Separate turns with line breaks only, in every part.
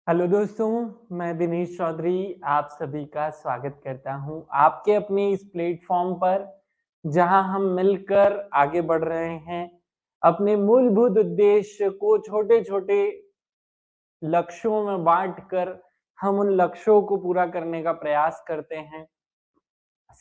Hello दोस्तों, मैं दिनेश चौधरी आप सभी का स्वागत करता हूं आपके अपने इस प्लेटफॉर्म पर जहां हम मिलकर आगे बढ़ रहे हैं। अपने मूलभूत उद्देश्य को छोटे-छोटे लक्ष्यों में बांटकर हम उन लक्ष्यों को पूरा करने का प्रयास करते हैं।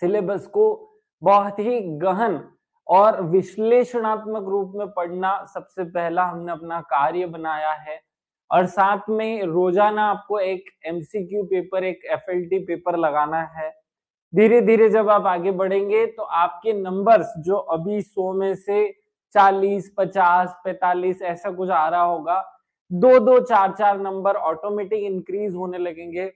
सिलेबस को बहुत ही गहन और विश्लेषणात्मक रूप में पढ़ना सबसे पहला हमने अपना कार्य बनाया है और साथ में रोजाना आपको एक एमसीक्यू पेपर, एक एफएलटी पेपर लगाना है। धीरे-धीरे जब आप आगे बढ़ेंगे तो आपके नंबर्स जो अभी 100 में से 40, 50, 45 ऐसा कुछ आ रहा होगा, 2-2, 4-4 नंबर ऑटोमेटिक इंक्रीज होने लगेंगे।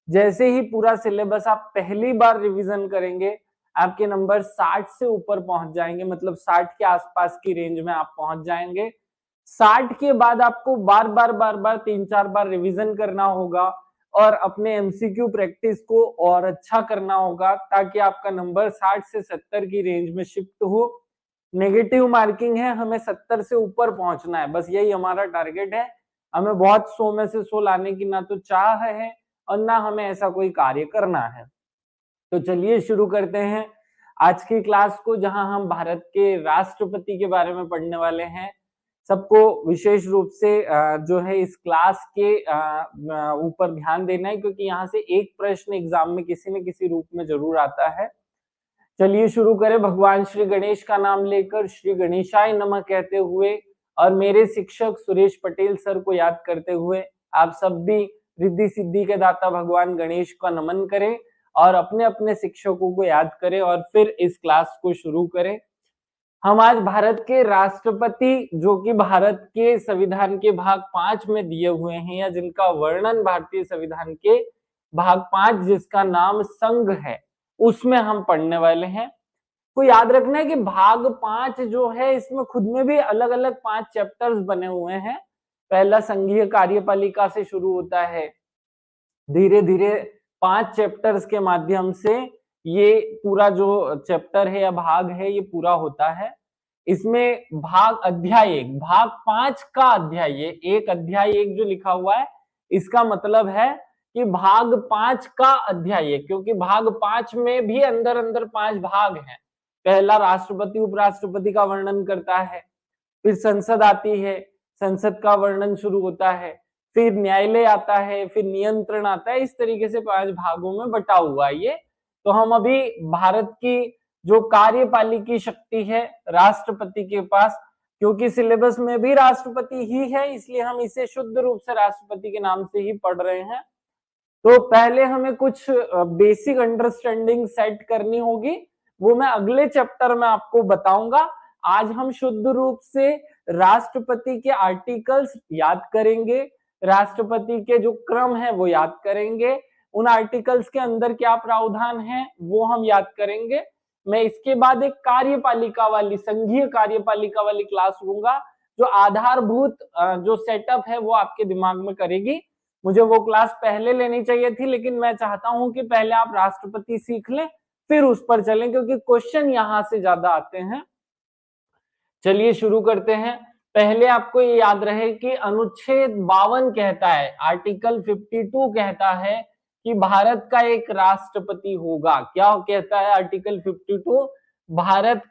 जैसे ही पूरा सिलेबस आप पहली बार रिवीजन करेंगे, आपके नंबर 60 से ऊपर पहुंच जाएंगे, मतलब 60 के आसपास की रेंज में आप पहुंच जाएंगे। 60 के बाद आपको बार-बार 3-4 बार रिवीजन करना होगा और अपने एमसीक्यू प्रैक्टिस को और अच्छा करना होगा ताकि आपका नंबर 60 से 70 की रेंज में शिफ्ट हो। नेगेटिव मार्किंग है, हमें 70 से ऊपर पहुंचना है, बस यही हमारा टारगेट है। हमें बहुत 100 में से 100 लाने की ना तो चाह है और ना हमें ऐसा कोई कार्य करना है। तो चलिए शुरू करते हैं आज की क्लास को, जहां हम भारत के राष्ट्रपति के बारे में पढ़ने वाले हैं। सबको विशेष रूप से जो है इस क्लास के ऊपर ध्यान देना है, क्योंकि यहाँ से एक प्रश्न एग्जाम में किसी न किसी रूप में जरूर आता है। चलिए शुरू करें भगवान श्री गणेश का नाम लेकर, श्री गणेशाय नमः कहते हुए और मेरे शिक्षक सुरेश पटेल सर को याद करते हुए आप सब भी रिद्धि सिद्धि के दाता भगवान गणेश का नमन करें और अपने अपने शिक्षकों को याद करें और फिर इस क्लास को शुरू करें। हम आज भारत के राष्ट्रपति, जो कि भारत के संविधान के भाग 5 में दिए हुए हैं या जिनका वर्णन भारतीय संविधान के भाग 5 जिसका नाम संघ है, उसमें हम पढ़ने वाले हैं। तो याद रखना है कि भाग 5 जो है इसमें खुद में भी अलग अलग 5 चैप्टर्स बने हुए हैं। पहला संघीय कार्यपालिका से शुरू होता है, धीरे धीरे 5 चैप्टर्स के माध्यम से ये पूरा जो चैप्टर है या भाग है ये पूरा होता है। इसमें भाग अध्याय 1, भाग 5 का अध्याय, एक अध्याय 1 जो लिखा हुआ है इसका मतलब है कि भाग 5 का अध्याय, क्योंकि भाग 5 में भी अंदर अंदर 5 भाग हैं। पहला राष्ट्रपति उपराष्ट्रपति का वर्णन करता है, फिर संसद आती है, संसद का वर्णन शुरू होता है, फिर न्यायालय आता है, फिर नियंत्रण आता है। इस तरीके से 5 भागों में बटा हुआ है ये। तो हम अभी भारत की जो कार्यपालिकी शक्ति है राष्ट्रपति के पास, क्योंकि सिलेबस में भी राष्ट्रपति ही है इसलिए हम इसे शुद्ध रूप से राष्ट्रपति के नाम से ही पढ़ रहे हैं। तो पहले हमें कुछ बेसिक अंडरस्टैंडिंग सेट करनी होगी, वो मैं अगले चैप्टर में आपको बताऊंगा। आज हम शुद्ध रूप से राष्ट्रपति के आर्टिकल्स याद करेंगे, राष्ट्रपति के जो क्रम है वो याद करेंगे, उन आर्टिकल्स के अंदर क्या प्रावधान है वो हम याद करेंगे। मैं इसके बाद एक कार्यपालिका वाली, संघीय कार्यपालिका वाली क्लास लूंगा जो आधारभूत जो सेटअप है वो आपके दिमाग में करेगी। मुझे वो क्लास पहले लेनी चाहिए थी, लेकिन मैं चाहता हूं कि पहले आप राष्ट्रपति सीख लें फिर उस पर चलें, क्योंकि क्वेश्चन यहां से ज्यादा आते हैं। चलिए शुरू करते हैं। पहले आपको ये याद रहे कि अनुच्छेद 52 कहता है, आर्टिकल 52 कहता है कि भारत का एक राष्ट्रपति होगा। क्या कहता है आर्टिकल 52? भारत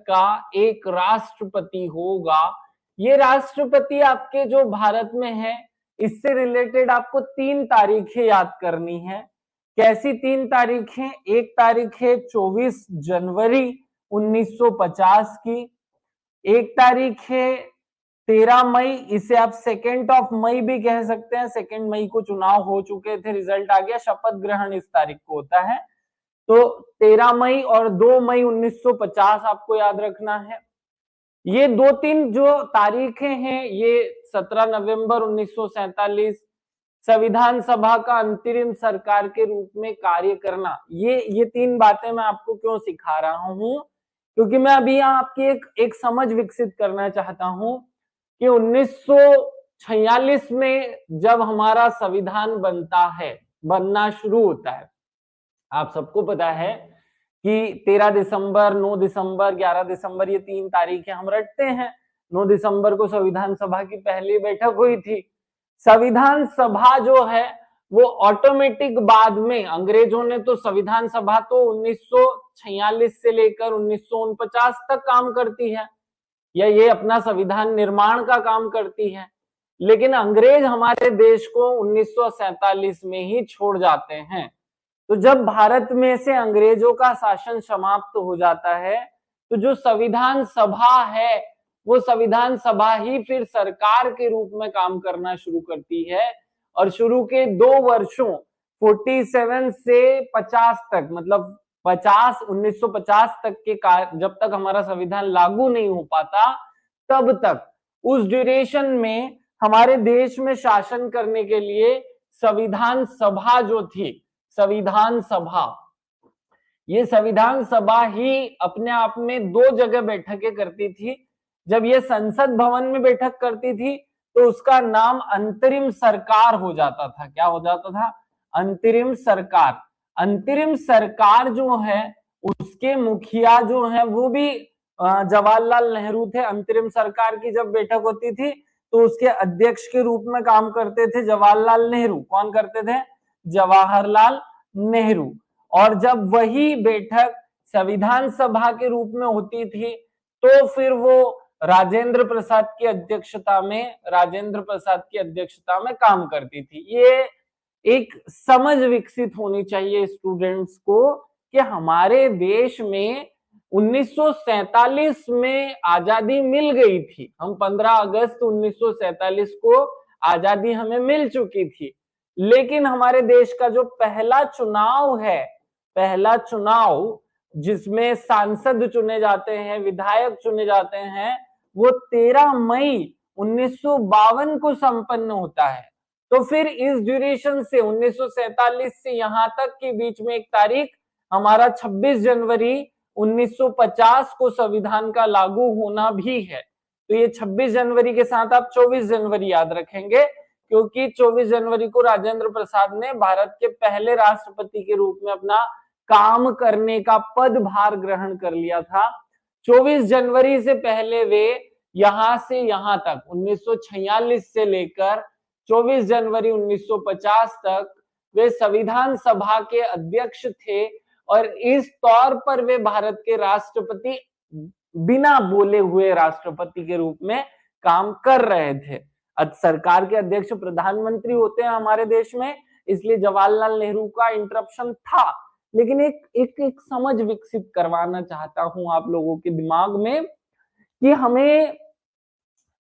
का एक राष्ट्रपति होगा। ये राष्ट्रपति आपके जो भारत में है, इससे रिलेटेड आपको 3 तारीखें याद करनी है। कैसी 3 तारीखें? एक तारीख है 24 जनवरी 1950 की, एक तारीख है 13 मई, इसे आप 2 ऑफ मई भी कह सकते हैं। 2 मई को चुनाव हो चुके थे, रिजल्ट आ गया, शपथ ग्रहण इस तारीख को होता है। तो 13 मई और 2 मई 1950 आपको याद रखना है। ये 2-3 जो तारीखें हैं, ये 17 नवंबर 1947 संविधान सभा का अंतरिम सरकार के रूप में कार्य करना, ये 3 बातें मैं आपको क्यों सिखा रहा हूं, क्योंकि मैं अभी यहाँ आपकी एक समझ विकसित करना चाहता हूं कि 1946 में जब हमारा संविधान बनना शुरू होता है, आप सबको पता है कि 13 दिसंबर, 9 दिसंबर, 11 दिसंबर, ये 3 तारीखें हम रटते हैं। 9 दिसंबर को संविधान सभा की पहली बैठक हुई थी। संविधान सभा जो है वो ऑटोमेटिक बाद में, अंग्रेजों ने तो संविधान सभा तो 1946 से लेकर 1949 तक काम करती है, या ये अपना संविधान निर्माण का काम करती है, लेकिन अंग्रेज हमारे देश को 1947 में ही छोड़ जाते हैं। तो जब भारत में से अंग्रेजों का शासन समाप्त हो जाता है, तो जो संविधान सभा है वो संविधान सभा ही फिर सरकार के रूप में काम करना शुरू करती है। और शुरू के 2 वर्षों 47 से 50 तक, मतलब 1950 तक के जब तक हमारा संविधान लागू नहीं हो पाता, तब तक उस ड्यूरेशन में हमारे देश में शासन करने के लिए संविधान सभा जो थी, संविधान सभा, ये संविधान सभा ही अपने आप में 2 जगह बैठकें करती थी। जब ये संसद भवन में बैठक करती थी तो उसका नाम अंतरिम सरकार हो जाता था। क्या हो जाता था? अंतरिम सरकार। अंतरिम सरकार जो है उसके मुखिया जो है वो भी जवाहरलाल नेहरू थे। अंतरिम सरकार की जब बैठक होती थी तो उसके अध्यक्ष के रूप में काम करते थे जवाहरलाल नेहरू। कौन करते थे? जवाहरलाल नेहरू। और जब वही बैठक संविधान सभा के रूप में होती थी तो फिर वो राजेंद्र प्रसाद की अध्यक्षता में काम करती थी। ये एक समझ विकसित होनी चाहिए स्टूडेंट्स को कि हमारे देश में 1947 में आजादी मिल गई थी। हम 15 अगस्त 1947 को आजादी हमें मिल चुकी थी, लेकिन हमारे देश का जो पहला चुनाव है, पहला चुनाव जिसमें सांसद चुने जाते हैं, विधायक चुने जाते हैं, वो 13 मई 1952 को संपन्न होता है। तो फिर इस ड्यूरेशन से 1947 से यहां तक के बीच में एक तारीख हमारा 26 जनवरी 1950 को संविधान का लागू होना भी है। तो ये 26 जनवरी के साथ आप 24 जनवरी याद रखेंगे, क्योंकि 24 जनवरी को राजेंद्र प्रसाद ने भारत के पहले राष्ट्रपति के रूप में अपना काम करने का पदभार ग्रहण कर लिया था। 24 जनवरी से पहले वे यहां से यहां तक 1946 से लेकर 24 जनवरी 1950 तक वे संविधान सभा के अध्यक्ष थे, और इस तौर पर वे भारत के राष्ट्रपति, बिना बोले हुए राष्ट्रपति के रूप में काम कर रहे थे। सरकार के अध्यक्ष प्रधानमंत्री होते हैं हमारे देश में, इसलिए जवाहरलाल नेहरू का इंटरप्शन था। लेकिन एक समझ विकसित करवाना चाहता हूं आप लोगों के दिमाग में कि हमें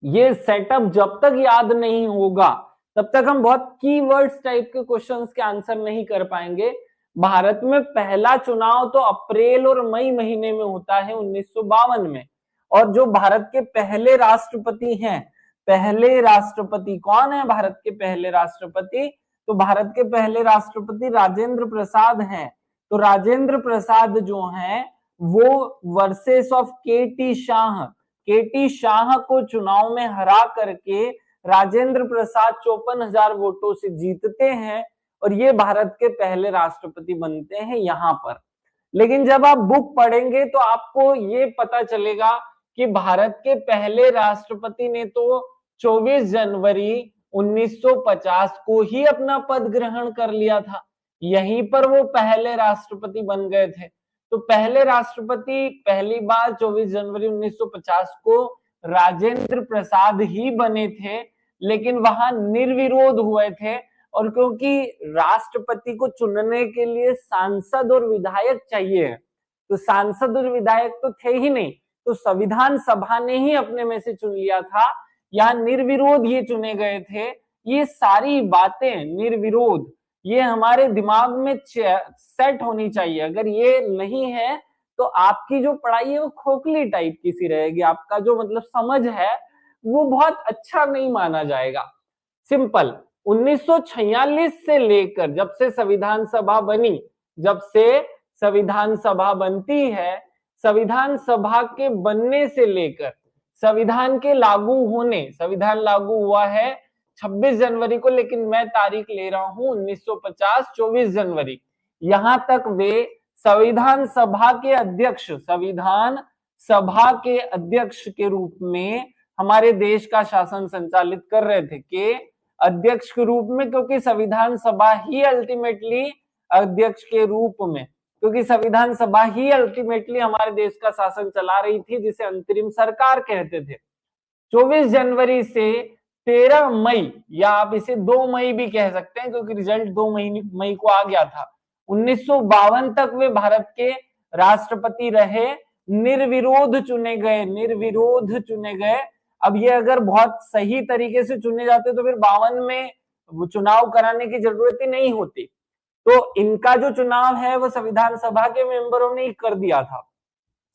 ये सेटअप जब तक याद नहीं होगा तब तक हम बहुत कीवर्ड्स टाइप के क्वेश्चंस के आंसर नहीं कर पाएंगे। भारत में पहला चुनाव तो अप्रैल और मई महीने में होता है 1952 में, और जो भारत के पहले राष्ट्रपति हैं, पहले राष्ट्रपति कौन है भारत के पहले राष्ट्रपति? तो भारत के पहले राष्ट्रपति राजेंद्र प्रसाद हैं। तो राजेंद्र प्रसाद जो हैं वो वर्सेस ऑफ केटी शाह को चुनाव में हरा करके राजेंद्र प्रसाद 54,000 वोटों से जीतते हैं, और ये भारत के पहले राष्ट्रपति बनते हैं यहां पर। लेकिन जब आप बुक पढ़ेंगे तो आपको ये पता चलेगा कि भारत के पहले राष्ट्रपति ने तो 24 जनवरी 1950 को ही अपना पद ग्रहण कर लिया था, यहीं पर वो पहले राष्ट्रपति बन गए थे। तो पहले राष्ट्रपति पहली बार 24 जनवरी 1950 को राजेंद्र प्रसाद ही बने थे, लेकिन वहां निर्विरोध हुए थे। और क्योंकि राष्ट्रपति को चुनने के लिए सांसद और विधायक चाहिए, तो सांसद और विधायक तो थे ही नहीं, तो संविधान सभा ने ही अपने में से चुन लिया था, या निर्विरोध ये चुने गए थे। ये सारी बातें निर्विरोध ये हमारे दिमाग में सेट होनी चाहिए। अगर ये नहीं है तो आपकी जो पढ़ाई है वो खोखली टाइप की सी रहेगी, आपका जो मतलब समझ है वो बहुत अच्छा नहीं माना जाएगा। सिंपल 1946 से लेकर जब से संविधान सभा बनी, जब से संविधान सभा बनती है, संविधान सभा के बनने से लेकर संविधान के लागू होने, संविधान लागू हुआ है 26 जनवरी को, लेकिन मैं तारीख ले रहा हूं 1950 24 जनवरी, यहां तक वे संविधान सभा के अध्यक्ष, संविधान सभा के अध्यक्ष के रूप में हमारे देश का शासन संचालित कर रहे थे। के अध्यक्ष के रूप में, क्योंकि संविधान सभा ही अल्टीमेटली अध्यक्ष के रूप में, क्योंकि संविधान सभा ही अल्टीमेटली हमारे देश का शासन चला रही थी, जिसे अंतरिम सरकार कहते थे। 24 जनवरी से 13 मई, या आप इसे 2 मई भी कह सकते हैं क्योंकि रिजल्ट 2 मई को आ गया था, 1952 तक वे भारत के राष्ट्रपति रहे, निर्विरोध चुने गए, निर्विरोध चुने गए। अब ये अगर बहुत सही तरीके से चुने जाते तो फिर 52 में चुनाव कराने की जरूरत ही नहीं होती। तो इनका जो चुनाव है वो संविधान सभा के मेंबरों ने ही कर दिया था।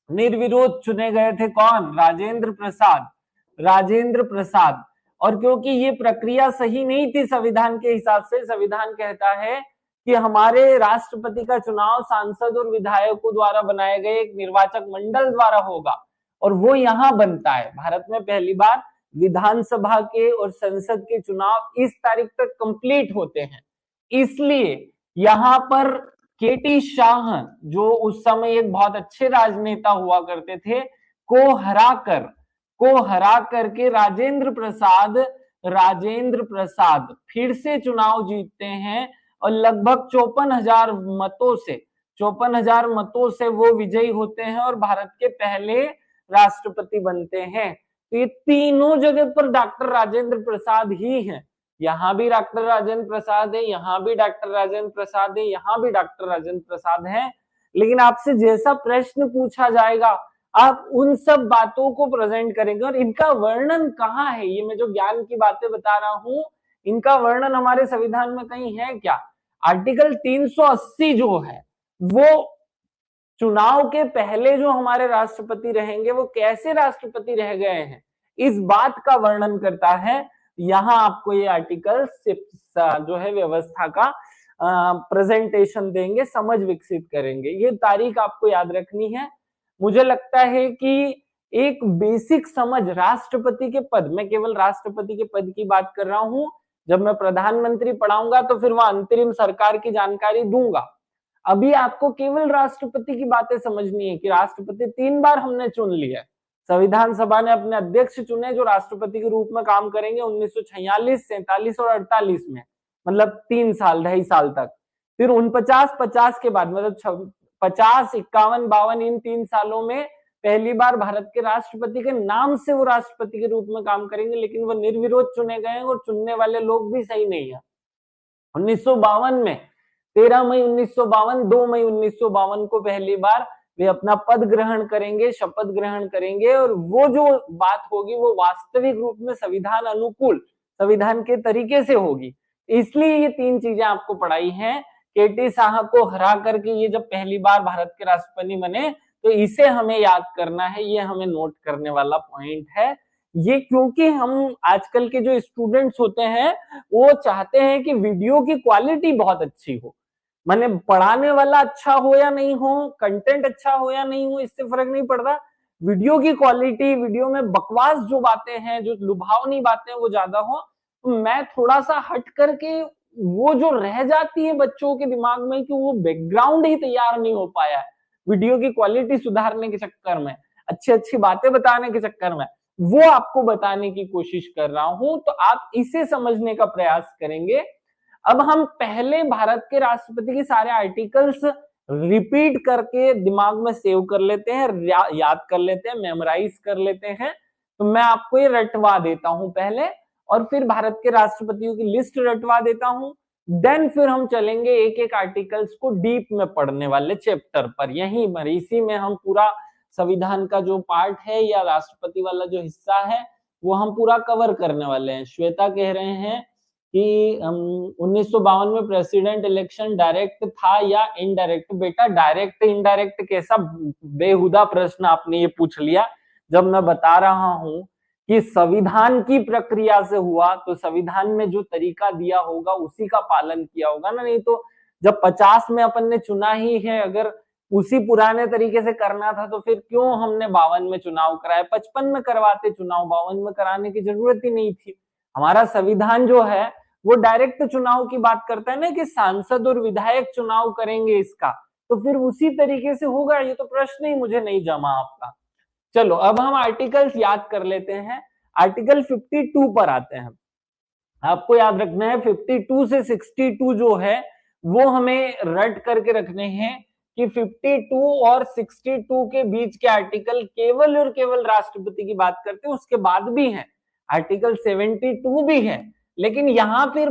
निर्विरोध चुने गए थे कौन? राजेंद्र प्रसाद, राजेंद्र प्रसाद। और क्योंकि ये प्रक्रिया सही नहीं थी संविधान के हिसाब से, संविधान कहता है कि हमारे राष्ट्रपति का चुनाव सांसद और विधायकों द्वारा बनाए गए एक निर्वाचक मंडल द्वारा होगा, और वो यहां बनता है। भारत में पहली बार विधानसभा के और संसद के चुनाव इस तारीख तक कंप्लीट होते हैं। इसलिए यहां पर केटी शाह, जो उस समय एक बहुत अच्छे राजनेता हुआ करते थे, को हरा करके राजेंद्र प्रसाद फिर से चुनाव जीतते हैं, और लगभग 54,000 मतों से वो विजयी होते हैं और भारत के पहले राष्ट्रपति बनते हैं। तो ये तीनों जगह पर डॉक्टर राजेंद्र प्रसाद ही हैं। यहां भी डॉक्टर राजेंद्र प्रसाद है, यहां भी डॉक्टर राजेंद्र प्रसाद है, यहां भी डॉक्टर राजेंद्र प्रसाद है। लेकिन आपसे जैसा प्रश्न पूछा जाएगा आप उन सब बातों को प्रेजेंट करेंगे। और इनका वर्णन कहाँ है? ये मैं जो ज्ञान की बातें बता रहा हूं, इनका वर्णन हमारे संविधान में कहीं है क्या? आर्टिकल 380 जो है वो चुनाव के पहले जो हमारे राष्ट्रपति रहेंगे वो कैसे राष्ट्रपति रह गए हैं, इस बात का वर्णन करता है। यहां आपको ये आर्टिकल जो है व्यवस्था का प्रेजेंटेशन देंगे, समझ विकसित करेंगे। ये तारीख आपको याद रखनी है। मुझे लगता है कि एक बेसिक समझ राष्ट्रपति के पद, मैं केवल राष्ट्रपति के पद की बात कर रहा हूं, जब मैं प्रधानमंत्री पढ़ाऊंगा तो फिर वह अंतरिम सरकार की जानकारी दूंगा। अभी आपको केवल राष्ट्रपति की बातें समझनी है कि राष्ट्रपति 3 बार हमने चुन लिया। संविधान सभा ने अपने अध्यक्ष चुने जो राष्ट्रपति के रूप में काम करेंगे 1946, 47 और 48 में, मतलब 3 साल, 2.5 साल तक। फिर 49-50 के बाद, मतलब 50, 51, 52, इन 3 सालों में पहली बार भारत के राष्ट्रपति के नाम से वो राष्ट्रपति के रूप में काम करेंगे, लेकिन वो निर्विरोध चुने गए और चुनने वाले लोग भी सही नहीं है। 1952 में 13 मई 1952, 2 मई 1952 को पहली बार वे अपना पद ग्रहण करेंगे, शपथ ग्रहण करेंगे, और वो जो बात होगी वो वास्तविक रूप में संविधान अनुकूल, संविधान के तरीके से होगी। इसलिए ये 3 चीजें आपको पढ़ाई हैं। केटी शाह को हरा करके ये जब पहली बार भारत के राष्ट्रपति बने, तो इसे हमें याद करना है, ये हमें नोट करने वाला पॉइंट है। ये क्योंकि हम आजकल के जो स्टूडेंट्स होते हैं वो चाहते हैं कि वीडियो की क्वालिटी बहुत अच्छी हो, माने पढ़ाने वाला अच्छा हो या नहीं हो, कंटेंट अच्छा हो या नहीं हो, इससे फर्क नहीं पड़ता, वीडियो की क्वालिटी, वीडियो में बकवास जो बातें हैं, जो लुभावनी बातें वो ज्यादा हो। तो मैं थोड़ा सा हट करके वो जो रह जाती है बच्चों के दिमाग में कि वो बैकग्राउंड ही तैयार नहीं हो पाया है, वीडियो की क्वालिटी सुधारने के चक्कर में, अच्छी अच्छी बातें बताने के चक्कर में, वो आपको बताने की कोशिश कर रहा हूं। तो आप इसे समझने का प्रयास करेंगे। अब हम पहले भारत के राष्ट्रपति के सारे आर्टिकल्स रिपीट करके दिमाग में सेव कर लेते हैं, याद कर लेते हैं, मेमोराइज कर लेते हैं। तो मैं आपको ये रटवा देता हूं पहले, और फिर भारत के राष्ट्रपतियों की लिस्ट रटवा देता हूं। देन फिर हम चलेंगे एक एक आर्टिकल्स को डीप में पढ़ने वाले चैप्टर पर। यहीं पर इसी में हम पूरा संविधान का जो पार्ट है या राष्ट्रपति वाला जो हिस्सा है वो हम पूरा कवर करने वाले हैं। श्वेता कह रहे हैं कि 1952 में प्रेसिडेंट इलेक्शन डायरेक्ट था या इनडायरेक्ट? बेटा डायरेक्ट इनडायरेक्ट कैसा बेहुदा प्रश्न आपने ये पूछ लिया, जब मैं बता रहा हूं कि संविधान की प्रक्रिया से हुआ, तो संविधान में जो तरीका दिया होगा उसी का पालन किया होगा ना। नहीं तो जब 50 में अपन ने चुना ही है, अगर उसी पुराने तरीके से करना था तो फिर क्यों हमने 52 में चुनाव कराया? 55 में करवाते चुनाव, 52 में कराने की जरूरत ही नहीं थी। हमारा संविधान जो है वो डायरेक्ट चुनाव की बात करता है ना, कि सांसद और विधायक चुनाव करेंगे इसका, तो फिर उसी तरीके से होगा। ये तो प्रश्न ही मुझे नहीं जमा आपका। चलो अब हम आर्टिकल्स याद कर लेते हैं। आर्टिकल 52 पर आते हैं। आपको याद रखना है 52 से 62 जो है वो हमें रट करके रखने हैं कि 52 और 62 के बीच के आर्टिकल केवल और केवल राष्ट्रपति की बात करते हैं, उसके बाद भी है आर्टिकल 72 भी है, लेकिन यहां फिर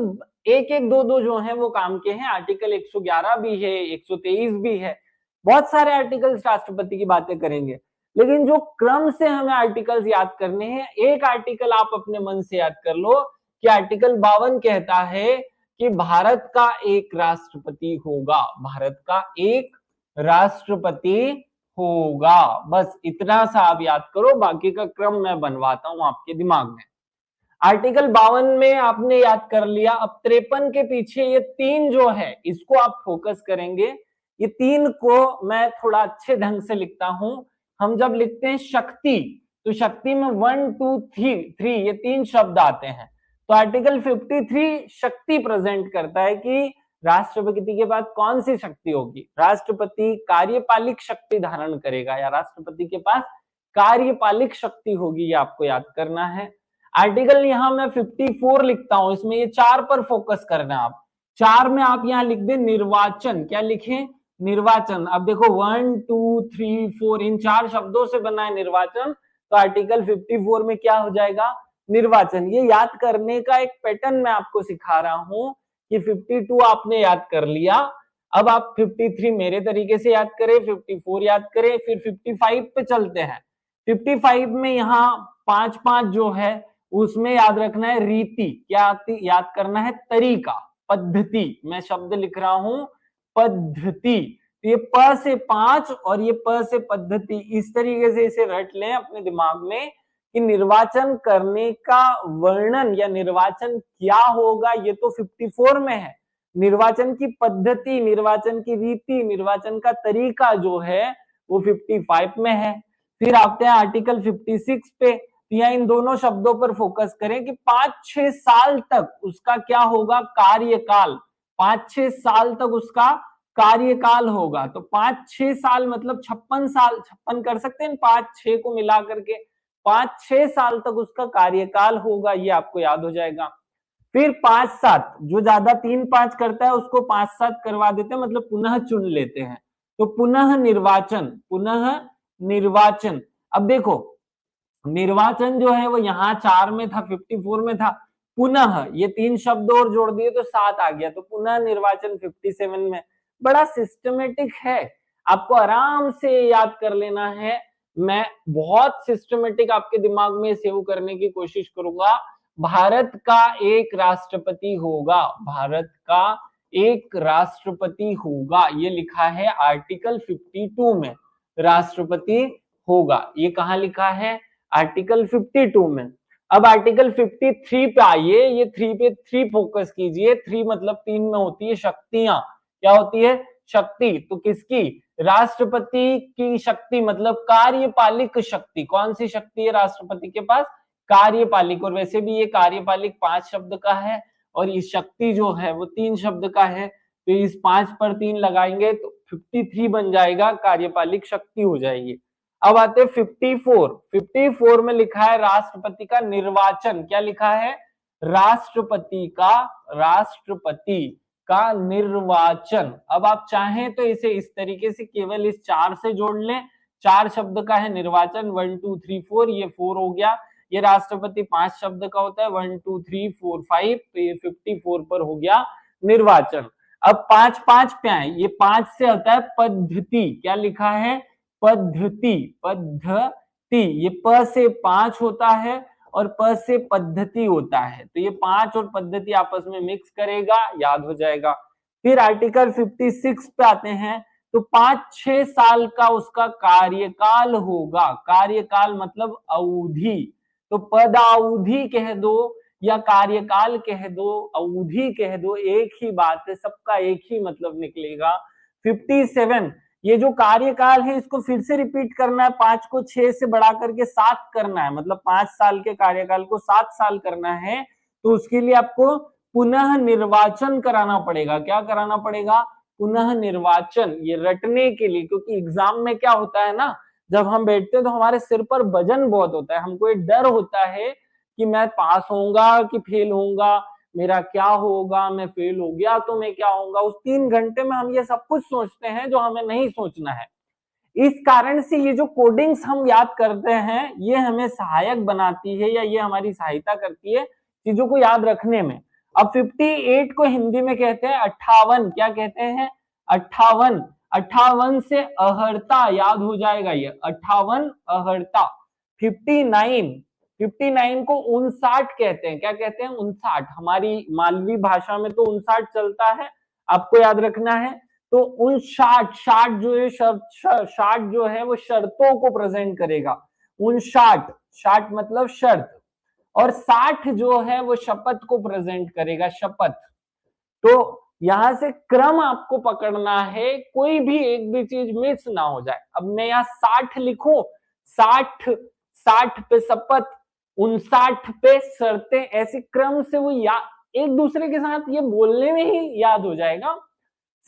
एक एक दो दो जो है वो काम के हैं, आर्टिकल 111 भी है, 123 भी है, बहुत सारे आर्टिकल्स राष्ट्रपति की बातें करेंगे। लेकिन जो क्रम से हमें आर्टिकल्स याद करने हैं, एक आर्टिकल आप अपने मन से याद कर लो कि आर्टिकल 52 कहता है कि भारत का एक राष्ट्रपति होगा, भारत का एक राष्ट्रपति होगा। बस इतना सा आप याद करो, बाकी का क्रम मैं बनवाता हूं आपके दिमाग में। आर्टिकल 52 में आपने याद कर लिया। अब 53 के पीछे ये तीन जो है इसको आप फोकस करेंगे। ये तीन को मैं थोड़ा अच्छे ढंग से लिखता हूं। हम जब लिखते हैं शक्ति, तो शक्ति में 1 2 3 ये तीन शब्द आते हैं। तो आर्टिकल 53 शक्ति प्रेजेंट करता है कि राष्ट्रपति के पास कौन सी शक्ति होगी। राष्ट्रपति कार्यपालिक शक्ति धारण करेगा या राष्ट्रपति के पास कार्यपालिक शक्ति होगी, ये आपको याद करना है। आर्टिकल यहां मैं 54 लिखता हूं, इसमें ये 4 पर फोकस करना। आप 4 में आप यहां लिख दे निर्वाचन। क्या लिखें? निर्वाचन। अब देखो 1 2 3 4 इन 4 शब्दों से बना है निर्वाचन, तो आर्टिकल 54 में क्या हो जाएगा? निर्वाचन। ये याद करने का एक पैटर्न मैं आपको सिखा रहा हूं कि 52 आपने याद कर लिया, अब आप 53 मेरे तरीके से याद करें, 54 याद करें, फिर 55 पे चलते हैं। 55 में यहाँ 5 जो है उसमें याद रखना है रीति। क्या याद करना है? तरीका, पद्धति। मैं शब्द लिख रहा हूं पद्धति। ये प से 5 और ये प से पद्धति, इस तरीके से इसे रट लें अपने दिमाग में कि निर्वाचन करने का वर्णन या निर्वाचन क्या होगा, ये तो 54 में है। निर्वाचन की पद्धति, निर्वाचन की रीति, निर्वाचन का तरीका जो है वो 55 में है। फिर आते हैं आर्टिकल 56 पे। या इन दोनों शब्दों पर फोकस करें कि 5-6 साल तक उसका क्या होगा? कार्यकाल। 5-6 साल तक उसका कार्यकाल होगा। तो 5-6 साल मतलब 56 साल, 56 कर सकते हैं 5-6 को मिला करके, 5-6 साल तक उसका कार्यकाल होगा, ये आपको याद हो जाएगा। फिर 5-7, जो ज्यादा 3-5 करता है उसको 5-7 करवा देते हैं, मतलब पुनः चुन लेते हैं। तो पुनः निर्वाचन, पुनः निर्वाचन। अब देखो निर्वाचन जो है वो यहाँ 4 में था, 54 में था, पुनः ये 3 शब्द और जोड़ दिए तो 7 आ गया, तो पुनः निर्वाचन 57 में। बड़ा सिस्टमेटिक है, आपको आराम से याद कर लेना है। मैं बहुत सिस्टमेटिक आपके दिमाग में सेव करने की कोशिश करूंगा। भारत का एक राष्ट्रपति होगा, भारत का एक राष्ट्रपति होगा, ये लिखा है आर्टिकल 52 में, राष्ट्रपति होगा। ये कहाँ लिखा है? आर्टिकल 52 में। अब आर्टिकल 53 पे आइए, ये 3 पे 3 फोकस कीजिए। 3 मतलब 3 में होती है शक्तियां। क्या होती है? शक्ति। तो किसकी? राष्ट्रपति की शक्ति, मतलब कार्यपालिक शक्ति। कौन सी शक्ति है राष्ट्रपति के पास? कार्यपालिक। और वैसे भी ये कार्यपालिक 5 शब्द का है और ये शक्ति जो है वो 3 शब्द का है, तो इस 5 पर 3 लगाएंगे तो 53 बन जाएगा, कार्यपालिक शक्ति हो जाएगी। अब आते 54। 54 में लिखा है राष्ट्रपति का निर्वाचन। क्या लिखा है? राष्ट्रपति का निर्वाचन। अब आप चाहें तो इसे इस तरीके से केवल इस 4 से जोड़ लें। 4 शब्द का है निर्वाचन, 1 2 3 4, ये 4 हो गया। ये राष्ट्रपति 5 शब्द का होता है, 1 2 3 4 5, तो ये 54 पर हो गया निर्वाचन। अब 5-5 पे आए, ये 5 से होता है पद्धति। क्या लिखा है? पद्धति, पद्धति। ये प से 5 होता है और प से पद्धति होता है, तो ये 5 और पद्धति आपस में मिक्स करेगा, याद हो जाएगा। फिर आर्टिकल 56 पे आते हैं, तो 5-6 साल का उसका कार्यकाल होगा। कार्यकाल मतलब अवधि, तो पदावधि कह दो या कार्यकाल कह दो, अवधि कह दो, एक ही बात है, सबका एक ही मतलब निकलेगा। 57, ये जो कार्यकाल है इसको फिर से रिपीट करना है, 5 को 6 से बढ़ा करके 7 करना है, मतलब 5 साल के कार्यकाल को 7 साल करना है, तो उसके लिए आपको पुनः निर्वाचन कराना पड़ेगा। क्या कराना पड़ेगा? पुनः निर्वाचन। ये रटने के लिए, क्योंकि एग्जाम में क्या होता है ना, जब हम बैठते हैं तो हमारे सिर पर वजन बहुत होता है, हमको एक डर होता है कि मैं पास होऊंगा कि फेल होऊंगा, मेरा क्या होगा, मैं फेल हो गया तो मैं क्या होगा। उस 3 घंटे में हम ये सब कुछ सोचते हैं जो हमें नहीं सोचना है। इस कारण से ये जो कोडिंग्स हम याद करते हैं ये हमें सहायक बनाती है या ये हमारी सहायता करती है चीजों को याद रखने में। अब 58 को हिंदी में कहते हैं 58। क्या कहते हैं? 58। 58 से अहर्ता याद हो जाएगा ये 58 अहर्ता। 59, 59 को 59 कहते हैं। क्या कहते हैं? 59। हमारी मालवी भाषा में तो 59 चलता है, आपको याद रखना है। तो 59, 60 जो है शर्त जो है वो शर्तों को प्रेजेंट करेगा। 59, 60 मतलब शर्त। और 60 जो है वो शपथ को प्रेजेंट करेगा, शपथ। तो यहां से क्रम आपको पकड़ना है, कोई भी एक भी चीज मिस ना हो जाए। अब मैं यहाँ 60 लिखूं, 60, 60 पे शपथ, 59 पे शर्तें, ऐसे क्रम से वो एक दूसरे के साथ ये बोलने में ही याद हो जाएगा।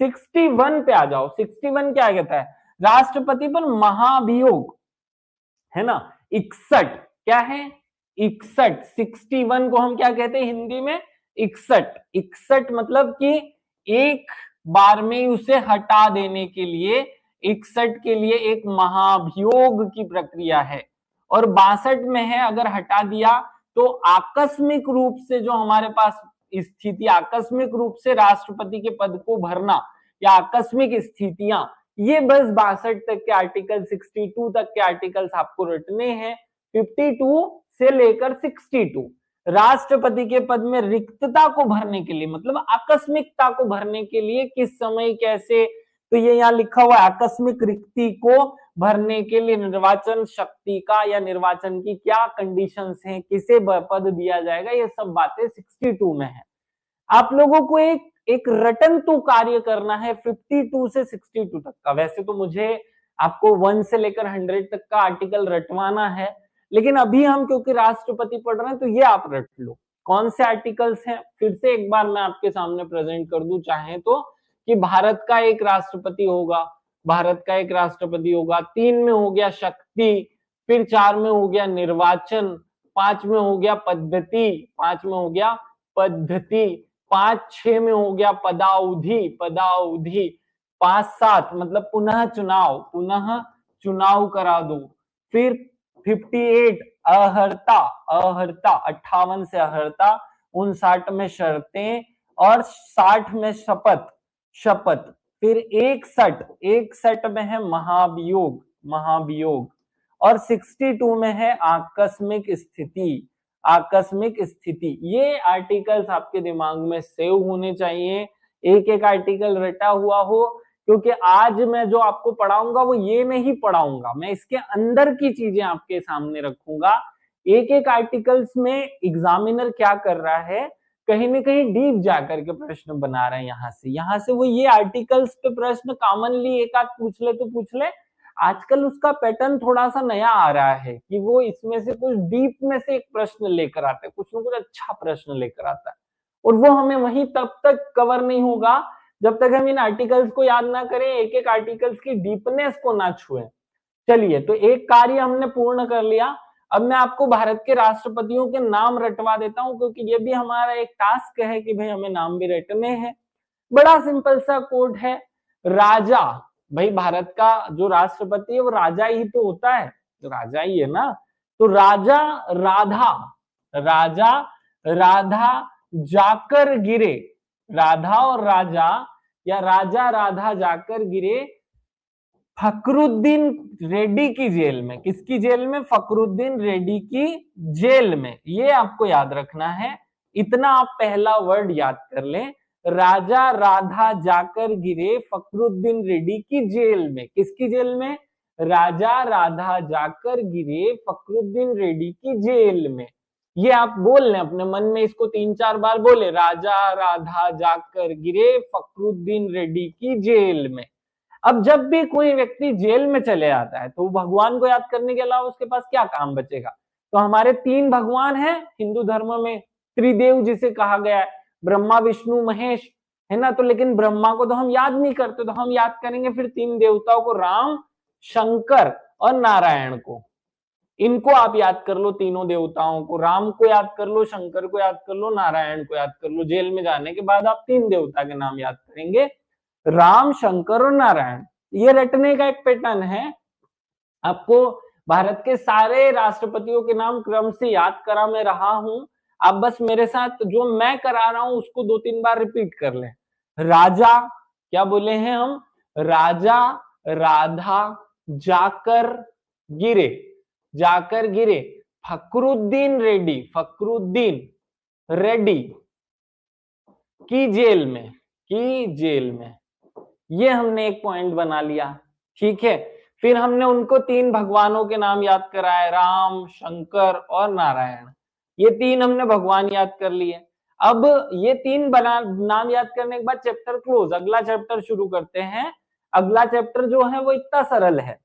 61 पे आ जाओ। 61 क्या कहता है? राष्ट्रपति पर महाभियोग, है ना। 61 क्या है? 61। 61 को हम क्या कहते हैं हिंदी में? 61। 61 मतलब कि एक बार में उसे हटा देने के लिए 61 के लिए एक महाभियोग की प्रक्रिया है। और 62 में है अगर हटा दिया तो आकस्मिक रूप से जो हमारे पास स्थिति, आकस्मिक रूप से राष्ट्रपति के पद को भरना या आकस्मिक स्थितियां, ये बस 62 तक के आर्टिकल, 62 तक के आर्टिकल्स आपको रटने हैं। 52 से लेकर 62 राष्ट्रपति के पद में रिक्तता को भरने के लिए, मतलब आकस्मिकता को भरने के लिए किस समय कैसे, तो ये यहाँ लिखा हुआ है आकस्मिक रिक्ति को भरने के लिए निर्वाचन शक्ति का या निर्वाचन की क्या कंडीशंस हैं, किसे पद दिया जाएगा, ये सब बातें 62 में है। आप लोगों को एक रटन तो कार्य करना है 52 से 62 तक का। वैसे तो मुझे आपको 1 से लेकर 100 तक का आर्टिकल रटवाना है, लेकिन अभी हम क्योंकि राष्ट्रपति पढ़ रहे हैं तो ये आप रट लो। कौन से आर्टिकल्स हैं फिर से एक बार मैं आपके सामने प्रेजेंट कर दूं चाहे तो, कि भारत का एक राष्ट्रपति होगा, भारत का एक राष्ट्रपति होगा। 3 में हो गया शक्ति, फिर 4 में हो गया निर्वाचन, 5 में हो गया पद्धति, 5 में हो गया पद्धति, 5-6 में हो गया पदावधि, पदावधि, 5-7 मतलब पुनः चुनाव, पुनः चुनाव करा दो। फिर 58 अहर्ता, अहर्ता 58 से अहर्ता, 59 में शर्तें और 60 में शपथ, शपथ। फिर 61, 61 में है महाभियोग, महाभियोग। और 62 में है आकस्मिक स्थिति, आकस्मिक स्थिति। ये आर्टिकल्स आपके दिमाग में सेव होने चाहिए, एक एक आर्टिकल रटा हुआ हो, क्योंकि आज मैं जो आपको पढ़ाऊंगा वो ये नहीं पढ़ाऊंगा, मैं इसके अंदर की चीजें आपके सामने रखूंगा। एक एक आर्टिकल्स में एग्जामिनर क्या कर रहा है, कहीं ना कहीं डीप जाकर के प्रश्न बना रहे हैं। यहाँ से वो ये आर्टिकल्स पे प्रश्न कॉमनली एक आध पूछ ले तो पूछ ले। आजकल उसका पैटर्न थोड़ा सा नया आ रहा है कि वो इसमें से कुछ डीप में से एक प्रश्न लेकर आता है, कुछ ना कुछ अच्छा प्रश्न लेकर आता है, और वो हमें वहीं तब तक कवर नहीं होगा जब तक हम इन आर्टिकल्स को याद ना करें, एक एक आर्टिकल्स की डीपनेस को ना छुएं। चलिए, तो एक कार्य हमने पूर्ण कर लिया। अब मैं आपको भारत के राष्ट्रपतियों के नाम रटवा देता हूं, क्योंकि ये भी हमारा एक टास्क है कि भाई हमें नाम भी रटने हैं। बड़ा सिंपल सा कोड है, राजा। भाई भारत का जो राष्ट्रपति है वो राजा ही तो होता है, तो राजा ही है ना। तो राजा राधा, राजा राधा जाकर गिरे, राधा और राजा या राजा राधा जाकर गिरे फखरुद्दीन रेड्डी की जेल में। किसकी जेल में? फखरुद्दीन रेड्डी की जेल में। ये आपको याद रखना है, इतना आप पहला वर्ड याद कर लें, राजा राधा जाकर गिरे फखरुद्दीन रेड्डी की जेल में। किसकी जेल में? राजा राधा जाकर गिरे फखरुद्दीन रेड्डी की जेल में। ये आप बोल लें अपने मन में, इसको 3-4 बार बोले, राजा राधा जाकर गिरे फखरुद्दीन रेड्डी की जेल में। अब जब भी कोई व्यक्ति जेल में चले आता है तो भगवान को याद करने के अलावा उसके पास क्या काम बचेगा? तो हमारे 3 भगवान हैं हिंदू धर्म में, त्रिदेव जिसे कहा गया है, ब्रह्मा विष्णु महेश, है ना। तो लेकिन ब्रह्मा को तो हम याद नहीं करते, तो हम याद करेंगे फिर 3 देवताओं को, राम, शंकर और नारायण को। इनको आप याद कर लो, तीनों देवताओं को, राम को याद कर लो, शंकर को याद कर लो, नारायण को याद कर लो। जेल में जाने के बाद आप 3 देवता के नाम याद करेंगे, राम, शंकर और नारायण। ये रटने का एक पैटर्न है। आपको भारत के सारे राष्ट्रपतियों के नाम क्रम से याद करा मैं रहा हूं, आप बस मेरे साथ जो मैं करा रहा हूं उसको 2-3 बार रिपीट कर लें। राजा, क्या बोले हैं हम? राजा, राधा, जाकर गिरे, जाकर गिरे। फकरुद्दीन रेड्डी, फकरुद्दीन रेड्डी की जेल में, की जेल में। ये हमने एक पॉइंट बना लिया, ठीक है। फिर हमने उनको 3 भगवानों के नाम याद कराए, राम, शंकर और नारायण। ये 3 हमने भगवान याद कर लिए। अब ये 3 नाम याद करने के बाद चैप्टर क्लोज, अगला चैप्टर शुरू करते हैं। अगला चैप्टर जो है वो इतना सरल है,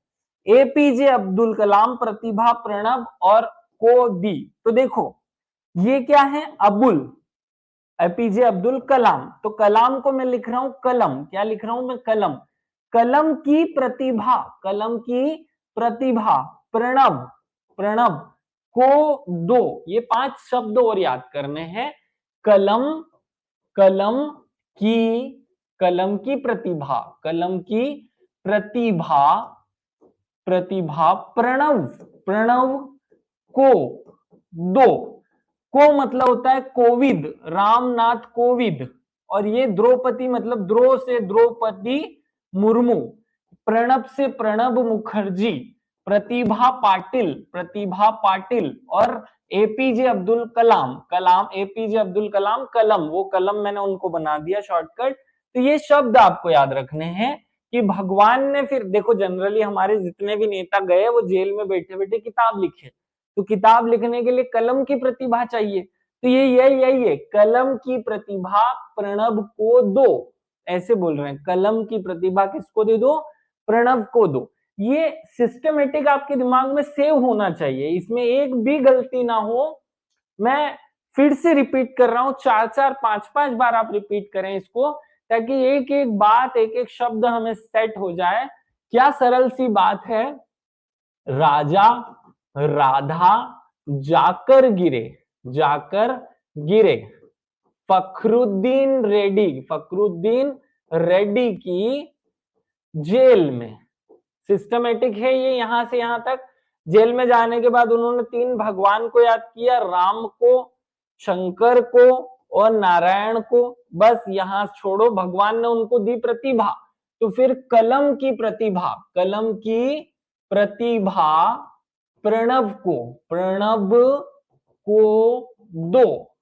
एपीजे अब्दुल कलाम, प्रतिभा, प्रणब और कोदी। तो देखो ये क्या है? अबुल, एपीजे अब्दुल कलाम। तो कलाम को मैं लिख रहा हूं कलम, क्या लिख रहा हूं मैं? कलम। कलम की प्रतिभा, कलम की प्रतिभा, प्रणब, प्रणब को दो। ये 5 शब्द और याद करने हैं। कलम, कलम की, कलम की प्रतिभा, कलम की प्रतिभा, प्रतिभा, प्रणव, प्रणव को दो। को मतलब होता है कोविद, रामनाथ कोविद। और ये द्रौपदी मतलब द्रो से द्रौपदी मुर्मू, प्रणब से प्रणब मुखर्जी, प्रतिभा पाटिल, प्रतिभा पाटिल और एपीजे अब्दुल कलाम, कलाम, एपीजे अब्दुल कलाम, कलम, वो कलम मैंने उनको बना दिया शॉर्टकट। तो ये शब्द आपको याद रखने हैं कि भगवान ने, फिर देखो जनरली हमारे जितने भी नेता गए वो जेल में बैठे बैठे किताब लिखे, तो किताब लिखने के लिए कलम की प्रतिभा चाहिए। तो ये यही है, कलम की प्रतिभा प्रणब को दो, ऐसे बोल रहे हैं। कलम की प्रतिभा किसको दे दो? प्रणब को दो। ये सिस्टमेटिक आपके दिमाग में सेव होना चाहिए, इसमें एक भी गलती ना हो। मैं फिर से रिपीट कर रहा हूं, 4-4, 5-5 बार आप रिपीट करें इसको, ताकि एक एक बात, एक एक शब्द हमें सेट हो जाए। क्या सरल सी बात है। राजा, राधा, जाकर गिरे, जाकर गिरे। फखरुद्दीन रेड्डी, फखरुद्दीन रेड्डी की जेल में। सिस्टमेटिक है ये, यहां से यहां तक। जेल में जाने के बाद उन्होंने 3 भगवान को याद किया, राम को, शंकर को और नारायण को। बस यहां छोड़ो, भगवान ने उनको दी प्रतिभा। तो फिर कलम की प्रतिभा, कलम की प्रतिभा प्रणब को, प्रणब को दो।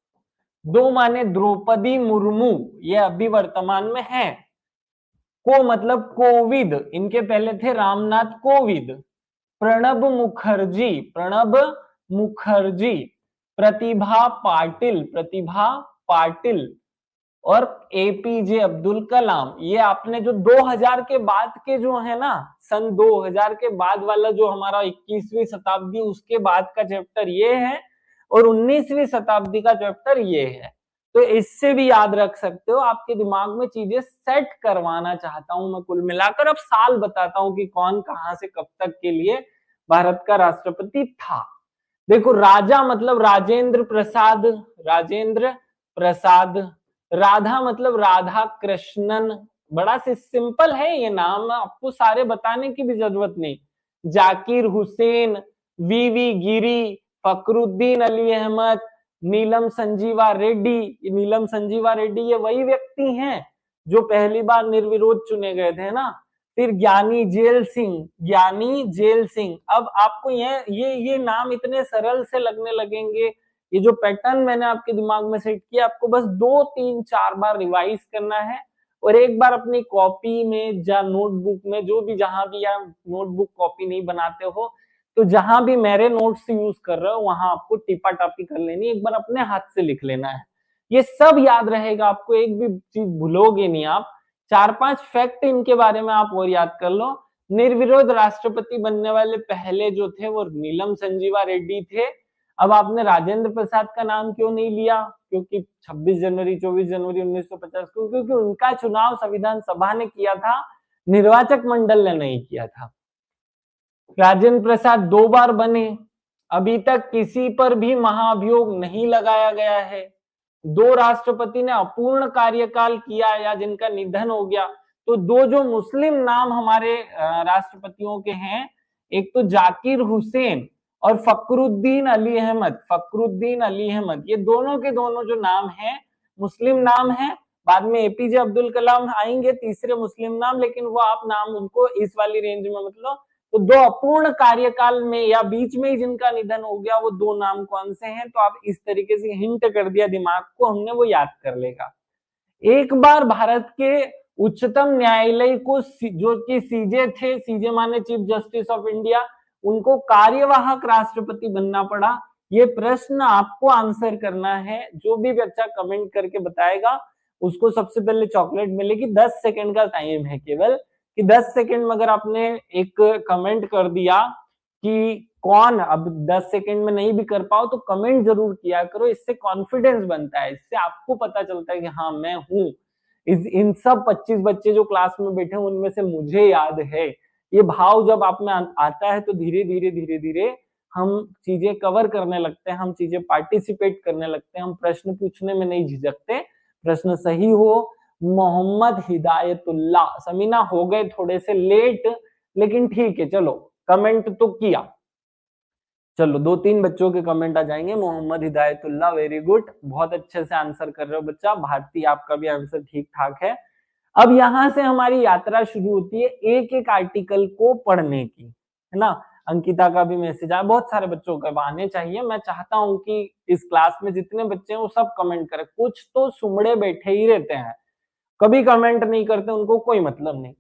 दो माने द्रौपदी मुर्मू, ये अभी वर्तमान में है। को मतलब कोविद, इनके पहले थे रामनाथ कोविद। प्रणब मुखर्जी, प्रणब मुखर्जी। प्रतिभा पाटिल, प्रतिभा पाटिल और एपीजे अब्दुल कलाम। ये आपने जो 2000 के बाद के जो है ना, सन 2000 के बाद वाला जो हमारा 21वीं शताब्दी, उसके बाद का चैप्टर ये है और 19वीं शताब्दी का चैप्टर ये है। तो इससे भी याद रख सकते हो, आपके दिमाग में चीजें सेट करवाना चाहता हूं मैं कुल मिलाकर। अब साल बताता हूं कि कौन कहां से कब तक के लिए भारत का राष्ट्रपति था। देखो राजा मतलब राजेंद्र प्रसाद, राजेंद्र प्रसाद। राधा मतलब राधा कृष्णन। बड़ा सिंपल है ये नाम, आपको सारे बताने की भी जरूरत नहीं। जाकिर हुसैन, वीवी गिरी, फकरुद्दीन अली अहमद, नीलम संजीवा रेड्डी। नीलम संजीवा रेड्डी ये वही व्यक्ति हैं जो पहली बार निर्विरोध चुने गए थे ना। फिर ज्ञानी जेल सिंह, ज्ञानी जेल सिंह। अब आपको ये नाम इतने सरल से लगने लगेंगे। ये जो पैटर्न मैंने आपके दिमाग में सेट किया, आपको बस 2-3-4 बार रिवाइज करना है और एक बार अपनी कॉपी में या नोटबुक में, जो भी जहां भी आप नोटबुक कॉपी नहीं बनाते हो तो जहां भी मेरे नोट्स यूज कर रहे हो वहां आपको टिपा टापी कर लेनी, एक बार अपने हाथ से लिख लेना है। ये सब याद रहेगा आपको, एक भी चीज भूलोगे नहीं आप। 4-5 फैक्ट इनके बारे में आप और याद कर लो। निर्विरोध राष्ट्रपति बनने वाले पहले जो थे वो नीलम संजीवा रेड्डी थे। अब आपने राजेंद्र प्रसाद का नाम क्यों नहीं लिया? क्योंकि 26 जनवरी 24 जनवरी 1950 को, क्योंकि उनका चुनाव संविधान सभा ने किया था, निर्वाचक मंडल ने नहीं किया था। राजेंद्र प्रसाद 2 बार बने, अभी तक किसी पर भी महाभियोग नहीं लगाया गया है। 2 राष्ट्रपति ने अपूर्ण कार्यकाल किया या जिनका निधन हो गया। तो 2 जो मुस्लिम नाम हमारे राष्ट्रपतियों के हैं, एक तो जाकिर हुसैन और फखरुद्दीन अली अहमद। फखरुद्दीन अली अहमद, ये दोनों के दोनों जो नाम हैं मुस्लिम नाम है। बाद में एपीजे अब्दुल कलाम आएंगे तीसरे मुस्लिम नाम, लेकिन वो आप नाम उनको इस वाली रेंज में मतलब। तो 2 अपूर्ण कार्यकाल में या बीच में ही जिनका निधन हो गया वो 2 नाम कौन से हैं। तो आप इस तरीके से हिंट कर दिया दिमाग को, हमने वो याद कर लेगा। एक बार भारत के उच्चतम न्यायालय को जो कि सीजे थे, सीजे माने चीफ जस्टिस ऑफ इंडिया, उनको कार्यवाहक राष्ट्रपति बनना पड़ा। ये प्रश्न आपको आंसर करना है। जो भी बच्चा कमेंट करके बताएगा उसको सबसे पहले चॉकलेट मिलेगी। 10 सेकंड का टाइम है केवल, कि 10 सेकंड में अगर आपने एक कमेंट कर दिया कि कौन, अब 10 सेकंड में नहीं भी कर पाओ तो कमेंट जरूर किया करो, इससे कॉन्फिडेंस बनता है, इससे आपको पता चलता है कि हाँ मैं हूं। इन सब 25 बच्चे जो क्लास में बैठे हैं उनमें से मुझे याद है। ये भाव जब आप में आता है तो धीरे धीरे धीरे धीरे हम चीजें कवर करने लगते हैं, हम चीजें पार्टिसिपेट करने लगते हैं, हम प्रश्न पूछने में नहीं झिझकते। प्रश्न सही हो। मोहम्मद हिदायतुल्लाह। समीना हो गए थोड़े से लेट, लेकिन ठीक है, चलो कमेंट तो किया। चलो 2-3 बच्चों के कमेंट आ जाएंगे। मोहम्मद हिदायतुल्लाह, वेरी गुड, बहुत अच्छे से आंसर कर रहे हो बच्चा। भारती, आपका भी आंसर ठीक ठाक है। अब यहां से हमारी यात्रा शुरू होती है एक एक आर्टिकल को पढ़ने की, है ना। अंकिता का भी मैसेज आया, बहुत सारे बच्चों के आने चाहिए। मैं चाहता हूं कि इस क्लास में जितने बच्चे हैं वो सब कमेंट करें। कुछ तो सुमड़े बैठे ही रहते हैं, कभी कमेंट नहीं करते, उनको कोई मतलब नहीं।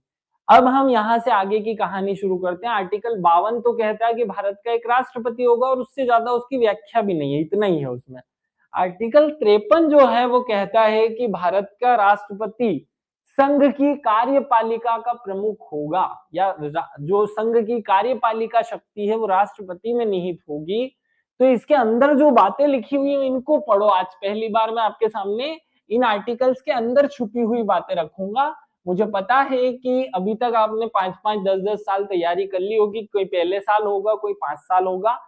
अब हम यहां से आगे की कहानी शुरू करते हैं। आर्टिकल 52 तो कहता है कि भारत का एक राष्ट्रपति होगा और उससे ज्यादा उसकी व्याख्या भी नहीं है, इतना ही है उसमें। आर्टिकल 53 जो है वो कहता है कि भारत का राष्ट्रपति संघ की कार्यपालिका का प्रमुख होगा, या जो संघ की कार्यपालिका शक्ति है वो राष्ट्रपति में निहित होगी। तो इसके अंदर जो बातें लिखी हुई है इनको पढ़ो। आज पहली बार मैं आपके सामने इन आर्टिकल्स के अंदर छुपी हुई बातें रखूंगा। मुझे पता है कि अभी तक आपने 5-5, 10-10 साल तैयारी कर ली होगी, कोई पहले साल होगा, कोई 5 साल होगा,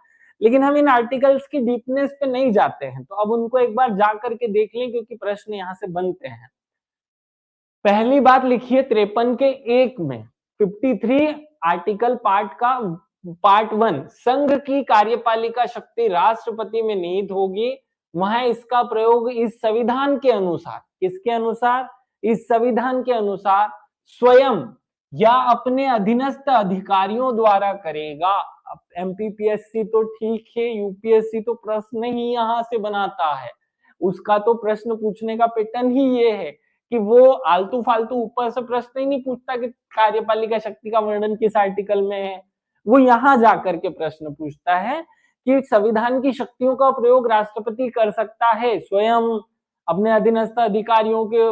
लेकिन हम इन आर्टिकल्स की डीपनेस पे नहीं जाते हैं। तो अब उनको एक बार जा करके देख लें, क्योंकि प्रश्न यहां से बनते हैं। पहली बात लिखिए 53 के 1 में, 53 आर्टिकल पार्ट 1, संघ की कार्यपालिका शक्ति राष्ट्रपति में निहित होगी। वहां इसका प्रयोग इस संविधान के अनुसार, किसके अनुसार, इस संविधान के अनुसार स्वयं या अपने अधीनस्थ अधिकारियों द्वारा करेगा। अब एमपीपीएससी तो ठीक है, यूपीएससी तो प्रश्न ही यहां से बनाता है। उसका तो प्रश्न पूछने का पैटर्न ही ये है कि वो आलतू फालतू ऊपर से प्रश्न ही नहीं पूछता कि कार्यपालिका शक्ति का वर्णन किस आर्टिकल में है। वो यहां जाकर के प्रश्न पूछता है कि संविधान की शक्तियों का प्रयोग राष्ट्रपति कर सकता है स्वयं, अपने अधीनस्थ अधिकारियों के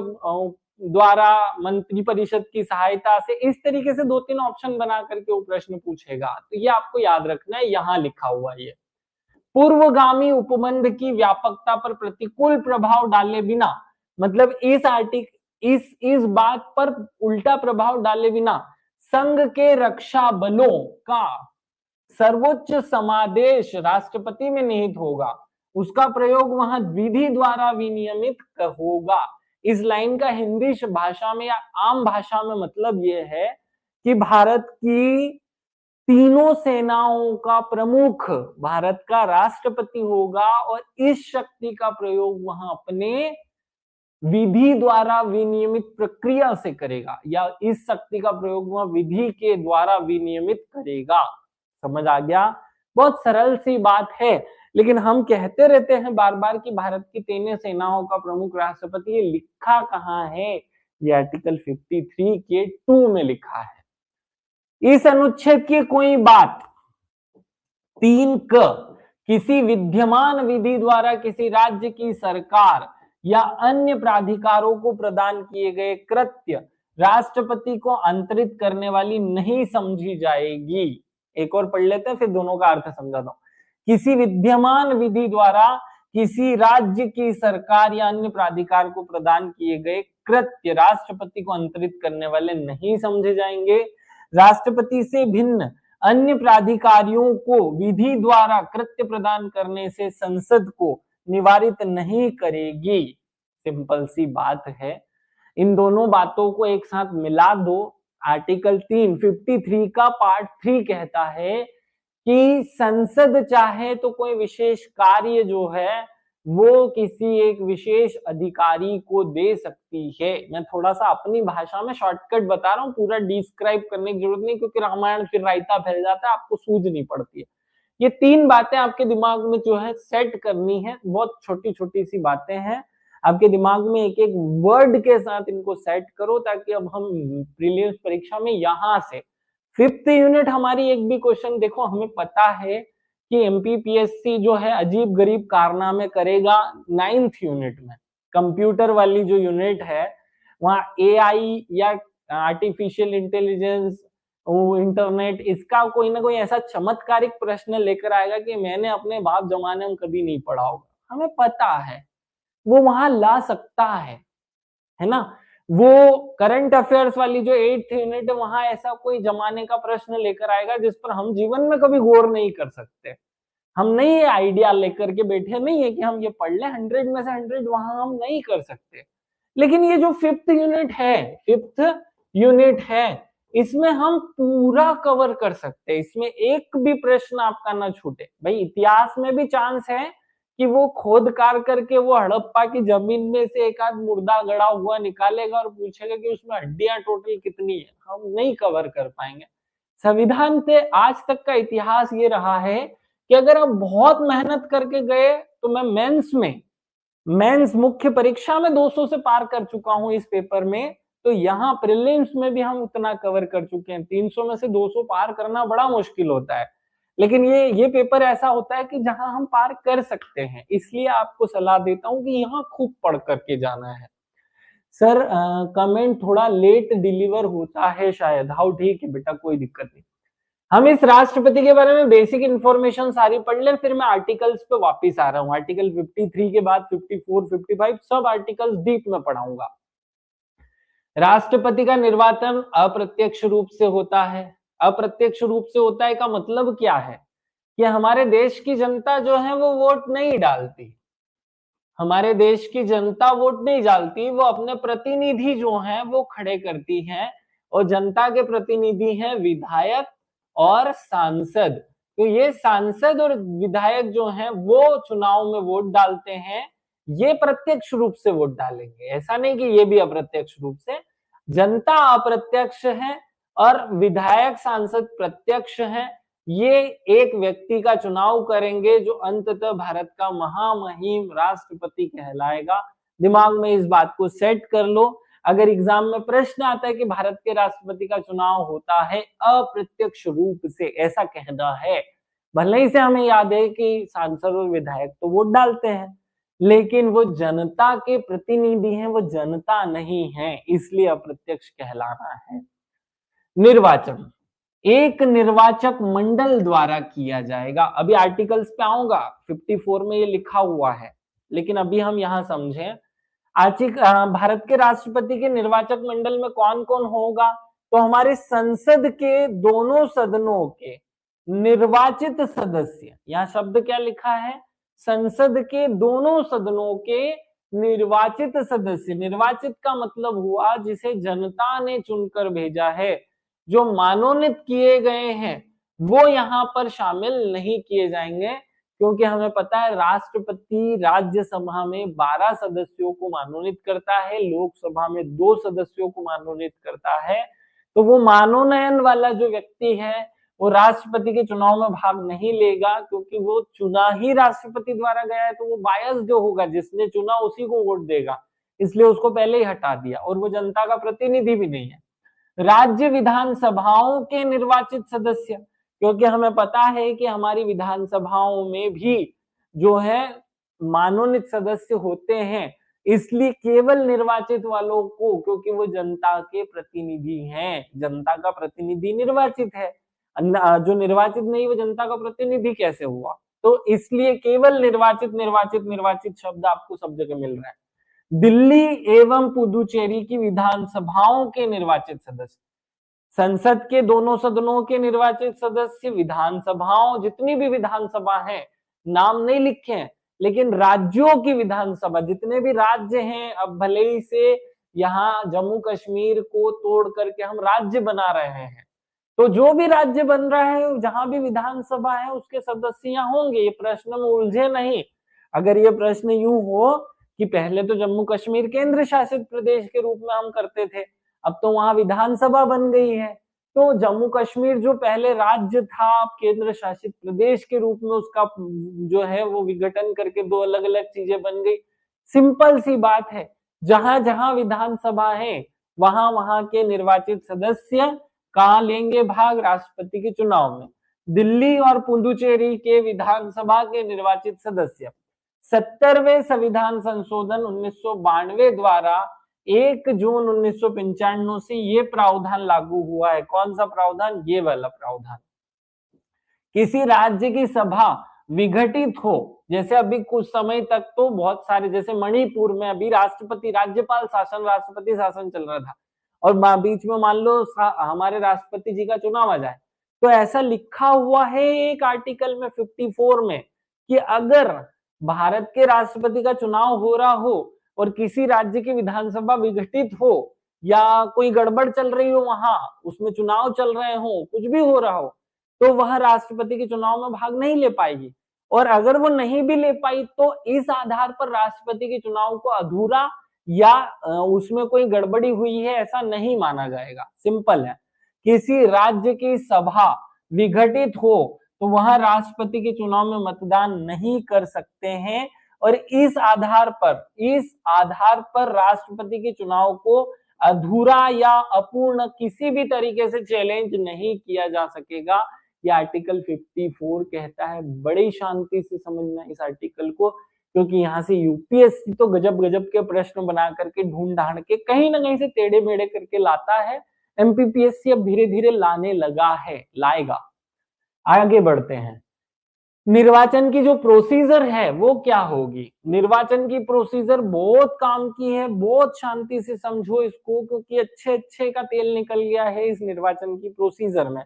द्वारा, मंत्री परिषद की सहायता से। इस तरीके से 2-3 ऑप्शन बना करके वो प्रश्न पूछेगा। तो ये आपको याद रखना है, यहां लिखा हुआ ये पूर्वगामी उपबंध की व्यापकता पर प्रतिकूल प्रभाव डाले बिना, मतलब इस बात पर उल्टा प्रभाव डाले बिना संघ के रक्षा बलों का सर्वोच्च समादेश राष्ट्रपति में निहित होगा। उसका प्रयोग वहां विधि द्वारा विनियमित होगा। इस लाइन का हिंदी भाषा में या आम भाषा में मतलब यह है कि भारत की तीनों सेनाओं का प्रमुख भारत का राष्ट्रपति होगा और इस शक्ति का प्रयोग वहां अपने विधि द्वारा विनियमित प्रक्रिया से करेगा, या इस शक्ति का प्रयोग वह विधि के द्वारा विनियमित करेगा। समझ आ गया? बहुत सरल सी बात है, लेकिन हम कहते रहते हैं बार बार कि भारत की तीनों सेनाओं का प्रमुख राष्ट्रपति। ये लिखा कहाँ है? ये आर्टिकल 53 के 2 में लिखा है। इस अनुच्छेद की कोई बात 3 क किसी विद्यमान विधि द्वारा किसी राज्य की सरकार या अन्य प्राधिकारों को प्रदान किए गए कृत्य राष्ट्रपति को अंतरित करने वाली नहीं समझी जाएगी। एक और पढ़ लेते हैं, फिर दोनों का अर्थ समझाता हूं। किसी विद्यमान विधि द्वारा किसी राज्य की सरकार या अन्य प्राधिकार को प्रदान किए गए कृत्य राष्ट्रपति को अंतरित करने वाले नहीं समझे जाएंगे। राष्ट्रपति से भिन्न अन्य प्राधिकारियों को विधि द्वारा कृत्य प्रदान करने से संसद को निवारित नहीं करेगी। सिंपल सी बात है, इन दोनों बातों को एक साथ मिला दो। आर्टिकल 353 का पार्ट 3 कहता है कि संसद चाहे तो कोई विशेष कार्य जो है वो किसी एक विशेष अधिकारी को दे सकती है। मैं थोड़ा सा अपनी भाषा में शॉर्टकट बता रहा हूँ, पूरा डिस्क्राइब करने की जरूरत नहीं, क्योंकि रामायण फिर रायता फैल जाता है, आपको सूझ नहीं पड़ती है। ये 3 बातें आपके दिमाग में जो है सेट करनी है, बहुत छोटी छोटी सी बातें हैं, आपके दिमाग में एक एक वर्ड के साथ इनको सेट करो, ताकि अब हम प्रीलिम्स परीक्षा में यहां से 5th यूनिट हमारी एक भी क्वेश्चन देखो, हमें पता है कि एमपीपीएससी जो है अजीब गरीब कारनामे करेगा 9th यूनिट में। कंप्यूटर वाली जो यूनिट है वहां एआई या आर्टिफिशियल इंटेलिजेंस, इंटरनेट, इसका कोई ना कोई ऐसा चमत्कारिक प्रश्न लेकर आएगा कि मैंने अपने बाप जमाने में कभी नहीं पढ़ा होगा। हमें पता है वो वहां ला सकता है ना। वो करंट अफेयर्स वाली जो 8th यूनिट है वहां ऐसा कोई जमाने का प्रश्न लेकर आएगा जिस पर हम जीवन में कभी गौर नहीं कर सकते। हम नहीं ये आइडिया लेकर के बैठे नहीं है कि हम ये पढ़ लें 100 में से 100, वहां हम नहीं कर सकते। लेकिन ये जो 5th यूनिट है इसमें हम पूरा कवर कर सकते हैं, इसमें एक भी प्रश्न आपका ना छूटे। भाई इतिहास में भी चांस है कि वो खोदकार करके वो हड़प्पा की जमीन में से एक आध मुर्दा गड़ा हुआ निकालेगा और पूछेगा कि उसमें हड्डियां टोटल कितनी है, हम नहीं कवर कर पाएंगे। संविधान से आज तक का इतिहास ये रहा है कि अगर आप बहुत मेहनत करके गए तो मैं मेंस मुख्य परीक्षा में 200 से पार कर चुका हूं इस पेपर में, तो यहाँ प्रीलिम्स में भी हम उतना कवर कर चुके हैं। 300 में से 200 पार करना बड़ा मुश्किल होता है, लेकिन ये पेपर ऐसा होता है कि जहां हम पार कर सकते हैं, इसलिए आपको सलाह देता हूं कि यहाँ खूब पढ़ करके जाना है। सर कमेंट थोड़ा लेट डिलीवर होता है शायद। हाँ ठीक है बेटा, कोई दिक्कत नहीं। हम इस राष्ट्रपति के बारे में बेसिक इंफॉर्मेशन सारी पढ़ लें, फिर मैं आर्टिकल्स पे वापस आ रहा हूँ। आर्टिकल 53 के बाद 54, 55 सब आर्टिकल्स डीप में पढ़ाऊंगा। राष्ट्रपति का निर्वाचन अप्रत्यक्ष रूप से होता है। अप्रत्यक्ष रूप से होता है का मतलब क्या है कि हमारे देश की जनता जो है वो वोट नहीं डालती, हमारे देश की जनता वोट नहीं डालती, वो अपने प्रतिनिधि जो हैं वो खड़े करती हैं, और जनता के प्रतिनिधि हैं विधायक और सांसद। तो ये सांसद और विधायक जो हैं वो चुनाव में वोट डालते हैं, ये प्रत्यक्ष रूप से वोट डालेंगे, ऐसा नहीं कि ये भी अप्रत्यक्ष रूप से। जनता अप्रत्यक्ष है और विधायक सांसद प्रत्यक्ष है। ये एक व्यक्ति का चुनाव करेंगे जो अंततः भारत का महामहिम राष्ट्रपति कहलाएगा। दिमाग में इस बात को सेट कर लो। अगर एग्जाम में प्रश्न आता है कि भारत के राष्ट्रपति का चुनाव होता है अप्रत्यक्ष रूप से, ऐसा कहना है, भले ही से हमें याद है कि सांसद और विधायक तो वोट डालते हैं, लेकिन वो जनता के प्रतिनिधि हैं, वो जनता नहीं है, इसलिए अप्रत्यक्ष कहलाना है। निर्वाचन एक निर्वाचक मंडल द्वारा किया जाएगा। अभी आर्टिकल्स पे आऊंगा, 54 में ये लिखा हुआ है, लेकिन अभी हम यहां समझें। भारत के राष्ट्रपति के निर्वाचक मंडल में कौन कौन होगा, तो हमारे संसद के दोनों सदनों के निर्वाचित सदस्य, यहाँ शब्द क्या लिखा है, संसद के दोनों सदनों के निर्वाचित सदस्य। निर्वाचित का मतलब हुआ जिसे जनता ने चुनकर भेजा है, जो मनोनीत किए गए हैं वो यहाँ पर शामिल नहीं किए जाएंगे, क्योंकि हमें पता है राष्ट्रपति राज्यसभा में 12 सदस्यों को मनोनीत करता है, लोकसभा में 2 सदस्यों को मनोनीत करता है। तो वो मनोनयन वाला जो व्यक्ति है वो राष्ट्रपति के चुनाव में भाग नहीं लेगा, क्योंकि वो चुना ही राष्ट्रपति द्वारा गया है, तो वो बायस जो होगा, जिसने चुना उसी को वोट देगा, इसलिए उसको पहले ही हटा दिया, और वो जनता का प्रतिनिधि भी नहीं है। राज्य विधानसभाओं के निर्वाचित सदस्य, क्योंकि हमें पता है कि हमारी विधानसभाओं में भी जो है मनोनीत सदस्य होते हैं, इसलिए केवल निर्वाचित वालों को, क्योंकि वो जनता के प्रतिनिधि हैं, जनता का प्रतिनिधि निर्वाचित है, जो निर्वाचित नहीं वो जनता का प्रतिनिधि कैसे हुआ, तो इसलिए केवल निर्वाचित निर्वाचित निर्वाचित शब्द आपको सब जगह मिल रहा है। दिल्ली एवं पुदुचेरी की विधानसभाओं के निर्वाचित सदस्य, संसद के दोनों सदनों के निर्वाचित सदस्य, विधानसभाओं, जितनी भी विधानसभा है, नाम नहीं लिखे हैं, लेकिन राज्यों की विधानसभा, जितने भी राज्य हैं, अब भले ही से यहाँ जम्मू कश्मीर को तोड़ करके हम राज्य बना रहे हैं, तो जो भी राज्य बन रहा है, जहां भी विधानसभा है, उसके सदस्य यहाँ होंगे। ये प्रश्न में उलझे नहीं। अगर ये प्रश्न यूं हो कि पहले तो जम्मू कश्मीर केंद्र शासित प्रदेश के रूप में हम करते थे, अब तो वहां विधानसभा बन गई है, तो जम्मू कश्मीर जो पहले राज्य था, अब केंद्र शासित प्रदेश के रूप में उसका जो है वो विघटन करके दो अलग अलग चीजें बन गई। सिंपल सी बात है, जहां जहां विधानसभा है, वहां वहां के निर्वाचित सदस्य कहाँ लेंगे भाग? राष्ट्रपति के चुनाव में। दिल्ली और पुदुचेरी के विधानसभा के निर्वाचित सदस्य 70वें संविधान संशोधन 1992 द्वारा 1 जून 1995 से ये प्रावधान लागू हुआ है। कौन सा प्रावधान? ये वाला प्रावधान। किसी राज्य की सभा विघटित हो, जैसे अभी कुछ समय तक तो बहुत सारे, जैसे मणिपुर में अभी राष्ट्रपति राज्यपाल शासन राष्ट्रपति शासन चल रहा था, और बीच में मान लो हमारे राष्ट्रपति जी का चुनाव आ जाए, तो ऐसा लिखा हुआ है एक आर्टिकल में 54 में कि अगर भारत के राष्ट्रपति का चुनाव हो रहा हो और किसी राज्य की विधानसभा विघटित हो या कोई गड़बड़ चल रही हो, वहां उसमें चुनाव चल रहे हो, कुछ भी हो रहा हो, तो वह राष्ट्रपति के चुनाव में भाग नहीं ले पाएगी। और अगर वो नहीं भी ले पाई तो इस आधार पर राष्ट्रपति के चुनाव को अधूरा या उसमें कोई गड़बड़ी हुई है ऐसा नहीं माना जाएगा। सिंपल है, किसी राज्य की सभा विघटित हो तो वहां राष्ट्रपति के चुनाव में मतदान नहीं कर सकते हैं, और इस आधार पर राष्ट्रपति के चुनाव को अधूरा या अपूर्ण किसी भी तरीके से चैलेंज नहीं किया जा सकेगा। ये आर्टिकल 54 कहता है। बड़ी शांति से समझना इस आर्टिकल को, क्योंकि यहाँ से यूपीएससी तो गजब गजब के प्रश्न बना करके ढूंढ ढांड के कहीं ना कहीं से टेढ़े मेढ़े करके लाता है। एमपीपीएससी अब धीरे धीरे लाने लगा है, लाएगा। आगे बढ़ते हैं। निर्वाचन की जो प्रोसीजर है वो क्या होगी? निर्वाचन की प्रोसीजर बहुत काम की है, बहुत शांति से समझो इसको, क्योंकि अच्छे अच्छे का तेल निकल गया है इस निर्वाचन की प्रोसीजर में।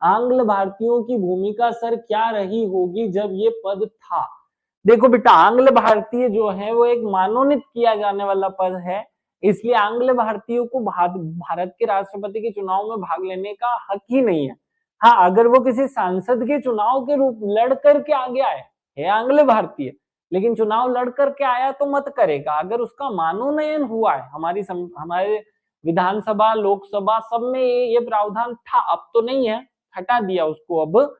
आंग्ल भारतीयों की भूमिका सर क्या रही होगी जब ये पद था? देखो बेटा, आंग्ल भारतीय जो है वो एक मनोनीत किया जाने वाला पद है, इसलिए आंग्ल भारतीयों को भारत के राष्ट्रपति के चुनाव में भाग लेने का हक ही नहीं है। हाँ, अगर वो किसी सांसद के चुनाव के रूप लड़ करके आगे आए, है आंग्ल भारतीय, लेकिन चुनाव लड़ करके आया तो मत करेगा। अगर उसका मनोनयन हुआ है, हमारे विधानसभा लोकसभा सब में ये प्रावधान था, अब तो नहीं है, हटा दिया उसको अब।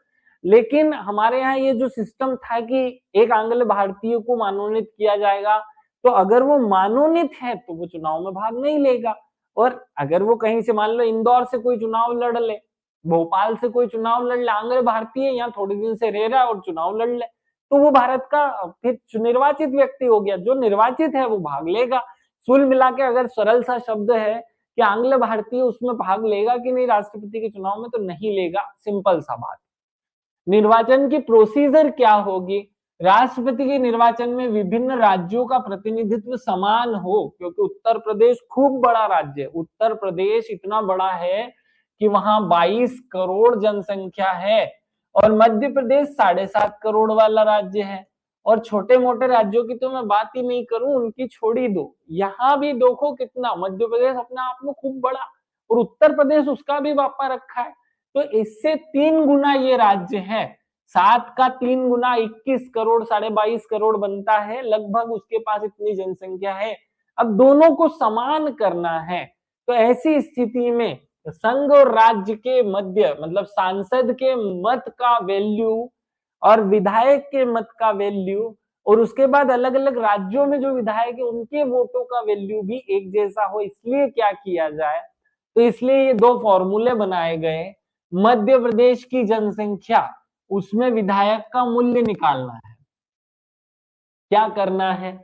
लेकिन हमारे यहाँ ये जो सिस्टम था कि एक आंग्ल भारतीय को मनोनीत किया जाएगा, तो अगर वो मनोनीत है तो वो चुनाव में भाग नहीं लेगा। और अगर वो कहीं से मान लो इंदौर से कोई चुनाव लड़ ले, भोपाल से कोई चुनाव लड़ ले, आंग्ल भारतीय यहाँ थोड़े दिन से रह रहा है और चुनाव लड़ ले, तो वो भारत का फिर निर्वाचित व्यक्ति हो गया। जो निर्वाचित है वो भाग लेगा। कुल मिला के अगर सरल सा शब्द है कि आंग्ल भारतीय उसमें भाग लेगा कि नहीं राष्ट्रपति के चुनाव में, तो नहीं लेगा। सिंपल सा बात। निर्वाचन की प्रोसीजर क्या होगी? राष्ट्रपति के निर्वाचन में विभिन्न राज्यों का प्रतिनिधित्व समान हो, क्योंकि उत्तर प्रदेश खूब बड़ा राज्य है। उत्तर प्रदेश इतना बड़ा है कि वहां 22 करोड़ जनसंख्या है, और मध्य प्रदेश 7.5 करोड़ वाला राज्य है। और छोटे मोटे राज्यों की तो मैं बात ही नहीं करूं, उनकी छोड़ी दो। यहाँ भी देखो कितना मध्य प्रदेश अपने आप में खूब बड़ा, और उत्तर प्रदेश उसका भी बापा रखा है। तो इससे 3 गुना ये राज्य है। 7 का 3 गुना 21 करोड़, 22.5 करोड़ बनता है लगभग, उसके पास इतनी जनसंख्या है। अब दोनों को समान करना है, तो ऐसी स्थिति में संघ और राज्य के मध्य, मतलब सांसद के मत का वैल्यू और विधायक के मत का वैल्यू, और उसके बाद अलग अलग राज्यों में जो विधायक है उनके वोटों का वैल्यू भी एक जैसा हो, इसलिए क्या किया जाए? तो इसलिए ये 2 फॉर्मूले बनाए गए। मध्य प्रदेश की जनसंख्या, उसमें विधायक का मूल्य निकालना है। क्या करना है?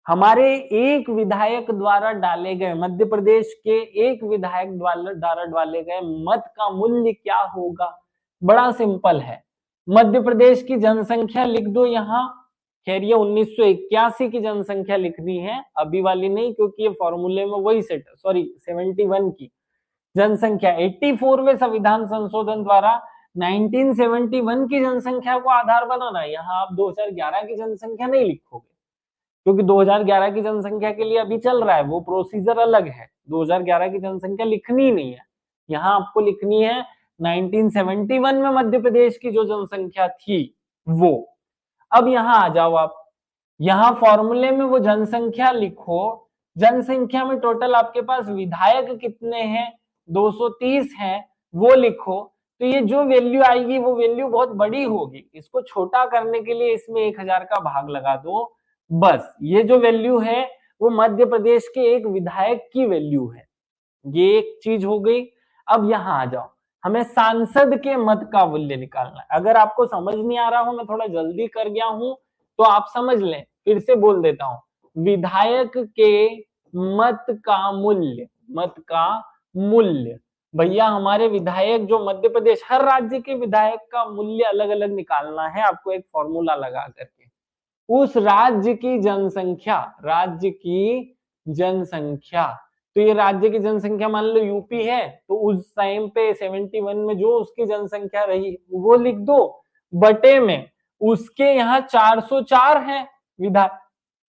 हमारे एक विधायक द्वारा डाले गए, मध्य प्रदेश के एक विधायक द्वारा डाले गए मत का मूल्य क्या होगा? बड़ा सिंपल है। मध्य प्रदेश की जनसंख्या लिख दो यहाँ। खैर ये 1981 की जनसंख्या लिखनी है, अभी वाली नहीं, क्योंकि ये फॉर्मूले में वही सेट, सॉरी 71 की जनसंख्या 84वें संविधान संशोधन द्वारा 1971 की जनसंख्या को आधार बनाना। यहाँ आप 2011 की जनसंख्या नहीं लिखोगे, क्योंकि 2011 की जनसंख्या के लिए अभी चल रहा है, वो प्रोसीजर अलग है। 2011 की जनसंख्या लिखनी नहीं है, यहाँ आपको लिखनी है 1971 में मध्य प्रदेश की जो जनसंख्या थी वो। अब यहाँ आ जाओ आप, यहाँ फॉर्मूले में वो जनसंख्या लिखो। जनसंख्या में टोटल आपके पास विधायक कितने हैं, 230 हैं, वो लिखो। तो ये जो वैल्यू आएगी वो वैल्यू बहुत बड़ी होगी। इसको छोटा करने के लिए इसमें 1000 का भाग लगा दो, बस। ये जो वैल्यू है वो मध्य प्रदेश के एक विधायक की वैल्यू है। ये एक चीज हो गई। अब यहाँ आ जाओ, हमें सांसद के मत का मूल्य निकालना है। अगर आपको समझ नहीं आ रहा हो, मैं थोड़ा जल्दी कर गया हूं तो आप समझ लें, फिर से बोल देता हूं। विधायक के मत का मूल्य, मत का मूल्य, भैया हमारे विधायक जो मध्य प्रदेश, हर राज्य के विधायक का मूल्य अलग अलग निकालना है आपको एक फॉर्मूला लगा करके। उस राज्य की जनसंख्या, राज्य की जनसंख्या, तो ये राज्य की जनसंख्या मान लो यूपी है, तो उस टाइम पे 71 में जो उसकी जनसंख्या रही वो लिख दो, बटे में उसके यहाँ 404 है विधायक,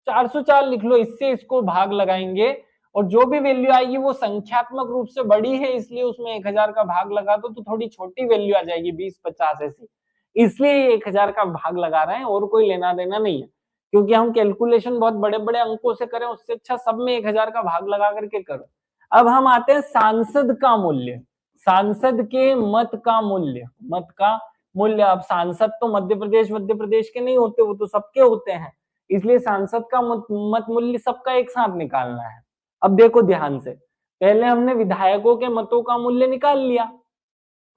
404 लिख लो। इससे इसको भाग लगाएंगे और जो भी वैल्यू आएगी वो संख्यात्मक रूप से बड़ी है, इसलिए उसमें 1000 का भाग लगा दो, तो थोड़ी छोटी वैल्यू आ जाएगी 20-50 ऐसी, इसलिए ये 1000 का भाग लगा रहे हैं, और कोई लेना देना नहीं है। क्योंकि हम कैलकुलेशन बहुत बड़े बड़े अंकों से करें, उससे अच्छा सब में 1000 का भाग लगा करके करो। अब हम आते हैं सांसद का मूल्य, सांसद के मत का मूल्य, मत का मूल्य। अब सांसद तो मध्य प्रदेश के नहीं होते, वो तो सबके होते हैं, इसलिए सांसद का मत मूल्य सबका एक साथ निकालना है। अब देखो ध्यान से, पहले हमने विधायकों के मतों का मूल्य निकाल लिया,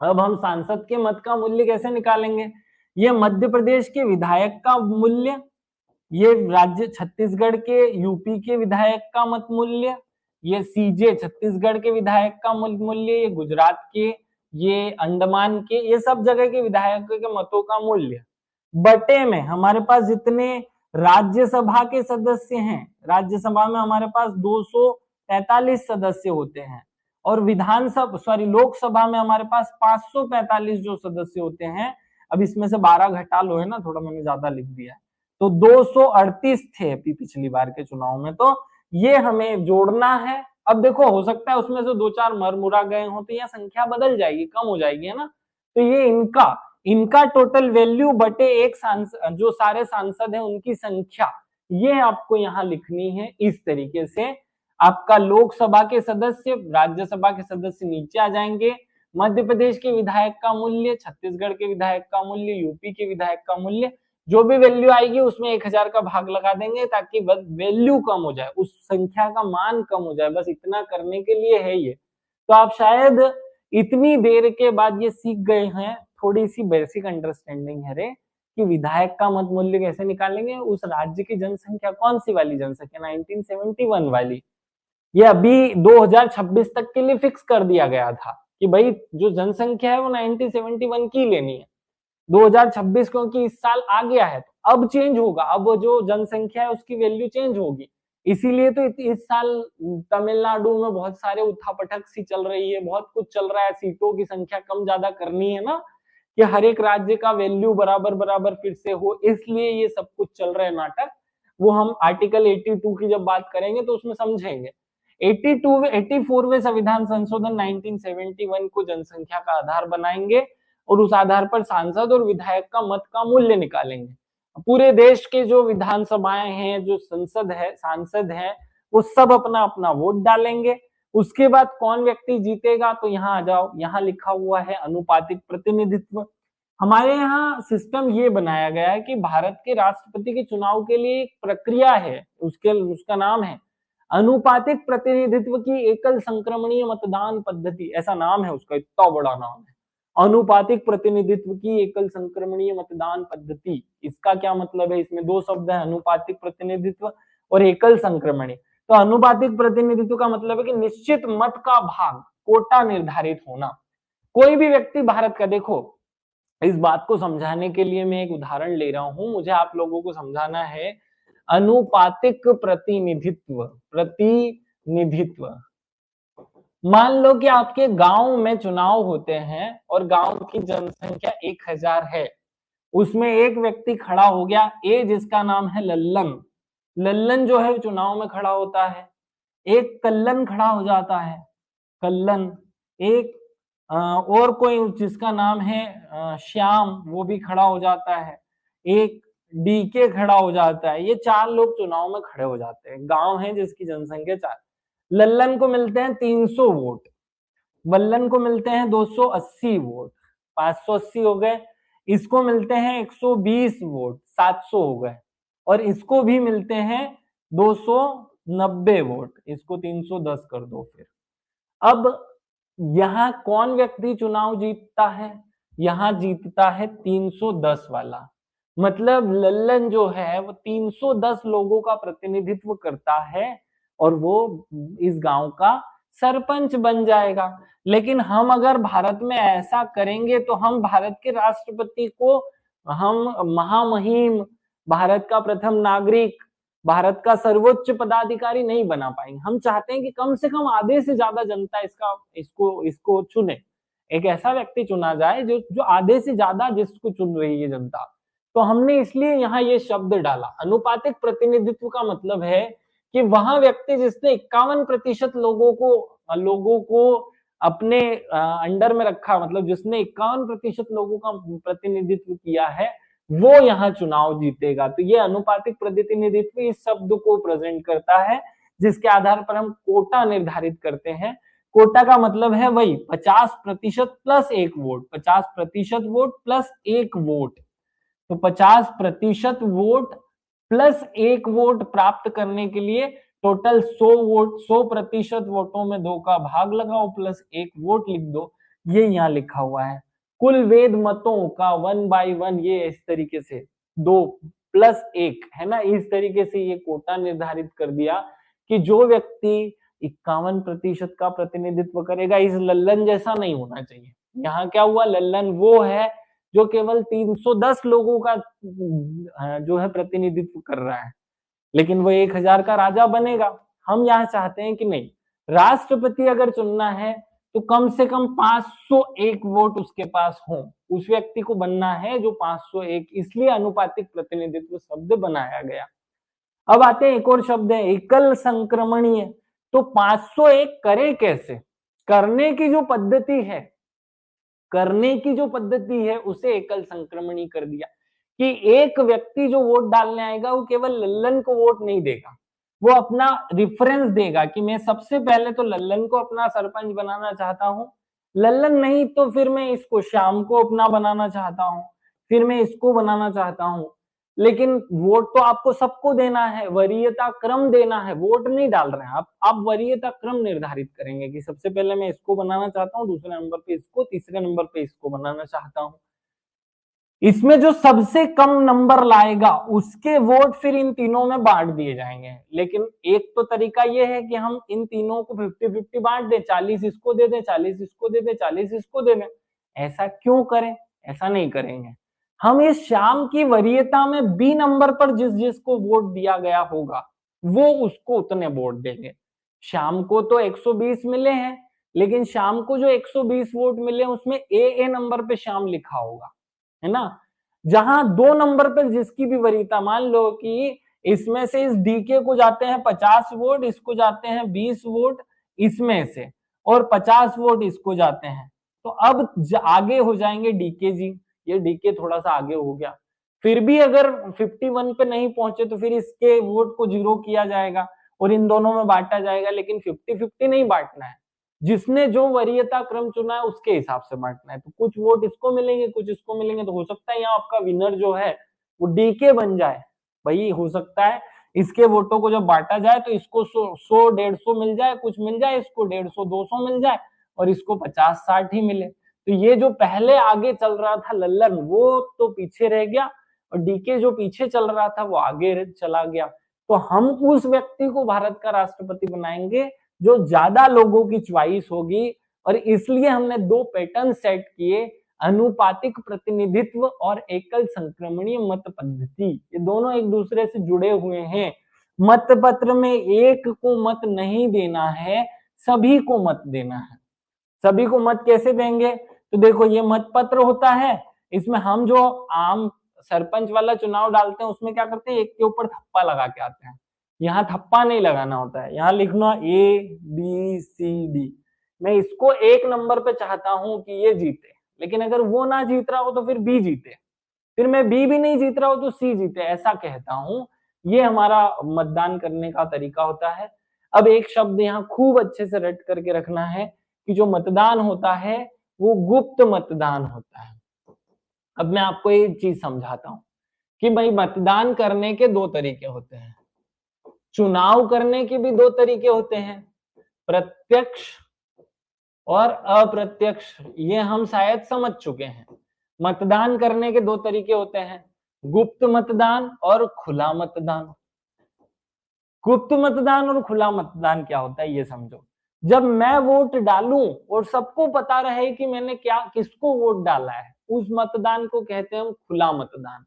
अब हम सांसद के मत का मूल्य कैसे निकालेंगे। ये मध्य प्रदेश के विधायक का मूल्य, ये राज्य छत्तीसगढ़ के, यूपी के विधायक का मत मूल्य, ये सीजे छत्तीसगढ़ के विधायक का मूल्य, ये गुजरात के, ये अंडमान के, ये सब जगह के विधायकों के मतों का मूल्य, बटे में हमारे पास जितने राज्यसभा के सदस्य हैं, राज्यसभा में हमारे पास 243 सदस्य होते हैं, और विधानसभा लोकसभा में हमारे पास 545 जो सदस्य होते हैं। अब इसमें से 12 घटा लो, है ना, थोड़ा मैंने ज्यादा लिख दिया है, तो 238 थे अभी पिछली बार के चुनाव में, तो ये हमें जोड़ना है। अब देखो हो सकता है उसमें से 2-4 मरमुरा गए हो, तो यह संख्या बदल जाएगी, कम हो जाएगी, है ना। तो ये इनका टोटल वैल्यू बटे एक सांसद, जो सारे सांसद हैं उनकी संख्या, ये आपको यहाँ लिखनी है इस तरीके से। आपका लोकसभा के सदस्य, राज्यसभा के सदस्य नीचे आ जाएंगे, मध्य प्रदेश के विधायक का मूल्य, छत्तीसगढ़ के विधायक का मूल्य, यूपी के विधायक का मूल्य, जो भी वैल्यू आएगी उसमें 1000 का भाग लगा देंगे, ताकि वैल्यू कम हो जाए, उस संख्या का मान कम हो जाए, बस इतना करने के लिए है ये। तो आप शायद इतनी देर के बाद ये सीख गए हैं, थोड़ी सी बेसिक अंडरस्टैंडिंग है रे, कि विधायक का मत मूल्य कैसे निकालेंगे, उस राज्य की जनसंख्या, कौन सी वाली जनसंख्या, 1971 वाली, ये अभी 2026 तक के लिए फिक्स कर दिया गया था कि भाई जो जनसंख्या है वो 1971 की लेनी है। 2026 क्योंकि इस साल आ गया है, तो अब चेंज होगा, अब जो जनसंख्या है उसकी वैल्यू चेंज होगी। इसीलिए तो इस साल तमिलनाडु में बहुत सारे उठापटक सी चल रही है, बहुत कुछ चल रहा है, सीटों की संख्या कम ज्यादा करनी है ना, कि हर एक राज्य का वैल्यू बराबर बराबर फिर से हो, इसलिए ये सब कुछ चल रहा है नाटक। वो हम आर्टिकल 82 की जब बात करेंगे तो उसमें समझेंगे। 84वें संविधान संशोधन 1971 को जनसंख्या का आधार बनाएंगे और उस आधार पर सांसद और विधायक का मत का मूल्य निकालेंगे। पूरे देश के जो विधानसभाएं हैं, जो संसद है, सांसद है, वो सब अपना अपना वोट डालेंगे। उसके बाद कौन व्यक्ति जीतेगा, तो यहाँ आ जाओ, यहाँ लिखा हुआ है अनुपातिक प्रतिनिधित्व। हमारे यहाँ सिस्टम ये बनाया गया है कि भारत के राष्ट्रपति के चुनाव के लिए एक प्रक्रिया है, उसका नाम है अनुपातिक प्रतिनिधित्व की एकल संक्रमणीय मतदान पद्धति, ऐसा नाम है उसका, इतना बड़ा नाम है, अनुपातिक प्रतिनिधित्व की एकल संक्रमणीय मतदान पद्धति। इसका क्या मतलब है, इसमें दो शब्द है, अनुपातिक प्रतिनिधित्व और एकल संक्रमणीय। तो अनुपातिक प्रतिनिधित्व का मतलब है कि निश्चित मत का भाग, कोटा निर्धारित होना। कोई भी व्यक्ति भारत का, देखो इस बात को समझाने के लिए मैं एक उदाहरण ले रहा हूं, मुझे आप लोगों को समझाना है अनुपातिक प्रतिनिधित्व, प्रतिनिधित्व मान लो कि आपके गांव में चुनाव होते हैं और गांव की जनसंख्या 1000 है, उसमें एक व्यक्ति खड़ा हो गया ए, जिसका नाम है लल्लन। लल्लन जो है चुनाव में खड़ा होता है। एक कल्लन खड़ा हो जाता है, कल्लन। एक और कोई जिसका नाम है श्याम, वो भी खड़ा हो जाता है। एक डीके खड़ा हो जाता है। ये 4 लोग चुनाव में खड़े हो जाते हैं। गांव है जिसकी जनसंख्या 4। लल्लन को मिलते हैं 300 वोट, वल्लन को मिलते हैं 280 वोट, 580 हो गए। इसको मिलते हैं 120 वोट, 700 हो गए। और इसको भी मिलते हैं 290 वोट, इसको 310 कर दो। फिर अब यहां कौन व्यक्ति चुनाव जीतता है? यहां जीतता है 310 वाला। मतलब लल्लन जो है वो 310 लोगों का प्रतिनिधित्व करता है और वो इस गांव का सरपंच बन जाएगा। लेकिन हम अगर भारत में ऐसा करेंगे तो हम भारत के राष्ट्रपति को, हम महामहिम, भारत का प्रथम नागरिक, भारत का सर्वोच्च पदाधिकारी नहीं बना पाएंगे। हम चाहते हैं कि कम से कम आधे से ज्यादा जनता इसको चुने। एक ऐसा व्यक्ति चुना जाए जो आधे से ज्यादा जिसको चुन रही है जनता। तो हमने इसलिए यहाँ ये शब्द डाला। अनुपातिक प्रतिनिधित्व का मतलब है कि वहां व्यक्ति जिसने 51% लोगों को अपने अंडर में रखा, मतलब जिसने 51% लोगों का प्रतिनिधित्व किया है, वो यहाँ चुनाव जीतेगा। तो ये अनुपातिक प्रतिनिधित्व इस शब्द को प्रेजेंट करता है, जिसके आधार पर हम कोटा निर्धारित करते हैं। कोटा का मतलब है वही 50% plus 1 vote, 50% vote plus 1 vote. तो 50% वोट प्लस 1 वोट प्राप्त करने के लिए टोटल 100 वोट, 100% वोटों में 2 का भाग लगाओ प्लस 1 वोट लिख दो। ये यहाँ लिखा हुआ है। कुल वेद मतों का 1 बाय 1, ये इस तरीके से 2 प्लस 1 है ना, इस तरीके से ये कोटा निर्धारित कर दिया कि जो व्यक्ति 51% का प्रतिनिधित्व करेगा, इस लल्लन जैसा नहीं होना चाहिए। यहाँ क्या हुआ, लल्लन वो है जो केवल 310 लोगों का जो है प्रतिनिधित्व कर रहा है, लेकिन वो 1000 का राजा बनेगा। हम यहाँ चाहते हैं कि नहीं, राष्ट्रपति अगर चुनना है तो कम से कम 501 वोट उसके पास हो। उस व्यक्ति को बनना है जो 501, इसलिए अनुपातिक प्रतिनिधित्व शब्द बनाया गया। अब आते हैं एक और शब्द है एकल संक्रमणीय। तो 501 करे कैसे? करने की जो पद्धति है, करने की जो पद्धति है उसे एकल संक्रमणी कर दिया कि एक व्यक्ति जो वोट डालने आएगा वो केवल लल्लन को वोट नहीं देगा, वो अपना रिफरेंस देगा कि मैं सबसे पहले तो लल्लन को अपना सरपंच बनाना चाहता हूं, लल्लन नहीं तो फिर मैं इसको श्याम को अपना बनाना चाहता हूं, फिर मैं इसको बनाना चाहता हूं। लेकिन वोट तो आपको सबको देना है, वरीयता क्रम देना है, वोट नहीं डाल रहे हैं आप वरीयता क्रम निर्धारित करेंगे कि सबसे पहले मैं इसको बनाना चाहता हूं, दूसरे नंबर पे इसको, तीसरे नंबर पे इसको बनाना चाहता हूं। इसमें जो सबसे कम नंबर लाएगा उसके वोट फिर इन तीनों में बांट दिए जाएंगे। लेकिन एक तो तरीका यह है कि हम इन तीनों को 50-50 बांट दें, 40 इसको दे दें, 40 इसको दे दें, 40 इसको दे दें। ऐसा क्यों करें? ऐसा नहीं करेंगे। हम इस श्याम की वरीयता में बी नंबर पर जिस जिसको वोट दिया गया होगा वो उसको उतने वोट देंगे। श्याम को तो 120 मिले हैं, लेकिन श्याम को जो 120 वोट मिले उसमें ए नंबर पे श्याम लिखा होगा, है ना। जहां 2 नंबर पर जिसकी भी वरीयता, मान लो कि इसमें से इस डीके को जाते हैं 50 वोट, इसको जाते हैं 20 वोट इसमें से, और 50 वोट इसको जाते हैं, तो अब आगे हो जाएंगे डीके जी। ये डीके थोड़ा सा आगे हो गया। फिर भी अगर 51 पे नहीं पहुंचे तो फिर इसके वोट को 0 किया जाएगा और इन दोनों में बांटा जाएगा। लेकिन 50-50 नहीं बांटना है, जिसने जो वरीयता क्रम चुना है उसके हिसाब से बांटना है। तो कुछ वोट इसको मिलेंगे, कुछ इसको मिलेंगे। तो हो सकता है यहाँ आपका विनर जो है वो डीके बन जाए। भाई हो सकता है इसके वोटों को जब बांटा जाए तो इसको 100-150 मिल जाए, कुछ मिल जाए, इसको 150-200 मिल जाए और इसको 50-60 ही मिले। तो ये जो पहले आगे चल रहा था लल्लन, वो तो पीछे रह गया, और डीके जो पीछे चल रहा था वो आगे चला गया। तो हम उस व्यक्ति को भारत का राष्ट्रपति बनाएंगे जो ज्यादा लोगों की च्वाइस होगी। और इसलिए हमने 2 पैटर्न सेट किए, अनुपातिक प्रतिनिधित्व और एकल संक्रमणीय मत पद्धति। ये दोनों एक दूसरे से जुड़े हुए हैं। मत पत्र में एक को मत नहीं देना है, सभी को मत देना है। सभी को मत कैसे देंगे? तो देखो ये मत पत्र होता है, इसमें हम जो आम सरपंच वाला चुनाव डालते हैं उसमें क्या करते हैं, एक के ऊपर थप्पा लगा के आते हैं। यहाँ थप्पा नहीं लगाना होता है, यहाँ लिखना ABCD। मैं इसको 1 नंबर पे चाहता हूं कि ये जीते, लेकिन अगर वो ना जीत रहा हो तो फिर B जीते, फिर मैं B भी नहीं जीत रहा हो तो C जीते, ऐसा कहता हूं। ये हमारा मतदान करने का तरीका होता है। अब एक शब्द यहाँ खूब अच्छे से रट करके रखना है कि जो मतदान होता है वो गुप्त मतदान होता है। अब मैं आपको ये चीज समझाता हूं कि भाई मतदान करने के 2 तरीके होते हैं, चुनाव करने के भी 2 तरीके होते हैं, प्रत्यक्ष और अप्रत्यक्ष। ये हम शायद समझ चुके हैं। मतदान करने के 2 तरीके होते हैं, गुप्त मतदान और खुला मतदान। गुप्त मतदान और खुला मतदान क्या होता है ये समझो। जब मैं वोट डालूं और सबको पता रहे कि मैंने क्या किसको वोट डाला है, उस मतदान को कहते हैं हम खुला मतदान।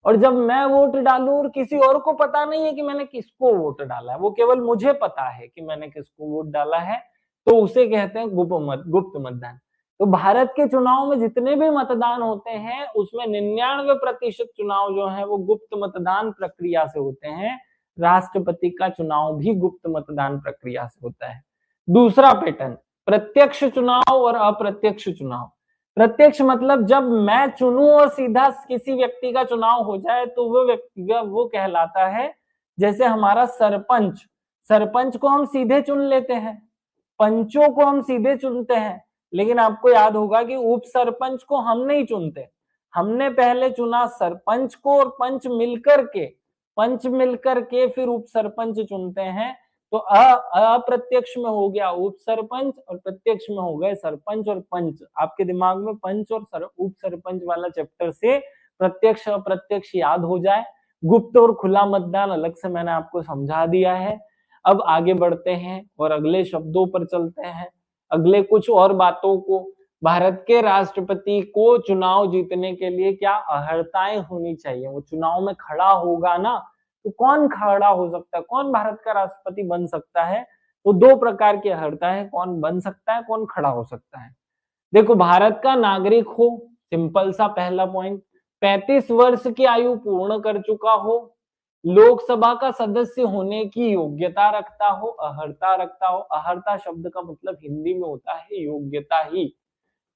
और जब मैं वोट डालूं और किसी और को पता नहीं है कि मैंने किसको वोट डाला है, वो केवल मुझे पता है कि मैंने किसको वोट डाला है, तो उसे कहते हैं गुप्त मतदान। तो भारत के चुनाव में जितने भी मतदान होते हैं उसमें 99% चुनाव जो है वो गुप्त मतदान प्रक्रिया से होते हैं। राष्ट्रपति का चुनाव भी गुप्त मतदान प्रक्रिया से होता है। दूसरा पैटर्न, प्रत्यक्ष चुनाव और अप्रत्यक्ष चुनाव। प्रत्यक्ष मतलब जब मैं चुनूं और सीधा किसी व्यक्ति का चुनाव हो जाए तो वो व्यक्ति वो कहलाता है, जैसे हमारा सरपंच, सरपंच को हम सीधे चुन लेते हैं, पंचों को हम सीधे चुनते हैं, लेकिन आपको याद होगा कि उप सरपंच को हम नहीं चुनते, हमने पहले चुना सरपंच को और पंच मिलकर के फिर उप सरपंच चुनते हैं। तो अप्रत्यक्ष में हो गया उप सरपंच और प्रत्यक्ष में हो गए सरपंच और पंच। आपके दिमाग में पंच और उप सरपंच वाला चैप्टर से प्रत्यक्ष अप्रत्यक्ष याद हो जाए। गुप्त और खुला मतदान अलग से मैंने आपको समझा दिया है। अब आगे बढ़ते हैं और अगले शब्दों पर चलते हैं, अगले कुछ और बातों को। भारत के राष्ट्रपति को चुनाव जीतने के लिए क्या अर्हताएं होनी चाहिए? वो चुनाव में खड़ा होगा ना, तो कौन खड़ा हो सकता है, कौन भारत का राष्ट्रपति बन सकता है? तो 2 प्रकार की अर्हता है, कौन बन सकता है, कौन खड़ा हो सकता है। देखो, भारत का नागरिक हो, सिंपल सा पहला पॉइंट, 35 वर्ष की आयु पूर्ण कर चुका हो, लोकसभा का सदस्य होने की योग्यता रखता हो, अर्हता रखता हो। अर्हता शब्द का मतलब हिंदी में होता है योग्यता ही।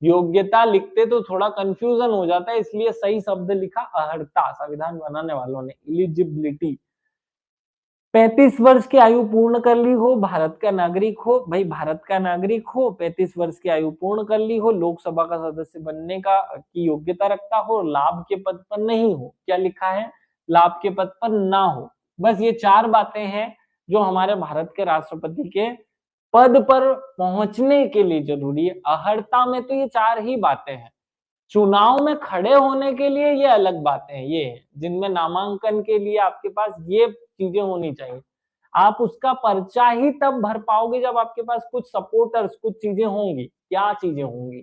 योग्यता लिखते तो थोड़ा कंफ्यूजन हो जाता है, इसलिए सही शब्द लिखा अर्हता, संविधान बनाने वालों ने, एलिजिबिलिटी। 35 वर्ष की आयु पूर्ण कर ली हो, भारत का नागरिक हो, भाई भारत का नागरिक हो, 35 वर्ष की आयु पूर्ण कर ली हो, लोकसभा का सदस्य बनने का की योग्यता रखता हो, लाभ के पद पर नहीं हो। क्या लिखा है? लाभ के पद पर ना हो। बस ये 4 बातें हैं जो हमारे भारत के राष्ट्रपति के पद पर पहुंचने के लिए जरूरी है। अर्हता में तो ये 4 ही बातें हैं। चुनाव में खड़े होने के लिए ये अलग बातें हैं, ये है जिनमें नामांकन के लिए आपके पास ये चीजें होनी चाहिए। आप उसका पर्चा ही तब भर पाओगे जब आपके पास कुछ सपोर्टर्स, कुछ चीजें होंगी। क्या चीजें होंगी?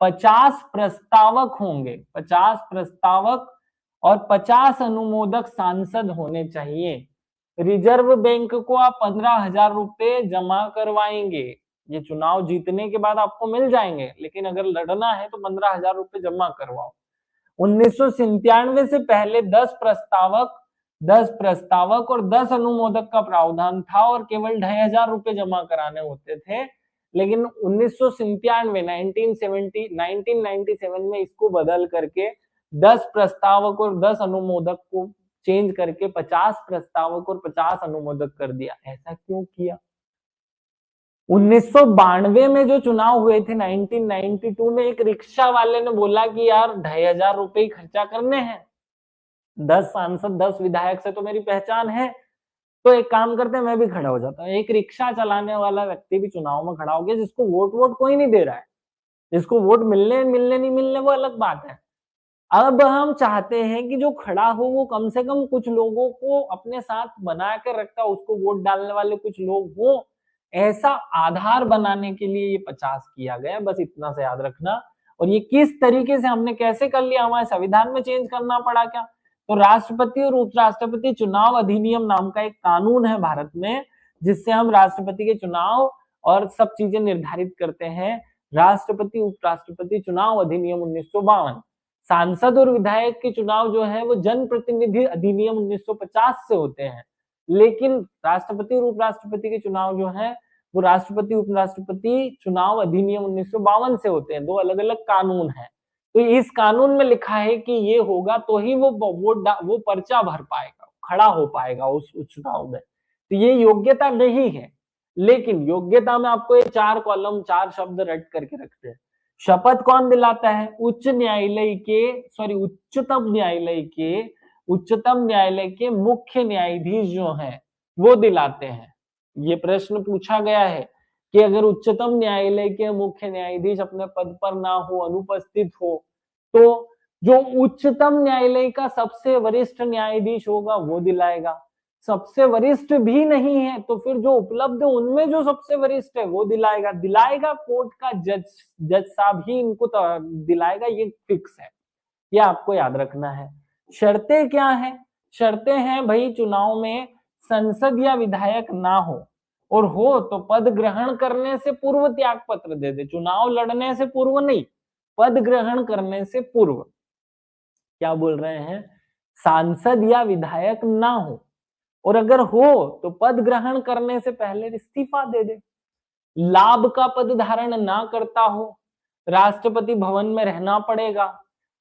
50 प्रस्तावक होंगे, 50 प्रस्तावक और 50 अनुमोदक सांसद होने चाहिए। रिजर्व बैंक को आप 15,000 रुपए जमा करवाएंगे, ये चुनाव जीतने के बाद आपको मिल जाएंगे, लेकिन अगर लड़ना है तो 15,000 रुपए जमा करवाओ। 1997 से पहले 10 प्रस्तावक और 10 अनुमोदक का प्रावधान था और केवल 2,500 रुपए जमा कराने होते थे। लेकिन 1997 में इसको बदल करके 10 प्रस्तावक और 10 अनुमोदक को चेंज करके 50 प्रस्तावक और 50 अनुमोदक कर दिया। ऐसा क्यों किया? 1992 में जो चुनाव हुए थे, 1992 में एक रिक्शा वाले ने बोला कि यार 2,500 रुपए खर्चा करने हैं, 10 सांसद 10 विधायक से तो मेरी पहचान है, तो एक काम करते हैं मैं भी खड़ा हो जाता हूँ। एक रिक्शा चलाने वाला व्यक्ति भी चुनाव में खड़ा हो गया, जिसको वोट कोई नहीं दे रहा है, जिसको वोट मिलने नहीं मिलने वो अलग बात है। अब हम चाहते हैं कि जो खड़ा हो वो कम से कम कुछ लोगों को अपने साथ बना कर रखता, उसको वोट डालने वाले कुछ लोग हो, ऐसा आधार बनाने के लिए ये 50 किया गया। बस इतना से याद रखना। और ये किस तरीके से हमने कैसे कर लिया? हमारे संविधान में चेंज करना पड़ा क्या? तो राष्ट्रपति और उपराष्ट्रपति चुनाव अधिनियम नाम का एक कानून है भारत में, जिससे हम राष्ट्रपति के चुनाव और सब चीजें निर्धारित करते हैं राष्ट्रपति उपराष्ट्रपति चुनाव अधिनियम 1952। सांसद और विधायक के चुनाव जो है वो जनप्रतिनिधि अधिनियम 1950 से होते हैं, लेकिन राष्ट्रपति और उपराष्ट्रपति के चुनाव जो है वो राष्ट्रपति उपराष्ट्रपति चुनाव अधिनियम 1952 से होते हैं। दो अलग अलग कानून हैं। तो इस कानून में लिखा है कि ये होगा तो ही वो पर्चा भर पाएगा, खड़ा हो पाएगा उस चुनाव में। तो ये योग्यता नहीं है, लेकिन योग्यता में आपको ये 4 कॉलम 4 शब्द रट करके रखते हैं। शपथ कौन दिलाता है? उच्चतम न्यायालय के मुख्य न्यायाधीश जो हैं वो दिलाते हैं। ये प्रश्न पूछा गया है कि अगर उच्चतम न्यायालय के मुख्य न्यायाधीश अपने पद पर ना हो, अनुपस्थित हो, तो जो उच्चतम न्यायालय का सबसे वरिष्ठ न्यायाधीश होगा वो दिलाएगा। सबसे वरिष्ठ भी नहीं है तो फिर जो उपलब्ध है उनमें जो सबसे वरिष्ठ है वो दिलाएगा कोर्ट का जज साहब ही इनको दिलाएगा, ये फिक्स है, ये आपको याद रखना है। शर्तें क्या है? शर्तें हैं भाई, चुनाव में संसद या विधायक ना हो, और हो तो पद ग्रहण करने से पूर्व त्याग पत्र दे दे। चुनाव लड़ने से पूर्व नहीं, पद ग्रहण करने से पूर्व। क्या बोल रहे हैं? सांसद या विधायक ना हो, और अगर हो तो पद ग्रहण करने से पहले इस्तीफा दे दे। लाभ का पद धारण ना करता हो, राष्ट्रपति भवन में रहना पड़ेगा,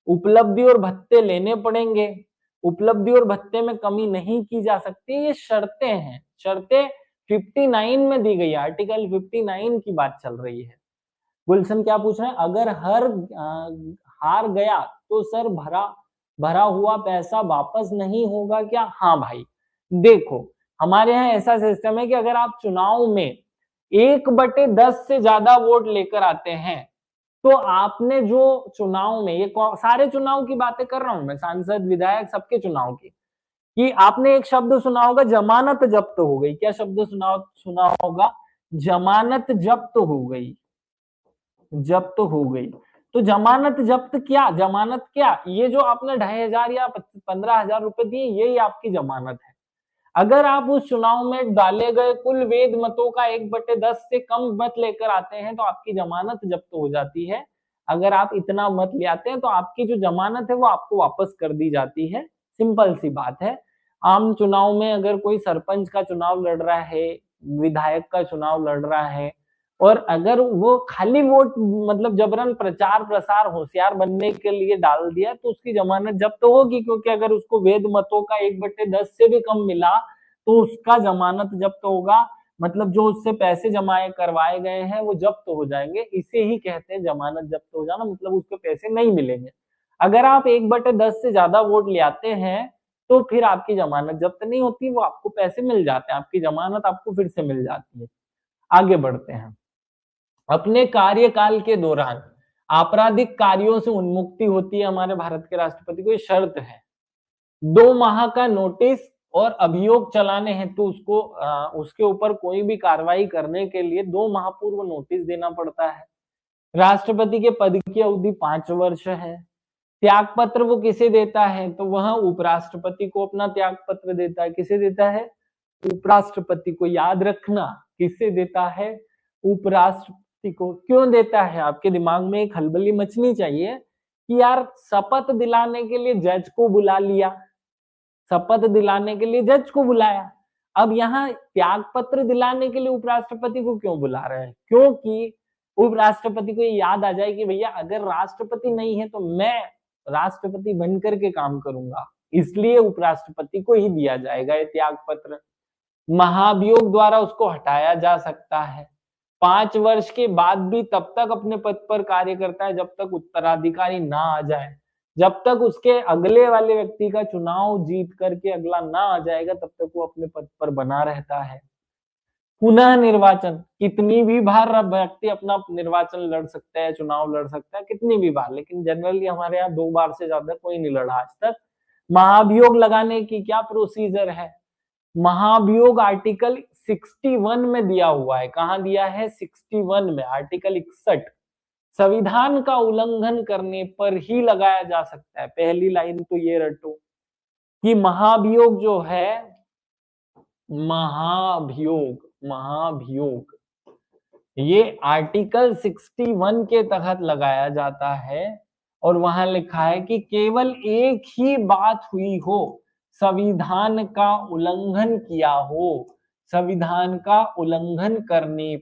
उपलब्धि और भत्ते लेने पड़ेंगे, उपलब्धि और भत्ते में कमी नहीं की जा सकती। ये शर्तें हैं। शर्तें 59 में दी गई, आर्टिकल 59 की बात चल रही है। गुलशन क्या पूछ रहे हैं? अगर हार गया तो सर भरा हुआ पैसा वापस नहीं होगा क्या? हाँ भाई, देखो हमारे यहाँ ऐसा सिस्टम है कि अगर आप चुनाव में 1/10 से ज्यादा वोट लेकर आते हैं तो आपने जो चुनाव में, ये सारे चुनाव की बातें कर रहा हूं मैं, सांसद विधायक सबके चुनाव की, कि आपने एक शब्द सुना होगा, जमानत जब्त हो गई। क्या शब्द सुना होगा? जमानत जब्त हो गई। जब्त हो गई तो जमानत जब्त क्या, जमानत क्या? ये जो आपने 2,500 या 15,000 रुपए दिए, यही आपकी जमानत है। अगर आप उस चुनाव में डाले गए कुल वेद मतों का 1/10 से कम मत लेकर आते हैं तो आपकी जमानत जब्त हो जाती है। अगर आप इतना मत ले आते हैं तो आपकी जो जमानत है वो आपको वापस कर दी जाती है। सिंपल सी बात है। आम चुनाव में अगर कोई सरपंच का चुनाव लड़ रहा है, विधायक का चुनाव लड़ रहा है, और अगर वो खाली वोट मतलब जबरन प्रचार प्रसार होशियार बनने के लिए डाल दिया तो उसकी जमानत जब्त होगी, क्योंकि अगर उसको वेद मतों का 1/10 से भी कम मिला तो उसका जमानत जब्त होगा। मतलब जो उससे पैसे जमाए करवाए गए हैं वो जब्त हो जाएंगे। इसे ही कहते हैं जमानत जब्त हो जाना, मतलब उसको पैसे नहीं मिलेंगे। अगर आप 1/10 से ज्यादा वोट ले आते हैं तो फिर आपकी जमानत जब्त नहीं होती, वो आपको पैसे मिल जाते हैं, आपकी जमानत आपको फिर से मिल जाती है। आगे बढ़ते हैं। अपने कार्यकाल के दौरान आपराधिक कार्यों से उन्मुक्ति होती है हमारे भारत के राष्ट्रपति को, ये शर्त है। 2 माह का नोटिस और अभियोग चलाने हेतु उसको उसके ऊपर कोई भी कार्रवाई करने के लिए 2 माह पूर्व नोटिस देना पड़ता है। राष्ट्रपति के पद की अवधि 5 वर्ष है। त्याग पत्र वो किसे देता है? तो वह उपराष्ट्रपति को अपना त्याग पत्र देता है। किसे देता है? उपराष्ट्रपति को। याद रखना, किसे देता है? उपराष्ट्रपति को। क्यों देता है? आपके दिमाग में एक खलबली मचनी चाहिए कि यार शपथ दिलाने के लिए जज को बुला लिया, शपथ दिलाने के लिए जज को बुलाया, अब यहाँ त्याग पत्र दिलाने के लिए उपराष्ट्रपति को क्यों बुला रहे हैं? क्योंकि उपराष्ट्रपति को ये याद आ जाए कि भैया अगर राष्ट्रपति नहीं है तो मैं राष्ट्रपति बनकर के काम करूंगा, इसलिए उपराष्ट्रपति को ही दिया जाएगा ये त्याग पत्र। महाभियोग द्वारा उसको हटाया जा सकता है। 5 वर्ष के बाद भी तब तक अपने पद पर कार्य करता है जब तक उत्तराधिकारी ना आ जाए। जब तक उसके अगले वाले व्यक्ति का चुनाव जीत करके अगला ना आ जाएगा तब तक वो अपने पद पर बना रहता है। पुनः निर्वाचन, कितनी भी बार व्यक्ति अपना निर्वाचन लड़ सकता है, चुनाव लड़ सकता है कितनी भी बार, लेकिन जनरली हमारे यहाँ 2 बार से ज्यादा कोई नहीं लड़ा आज तक। महाभियोग लगाने की क्या प्रोसीजर है? महाभियोग आर्टिकल 61 में दिया हुआ है। कहां दिया है? 61 में, आर्टिकल 61। संविधान का उल्लंघन करने पर ही लगाया जा सकता है। पहली लाइन तो ये रटो कि महाभियोग जो है, महाभियोग ये आर्टिकल 61 के तहत लगाया जाता है और वहां लिखा है कि केवल एक ही बात हुई हो, संविधान का उल्लंघन किया हो, संविधान का उल्लंघन करने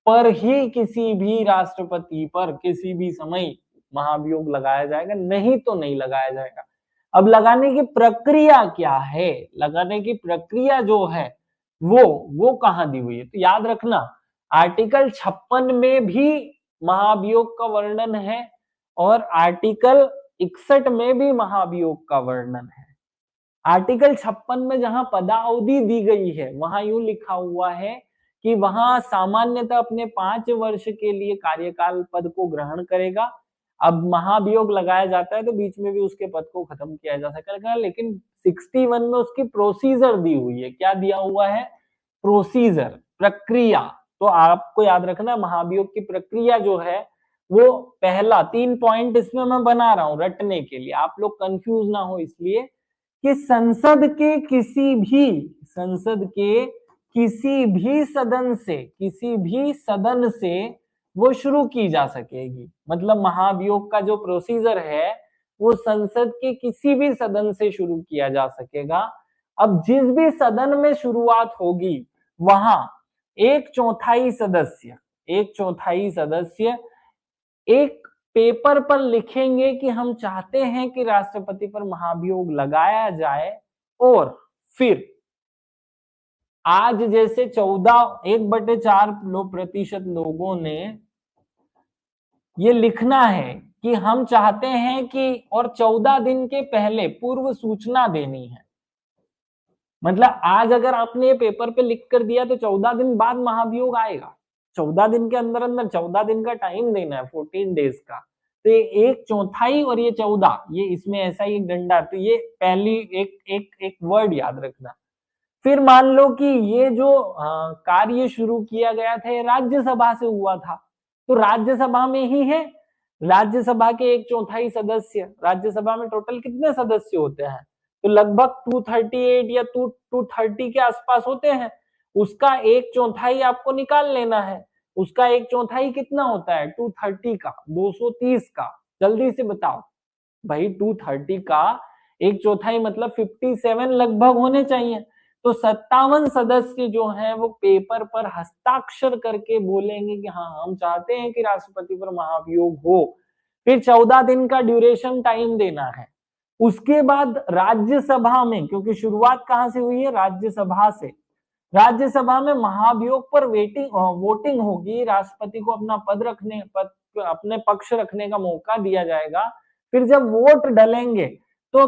पर ही किसी भी राष्ट्रपति पर किसी भी समय महाभियोग लगाया जाएगा, नहीं तो नहीं लगाया जाएगा। अब लगाने की प्रक्रिया क्या है, लगाने की प्रक्रिया जो है वो कहां दी हुई है, तो याद रखना आर्टिकल 56 में भी महाभियोग का वर्णन है और आर्टिकल 61 में भी महाभियोग का वर्णन है। आर्टिकल 56 में जहां पदावधि दी गई है वहां यूं लिखा हुआ है कि वहां सामान्यतः अपने 5 वर्ष के लिए कार्यकाल पद को ग्रहण करेगा। अब महाभियोग लगाया जाता है तो बीच में भी उसके पद को खत्म किया जा सकेगा, लेकिन 61 में उसकी प्रोसीजर दी हुई है। क्या दिया हुआ है? प्रोसीजर, प्रक्रिया। तो आपको याद रखना महाभियोग की प्रक्रिया जो है वो पहला 3 पॉइंट इसमें मैं बना रहा हूं रटने के लिए, आप लोग कंफ्यूज ना हो इसलिए कि संसद के किसी भी सदन से वो शुरू की जा सकेगी। मतलब महाभियोग का जो प्रोसीजर है वो संसद के किसी भी सदन से शुरू किया जा सकेगा। अब जिस भी सदन में शुरुआत होगी वहां एक चौथाई सदस्य एक पेपर पर लिखेंगे कि हम चाहते हैं कि राष्ट्रपति पर महाभियोग लगाया जाए, और फिर आज जैसे 1/4% लोगों ने ये लिखना है कि हम चाहते हैं कि, और 14 दिन के पहले पूर्व सूचना देनी है। मतलब आज अगर आपने ये पेपर पे लिख कर दिया तो 14 दिन बाद महाभियोग आएगा, 14 दिन के अंदर 14 दिन का टाइम देना है, 14 डेज का। तो ये एक चौथाई और ये 14, ये इसमें ऐसा ही डंडा, तो ये पहली एक वर्ड याद रखना। फिर मान लो कि ये जो कार्य शुरू किया गया था ये राज्यसभा से हुआ था, तो राज्यसभा में ही है, राज्यसभा के एक चौथाई सदस्य, राज्यसभा में टोटल कितने सदस्य होते हैं? तो लगभग 238 या 230 के आसपास होते हैं। उसका एक चौथाई आपको निकाल लेना है। उसका एक चौथाई कितना होता है? 230 का, 230 का, जल्दी से बताओ भाई। 230 का एक चौथाई मतलब 57 लगभग होने चाहिए। तो 57 सदस्य जो हैं वो पेपर पर हस्ताक्षर करके बोलेंगे कि हाँ हम चाहते हैं कि राष्ट्रपति पर महाभियोग हो। फिर 14 दिन का ड्यूरेशन टाइम देना है। उसके बाद राज्यसभा में, क्योंकि शुरुआत कहां से हुई है? राज्यसभा से। राज्यसभा में महाभियोग पर वोटिंग होगी, राष्ट्रपति को अपने पक्ष रखने का मौका दिया जाएगा। फिर जब वोट डलेंगे तो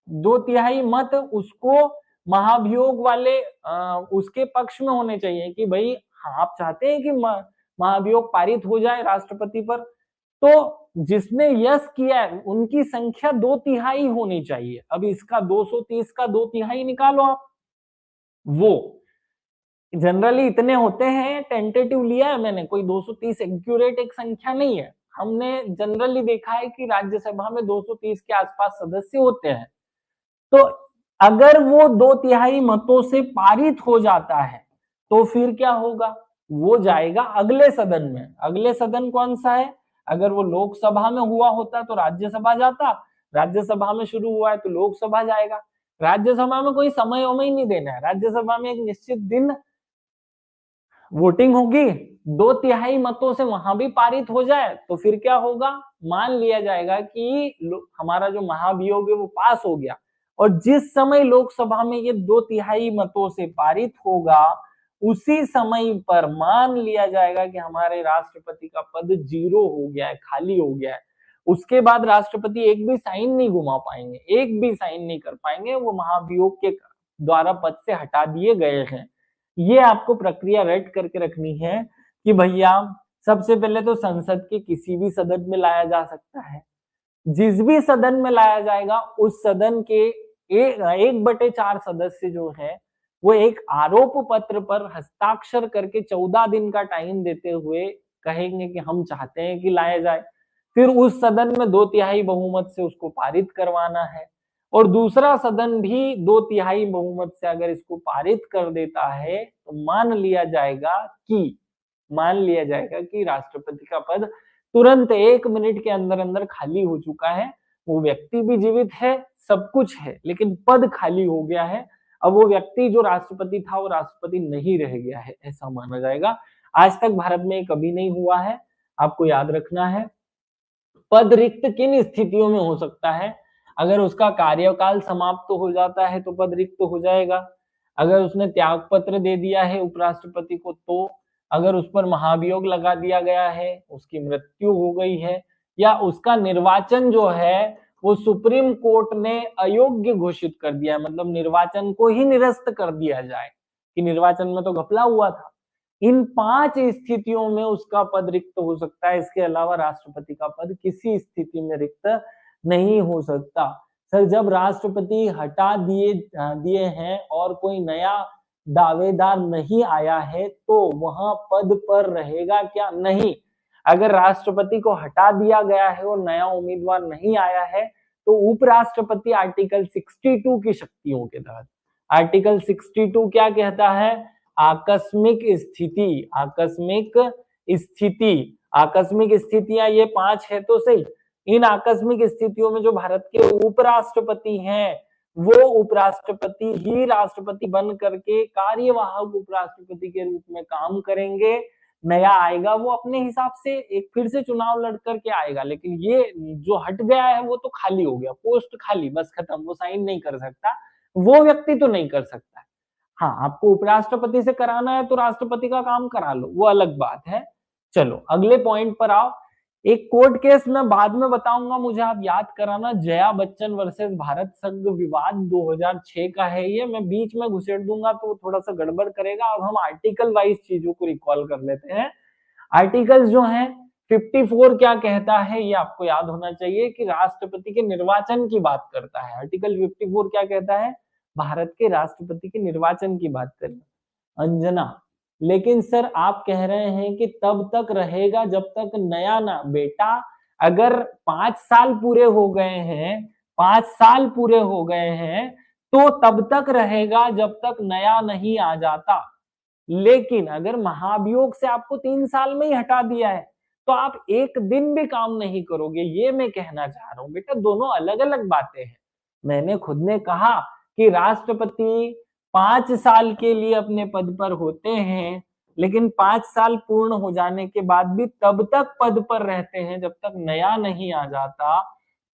2/3 मत उसको महाभियोग वाले उसके पक्ष में होने चाहिए कि भाई हाँ आप चाहते हैं कि महाभियोग पारित हो जाए राष्ट्रपति पर। तो जिसने यस किया है उनकी संख्या 2/3 होनी चाहिए। अब इसका 230 का 2/3 निकालो आप। वो जनरली इतने होते हैं, टेंटेटिव लिया है मैंने, कोई 230 एक्यूरेट एक संख्या नहीं है। हमने जनरली देखा है कि राज्यसभा में 230 के आसपास सदस्य होते हैं। तो अगर वो 2/3 मतों से पारित हो जाता है तो फिर क्या होगा? वो जाएगा अगले सदन में। अगले सदन कौन सा है? अगर वो लोकसभा में हुआ होता तो राज्यसभा जाता, राज्यसभा में शुरू हुआ है तो लोकसभा जाएगा। राज्यसभा में कोई समय वमय नहीं देना है, राज्यसभा में एक निश्चित दिन वोटिंग होगी, 2/3 मतों से वहां भी पारित हो जाए तो फिर क्या होगा? मान लिया जाएगा कि हमारा जो महाभियोग है वो पास हो गया। और जिस समय लोकसभा में ये 2/3 मतों से पारित होगा उसी समय पर मान लिया जाएगा कि हमारे राष्ट्रपति का पद 0 हो गया है, खाली हो गया है। उसके बाद राष्ट्रपति एक भी साइन नहीं घुमा पाएंगे, एक भी साइन नहीं कर पाएंगे, वो महाभियोग के द्वारा पद से हटा दिए गए हैं। ये आपको प्रक्रिया रट करके रखनी है कि भैया सबसे पहले तो संसद के किसी भी सदन में लाया जा सकता है। जिस भी सदन में लाया जाएगा उस सदन के 1/4 सदस्य जो है वो एक आरोप पत्र पर हस्ताक्षर करके 14 दिन का टाइम देते हुए कहेंगे कि हम चाहते हैं कि लाया जाए। फिर उस सदन में 2/3 बहुमत से उसको पारित करवाना है। और दूसरा सदन भी 2/3 बहुमत से अगर इसको पारित कर देता है तो मान लिया जाएगा कि राष्ट्रपति का पद तुरंत 1 मिनट के अंदर अंदर खाली हो चुका है। वो व्यक्ति भी जीवित है, सब कुछ है, लेकिन पद खाली हो गया है। अब वो व्यक्ति जो राष्ट्रपति था वो राष्ट्रपति नहीं रह गया है, ऐसा माना जाएगा। आज तक भारत में कभी नहीं हुआ है, आपको याद रखना है। पद रिक्त किन स्थितियों में हो सकता है? अगर उसका कार्यकाल समाप्त हो जाता है तो पद रिक्त हो जाएगा। अगर उसने त्याग पत्र दे दिया है उपराष्ट्रपति को तो, अगर उस पर महाभियोग लगा दिया गया है, उसकी मृत्यु हो गई है, या उसका निर्वाचन जो है वो सुप्रीम कोर्ट ने अयोग्य घोषित कर दिया है, मतलब निर्वाचन को ही निरस्त कर दिया जाए कि निर्वाचन में तो घपला हुआ था। इन 5 स्थितियों में उसका पद रिक्त हो सकता है। इसके अलावा राष्ट्रपति का पद किसी स्थिति में रिक्त नहीं हो सकता। सर, जब राष्ट्रपति हटा दिए हैं और कोई नया दावेदार नहीं आया है तो वहां पद पर रहेगा क्या? नहीं। अगर राष्ट्रपति को हटा दिया गया है और नया उम्मीदवार नहीं आया है तो उपराष्ट्रपति आर्टिकल 62 की शक्तियों के तहत, आर्टिकल 62 क्या कहता है? आकस्मिक स्थितियां ये 5 है तो सही। इन आकस्मिक स्थितियों में जो भारत के उपराष्ट्रपति हैं वो उपराष्ट्रपति ही राष्ट्रपति बन करके कार्यवाहक उपराष्ट्रपति के रूप में काम करेंगे। नया आएगा वो अपने हिसाब से एक फिर से चुनाव लड़ करके आएगा, लेकिन ये जो हट गया है वो तो खाली हो गया, पोस्ट खाली, बस खत्म, वो साइन नहीं कर सकता, वो व्यक्ति तो नहीं कर सकता। हाँ, आपको उपराष्ट्रपति से कराना है तो राष्ट्रपति का काम करा लो, वो अलग बात है। चलो अगले पॉइंट पर आओ। एक कोर्ट केस मैं बाद में बताऊंगा, मुझे आप याद कराना, जया बच्चन वर्सेस भारत संघ विवाद 2006 का है ये। मैं बीच में घुसेड़ दूंगा तो थोड़ा सा गड़बड़ करेगा। अब हम आर्टिकल वाइज चीजों को रिकॉल कर लेते हैं। आर्टिकल्स जो हैं 54 क्या कहता है ये आपको याद होना चाहिए कि राष्ट्रपति के निर्वाचन की बात करता है। आर्टिकल 54 क्या कहता है? भारत के राष्ट्रपति के निर्वाचन की बात करें। अंजना, लेकिन सर आप कह रहे हैं कि तब तक रहेगा जब तक नया ना। बेटा, अगर 5 साल पूरे हो गए हैं, 5 साल पूरे हो गए हैं तो तब तक रहेगा जब तक नया नहीं आ जाता। लेकिन अगर महाभियोग से आपको 3 साल में ही हटा दिया है तो आप एक दिन भी काम नहीं करोगे, ये मैं कहना चाह रहा हूं। बेटा, दोनों अलग अलग बातें हैं। मैंने खुद ने कहा कि राष्ट्रपति 5 साल के लिए अपने पद पर होते हैं, लेकिन 5 साल पूर्ण हो जाने के बाद भी तब तक पद पर रहते हैं जब तक नया नहीं आ जाता।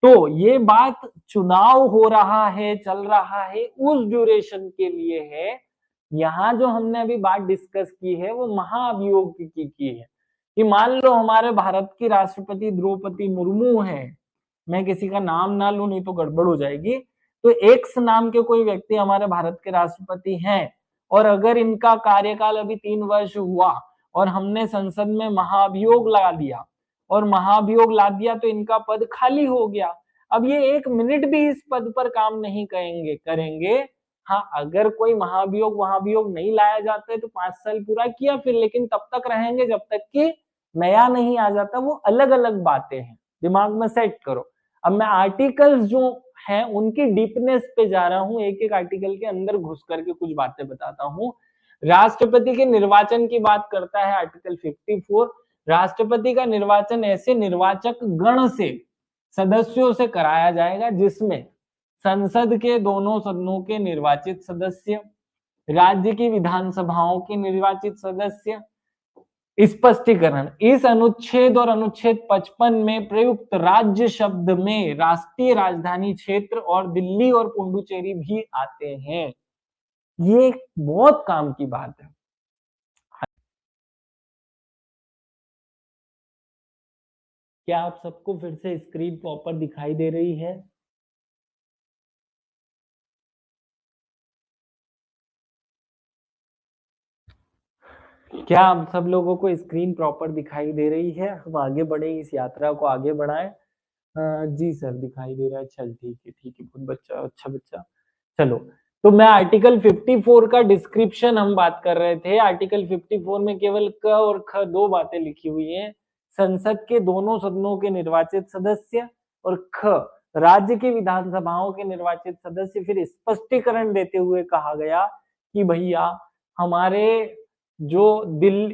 तो ये बात चुनाव हो रहा है, चल रहा है, उस ड्यूरेशन के लिए है। यहाँ जो हमने अभी बात डिस्कस की है वो महाअभियोग की है कि मान लो हमारे भारत की राष्ट्रपति द्रौपदी मुर्मू है, मैं किसी का नाम ना लूं नहीं तो गड़बड़ हो जाएगी, तो एक्स नाम के कोई व्यक्ति हमारे भारत के राष्ट्रपति हैं और अगर इनका कार्यकाल अभी 3 वर्ष हुआ और हमने संसद में महाभियोग ला दिया और महाभियोग ला दिया तो इनका पद खाली हो गया। अब ये 1 मिनट भी इस पद पर काम नहीं करेंगे। हाँ, अगर कोई महाभियोग नहीं लाया जाता है तो 5 साल पूरा किया फिर, लेकिन तब तक रहेंगे जब तक कि नया नहीं आ जाता। वो अलग अलग बातें हैं, दिमाग में सेट करो। अब मैं आर्टिकल्स जो हैं उनकी डीपनेस पे जा रहा हूं, एक एक आर्टिकल के अंदर घुस करके कुछ बातें बताता हूं। राष्ट्रपति के निर्वाचन की बात करता है आर्टिकल 54। राष्ट्रपति का निर्वाचन ऐसे निर्वाचक गण से, सदस्यों से कराया जाएगा जिसमें संसद के दोनों सदनों के निर्वाचित सदस्य, राज्य की विधानसभाओं के निर्वाचित सदस्य। स्पष्टीकरण, इस अनुच्छेद और अनुच्छेद 55 में प्रयुक्त राज्य शब्द में राष्ट्रीय राजधानी क्षेत्र और दिल्ली और पुडुचेरी भी आते हैं। ये बहुत काम की बात है। क्या आप सबको फिर से स्क्रीन प्रॉपर दिखाई दे रही है? क्या आप सब लोगों को स्क्रीन प्रॉपर दिखाई दे रही है? हम आगे बढ़े, इस यात्रा को आगे बढ़ाएं। जी सर, दिखाई दे रहा है। चल ठीक है, बहुत बच्चा, अच्छा बच्चा। चलो, तो मैं आर्टिकल 54 का डिस्क्रिप्शन हम बात कर रहे थे। आर्टिकल 54 में केवल क और ख 2 बातें लिखी हुई हैं। संसद के दोनों सदनों के निर्वाचित सदस्य और ख राज्य की विधानसभाओं के निर्वाचित सदस्य, फिर स्पष्टीकरण देते हुए कहा गया कि भैया हमारे जो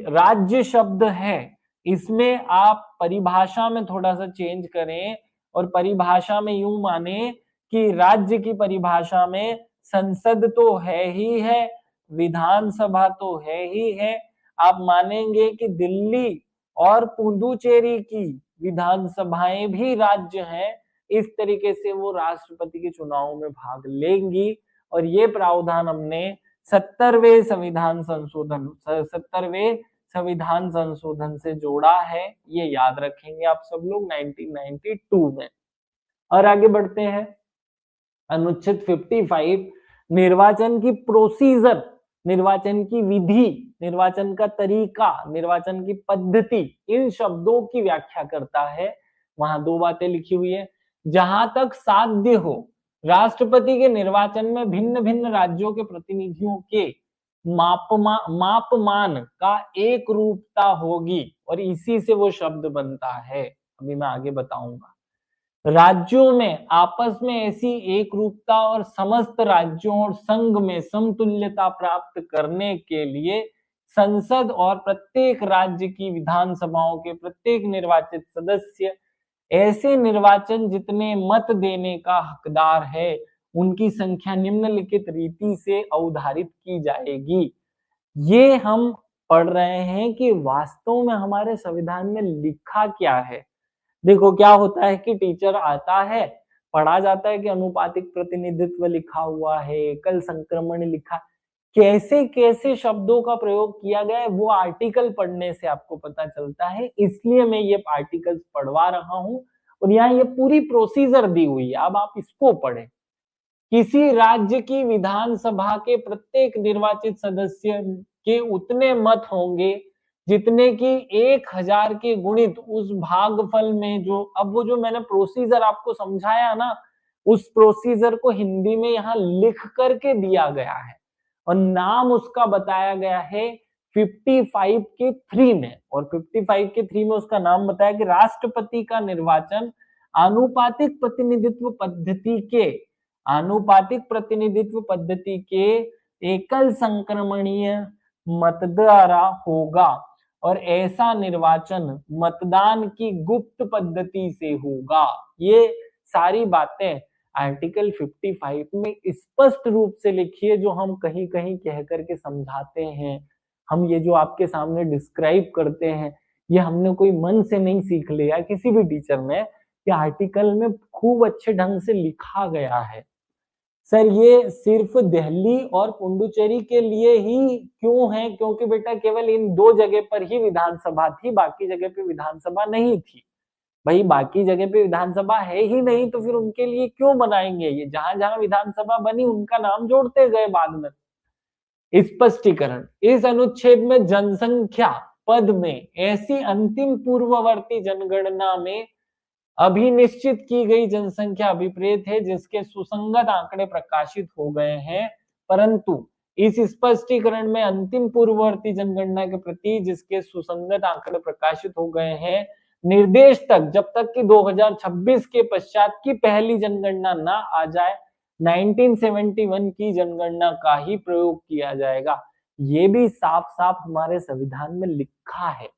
राज्य शब्द है इसमें आप परिभाषा में थोड़ा सा चेंज करें और परिभाषा में यूं माने कि राज्य की परिभाषा में संसद तो है ही है, विधानसभा तो है ही है। आप मानेंगे कि दिल्ली और पुडुचेरी की विधानसभाएं भी राज्य हैं, इस तरीके से वो राष्ट्रपति के चुनाव में भाग लेंगी। और ये प्रावधान हमने 70वें संविधान संशोधन से जोड़ा है, ये याद रखेंगे आप सब लोग 1992 में। और आगे बढ़ते हैं, अनुच्छेद 55 निर्वाचन की प्रोसीजर, निर्वाचन की विधि, निर्वाचन का तरीका, निर्वाचन की पद्धति, इन शब्दों की व्याख्या करता है। वहां दो बातें लिखी हुई है, जहां तक साध्य हो राष्ट्रपति के निर्वाचन में भिन्न भिन्न राज्यों के प्रतिनिधियों के मापमान का एक रूपता होगी, और इसी से वो शब्द बनता है। अभी मैं आगे बताऊंगा। राज्यों में आपस में ऐसी एक रूपता और समस्त राज्यों और संघ में समतुल्यता प्राप्त करने के लिए संसद और प्रत्येक राज्य की विधानसभाओं के प्रत्येक निर्वाचित सदस्य ऐसे निर्वाचन जितने मत देने का हकदार है उनकी संख्या निम्नलिखित रीति से अवधारित की जाएगी। ये हम पढ़ रहे हैं कि वास्तव में हमारे संविधान में लिखा क्या है। देखो क्या होता है कि टीचर आता है, पढ़ा जाता है कि अनुपातिक प्रतिनिधित्व लिखा हुआ है, एकल संक्रमण लिखा, कैसे कैसे शब्दों का प्रयोग किया गया है वो आर्टिकल पढ़ने से आपको पता चलता है। इसलिए मैं ये आर्टिकल्स पढ़वा रहा हूं और यहाँ ये पूरी प्रोसीजर दी हुई है, अब आप इसको पढ़ें। किसी राज्य की विधानसभा के प्रत्येक निर्वाचित सदस्य के उतने मत होंगे जितने कि 1000 के गुणित उस भागफल में जो, अब वो जो मैंने प्रोसीजर आपको समझाया ना, उस प्रोसीजर को हिंदी में यहाँ लिख करके दिया गया है और नाम उसका बताया गया है 55 के 3 में, और 55 के 3 में उसका नाम बताया कि राष्ट्रपति का निर्वाचन आनुपातिक प्रतिनिधित्व पद्धति के एकल संक्रमणीय मत द्वारा होगा और ऐसा निर्वाचन मतदान की गुप्त पद्धति से होगा। ये सारी बातें आर्टिकल 55 में स्पष्ट रूप से लिखी है, जो हम कहीं कहीं कह करके समझाते हैं, हम ये जो आपके सामने डिस्क्राइब करते हैं, ये हमने कोई मन से नहीं सीख लिया किसी भी टीचर ने, कि आर्टिकल में खूब अच्छे ढंग से लिखा गया है। सर ये सिर्फ दिल्ली और पुडुचेरी के लिए ही क्यों है? क्योंकि बेटा केवल इन दो जगह पर ही विधानसभा थी, बाकी जगह पे विधानसभा नहीं थी। भाई बाकी जगह पे विधानसभा है ही नहीं तो फिर उनके लिए क्यों बनाएंगे? ये जहां जहां विधानसभा बनी उनका नाम जोड़ते गए बाद में। स्पष्टीकरण, इस अनुच्छेद में जनसंख्या पद में ऐसी अंतिम पूर्ववर्ती जनगणना में अभी निश्चित की गई जनसंख्या अभिप्रेत है जिसके सुसंगत आंकड़े प्रकाशित हो गए हैं, परंतु इस स्पष्टीकरण में अंतिम पूर्ववर्ती जनगणना के प्रति जिसके सुसंगत आंकड़े प्रकाशित हो गए हैं निर्देश तक, जब तक कि 2026 के पश्चात की पहली जनगणना ना आ जाए 1971 की जनगणना का ही प्रयोग किया जाएगा। ये भी साफ साफ हमारे संविधान में लिखा है,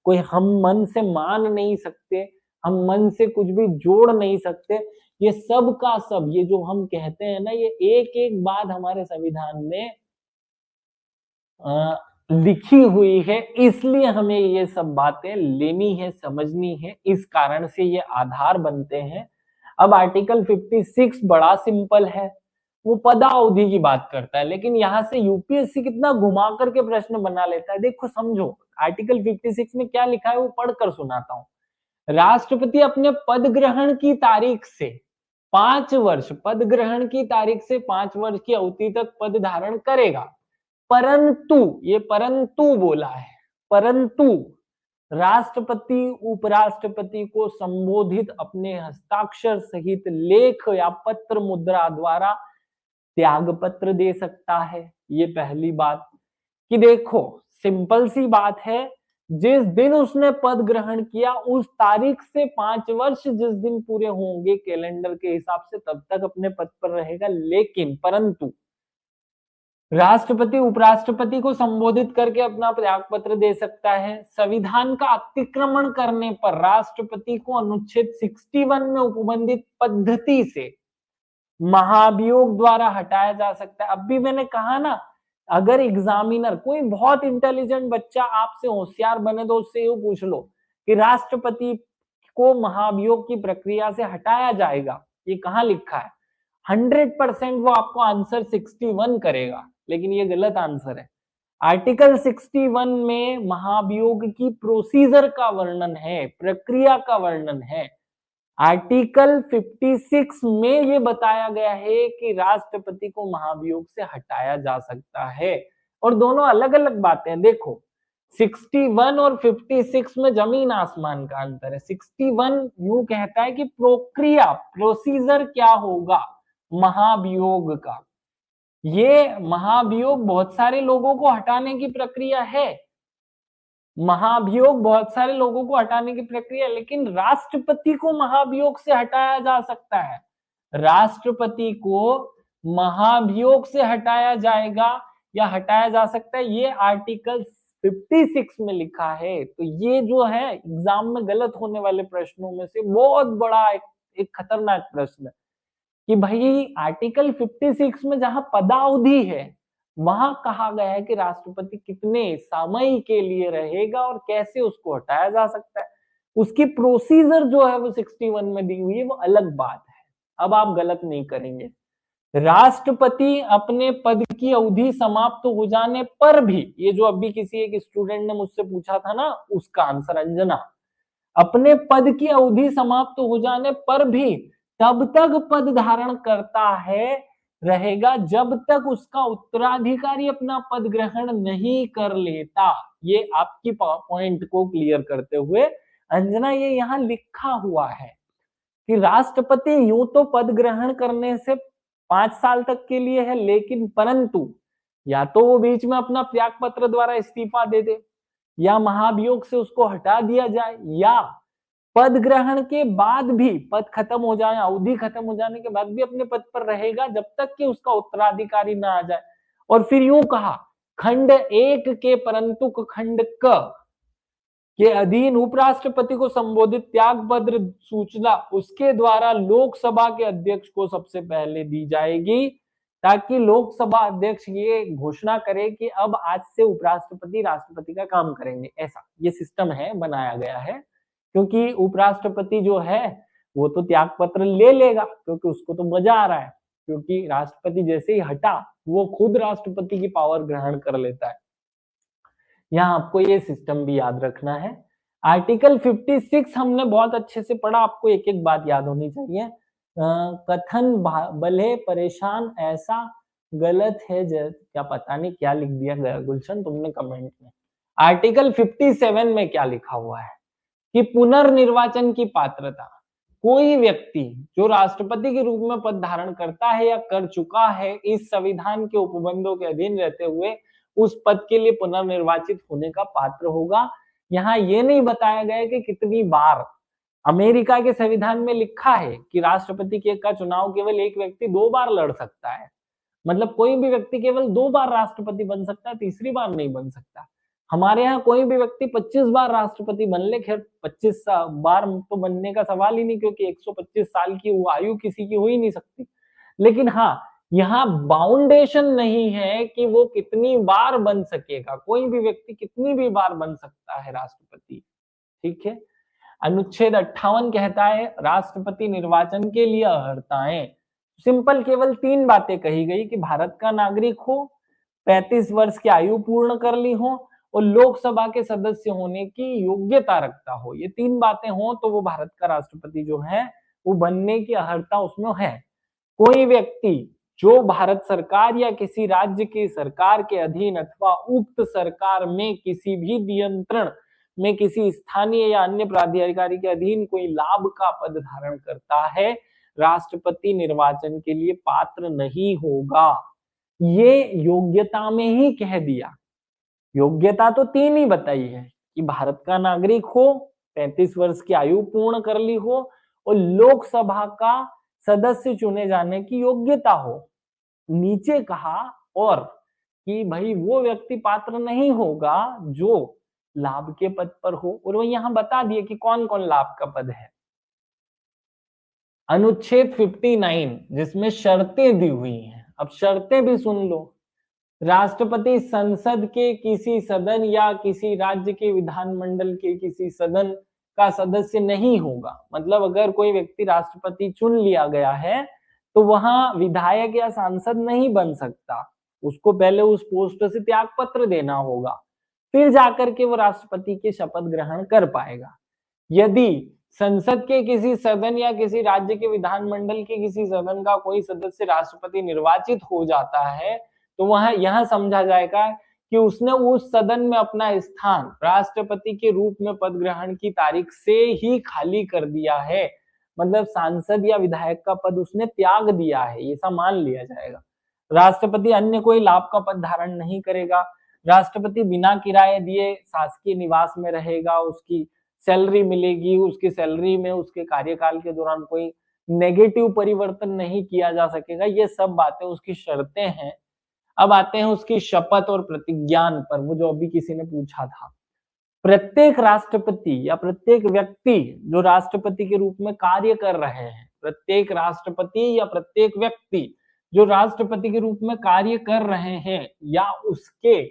कोई हम मन से मान नहीं सकते, हम मन से कुछ भी जोड़ नहीं सकते। ये सब का सब, ये जो हम कहते हैं ना, ये एक एक बात हमारे संविधान में लिखी हुई है, इसलिए हमें ये सब बातें लेनी है, समझनी है, इस कारण से ये आधार बनते हैं। अब आर्टिकल 56 बड़ा सिंपल है, वो पदावधि की बात करता है, लेकिन यहाँ से यूपीएससी कितना घुमा करके प्रश्न बना लेता है। देखो समझो आर्टिकल 56 में क्या लिखा है वो पढ़कर सुनाता हूँ। राष्ट्रपति अपने पद ग्रहण की तारीख से 5 वर्ष, पद ग्रहण की तारीख से 5 वर्ष की अवधि तक पद धारण करेगा, परंतु, ये परंतु बोला है, परंतु राष्ट्रपति उपराष्ट्रपति को संबोधित अपने हस्ताक्षर सहित लेख या पत्र मुद्रा द्वारा त्याग पत्र दे सकता है। ये पहली बात कि देखो सिंपल सी बात है, जिस दिन उसने पद ग्रहण किया उस तारीख से 5 वर्ष जिस दिन पूरे होंगे कैलेंडर के हिसाब से, तब तक अपने पद पर रहेगा। लेकिन परंतु राष्ट्रपति उपराष्ट्रपति को संबोधित करके अपना त्याग पत्र दे सकता है। संविधान का अतिक्रमण करने पर राष्ट्रपति को अनुच्छेद 61 में उपबंधित पद्धति से महाभियोग द्वारा हटाया जा सकता है। अब भी मैंने कहा ना, अगर एग्जामिनर कोई बहुत इंटेलिजेंट बच्चा आपसे होशियार बने तो उससे ये पूछ लो कि राष्ट्रपति को महाभियोग की प्रक्रिया से हटाया जाएगा, ये कहां लिखा है, 100% वो आपको आंसर 61 करेगा, लेकिन ये गलत आंसर है। आर्टिकल 61 में महाभियोग की प्रोसीजर का वर्णन है, प्रक्रिया का वर्णन है। आर्टिकल 56 में ये बताया गया है कि राष्ट्रपति को महाभियोग से हटाया जा सकता है। और दोनों अलग अलग बातें, देखो 61 और 56 में जमीन आसमान का अंतर है। 61 यूं कहता है कि प्रक्रिया, प्रोसीजर क्या होगा महाभियोग का। ये महाभियोग बहुत सारे लोगों को हटाने की प्रक्रिया है, महाभियोग बहुत सारे लोगों को हटाने की प्रक्रिया, लेकिन राष्ट्रपति को महाभियोग से हटाया जा सकता है। राष्ट्रपति को महाभियोग से हटाया जाएगा या हटाया जा सकता है, ये आर्टिकल 56 में लिखा है। तो ये जो है एग्जाम में गलत होने वाले प्रश्नों में से बहुत बड़ा एक खतरनाक प्रश्न है कि भाई आर्टिकल 56 में जहां पदावधि है वहां कहा गया है कि राष्ट्रपति कितने समय के लिए रहेगा और कैसे उसको हटाया जा सकता है। उसकी प्रोसीजर जो है वो 61 में दी हुई है, वो अलग बात है। अब आप गलत नहीं करेंगे। राष्ट्रपति अपने पद की अवधि समाप्त हो जाने पर भी, ये जो अभी किसी एक स्टूडेंट ने मुझसे पूछा था ना, उसका आंसर अंजना, अपने पद की अवधि समाप्त हो जाने पर भी तब तक पद धारण करता है रहेगा जब तक उसका उत्तराधिकारी अपना पद ग्रहण नहीं कर लेता। ये आपकी पॉइंट को क्लियर करते हुए अंजना ये यहाँ लिखा हुआ है कि राष्ट्रपति यूं तो पद ग्रहण करने से 5 साल तक के लिए है, लेकिन परंतु या तो वो बीच में अपना त्याग पत्र द्वारा इस्तीफा दे दे, या महाभियोग से उसको हटा दिया जाए, या पद ग्रहण के बाद भी पद खत्म हो जाए, अवधि खत्म हो जाने के बाद भी अपने पद पर रहेगा जब तक कि उसका उत्तराधिकारी ना आ जाए। और फिर यूं कहा, खंड 1 के परंतु खंड क के अधीन उपराष्ट्रपति को संबोधित त्याग पत्र सूचना उसके द्वारा लोकसभा के अध्यक्ष को सबसे पहले दी जाएगी, ताकि लोकसभा अध्यक्ष ये घोषणा करे कि अब आज से उपराष्ट्रपति राष्ट्रपति का काम करेंगे। ऐसा ये सिस्टम है, बनाया गया है, क्योंकि उपराष्ट्रपति जो है वो तो त्याग पत्र ले लेगा क्योंकि उसको तो मजा आ रहा है, क्योंकि राष्ट्रपति जैसे ही हटा वो खुद राष्ट्रपति की पावर ग्रहण कर लेता है। यहाँ आपको ये सिस्टम भी याद रखना है। आर्टिकल 56 हमने बहुत अच्छे से पढ़ा, आपको एक एक बात याद होनी चाहिए। कथन भले परेशान ऐसा गलत है, क्या पता नहीं क्या लिख दिया गुलशन तुमने कमेंट में। आर्टिकल 57 में क्या लिखा हुआ है कि पुनर्निर्वाचन की पात्रता, कोई व्यक्ति जो राष्ट्रपति के रूप में पद धारण करता है या कर चुका है इस संविधान के उपबंधों के अधीन रहते हुए उस पद के लिए पुनर्निर्वाचित होने का पात्र होगा। यहाँ ये नहीं बताया गया कि कितनी बार। अमेरिका के संविधान में लिखा है कि राष्ट्रपति के का चुनाव केवल एक व्यक्ति 2 बार लड़ सकता है, मतलब कोई भी व्यक्ति केवल 2 बार राष्ट्रपति बन सकता है, तीसरी बार नहीं बन सकता। हमारे यहाँ कोई भी व्यक्ति 25 बार राष्ट्रपति बन ले, खैर 25 बार तो बनने का सवाल ही नहीं, क्योंकि 125 साल की आयु किसी की हो ही नहीं सकती। लेकिन हाँ, यहाँ बाउंडेशन नहीं है कि वो कितनी बार बन सकेगा, कोई भी व्यक्ति कितनी भी बार बन सकता है राष्ट्रपति, ठीक है। अनुच्छेद 58 कहता है राष्ट्रपति निर्वाचन के लिए अर्हताएं, सिंपल केवल 3 बातें कही गई कि भारत का नागरिक हो, 35 वर्ष की आयु पूर्ण कर ली हो और लोकसभा के सदस्य होने की योग्यता रखता हो। ये 3 बातें हो तो वो भारत का राष्ट्रपति जो है वो बनने की अर्हता उसमें है। कोई व्यक्ति जो भारत सरकार या किसी राज्य की सरकार के अधीन अथवा उक्त सरकार में किसी भी नियंत्रण में किसी स्थानीय या अन्य प्राधिकारी के अधीन कोई लाभ का पद धारण करता है, राष्ट्रपति निर्वाचन के लिए पात्र नहीं होगा। ये योग्यता में ही कह दिया, योग्यता तो 3 ही बताई है, कि भारत का नागरिक हो, 35 वर्ष की आयु पूर्ण कर ली हो और लोकसभा का सदस्य चुने जाने की योग्यता हो। नीचे कहा और कि भाई वो व्यक्ति पात्र नहीं होगा जो लाभ के पद पर हो, और वो यहां बता दिए कि कौन कौन लाभ का पद है। अनुच्छेद 59 जिसमें शर्तें दी हुई हैं, अब शर्तें भी सुन लो। राष्ट्रपति संसद के किसी सदन या किसी राज्य के विधानमंडल के किसी सदन का सदस्य नहीं होगा। मतलब अगर कोई व्यक्ति राष्ट्रपति चुन लिया गया है तो वहां विधायक या सांसद नहीं बन सकता, उसको पहले उस पोस्ट से त्याग पत्र देना होगा, फिर जाकर के वो राष्ट्रपति की शपथ ग्रहण कर पाएगा। यदि संसद के किसी सदन या किसी राज्य के विधानमंडल के किसी सदन का कोई सदस्य राष्ट्रपति निर्वाचित हो जाता है तो वह यह समझा जाएगा कि उसने उस सदन में अपना स्थान राष्ट्रपति के रूप में पद ग्रहण की तारीख से ही खाली कर दिया है। मतलब सांसद या विधायक का पद उसने त्याग दिया है, ऐसा मान लिया जाएगा। राष्ट्रपति अन्य कोई लाभ का पद धारण नहीं करेगा। राष्ट्रपति बिना किराए दिए शासकीय निवास में रहेगा, उसकी सैलरी मिलेगी, उसकी सैलरी में उसके कार्यकाल के दौरान कोई नेगेटिव परिवर्तन नहीं किया जा सकेगा। ये सब बातें उसकी शर्तें हैं। अब आते हैं उसकी शपथ और प्रतिज्ञान पर, वो जो अभी किसी ने पूछा था। प्रत्येक राष्ट्रपति या प्रत्येक व्यक्ति जो राष्ट्रपति के रूप में कार्य कर रहे हैं, प्रत्येक राष्ट्रपति या प्रत्येक व्यक्ति जो राष्ट्रपति के रूप में कार्य कर रहे हैं या उसके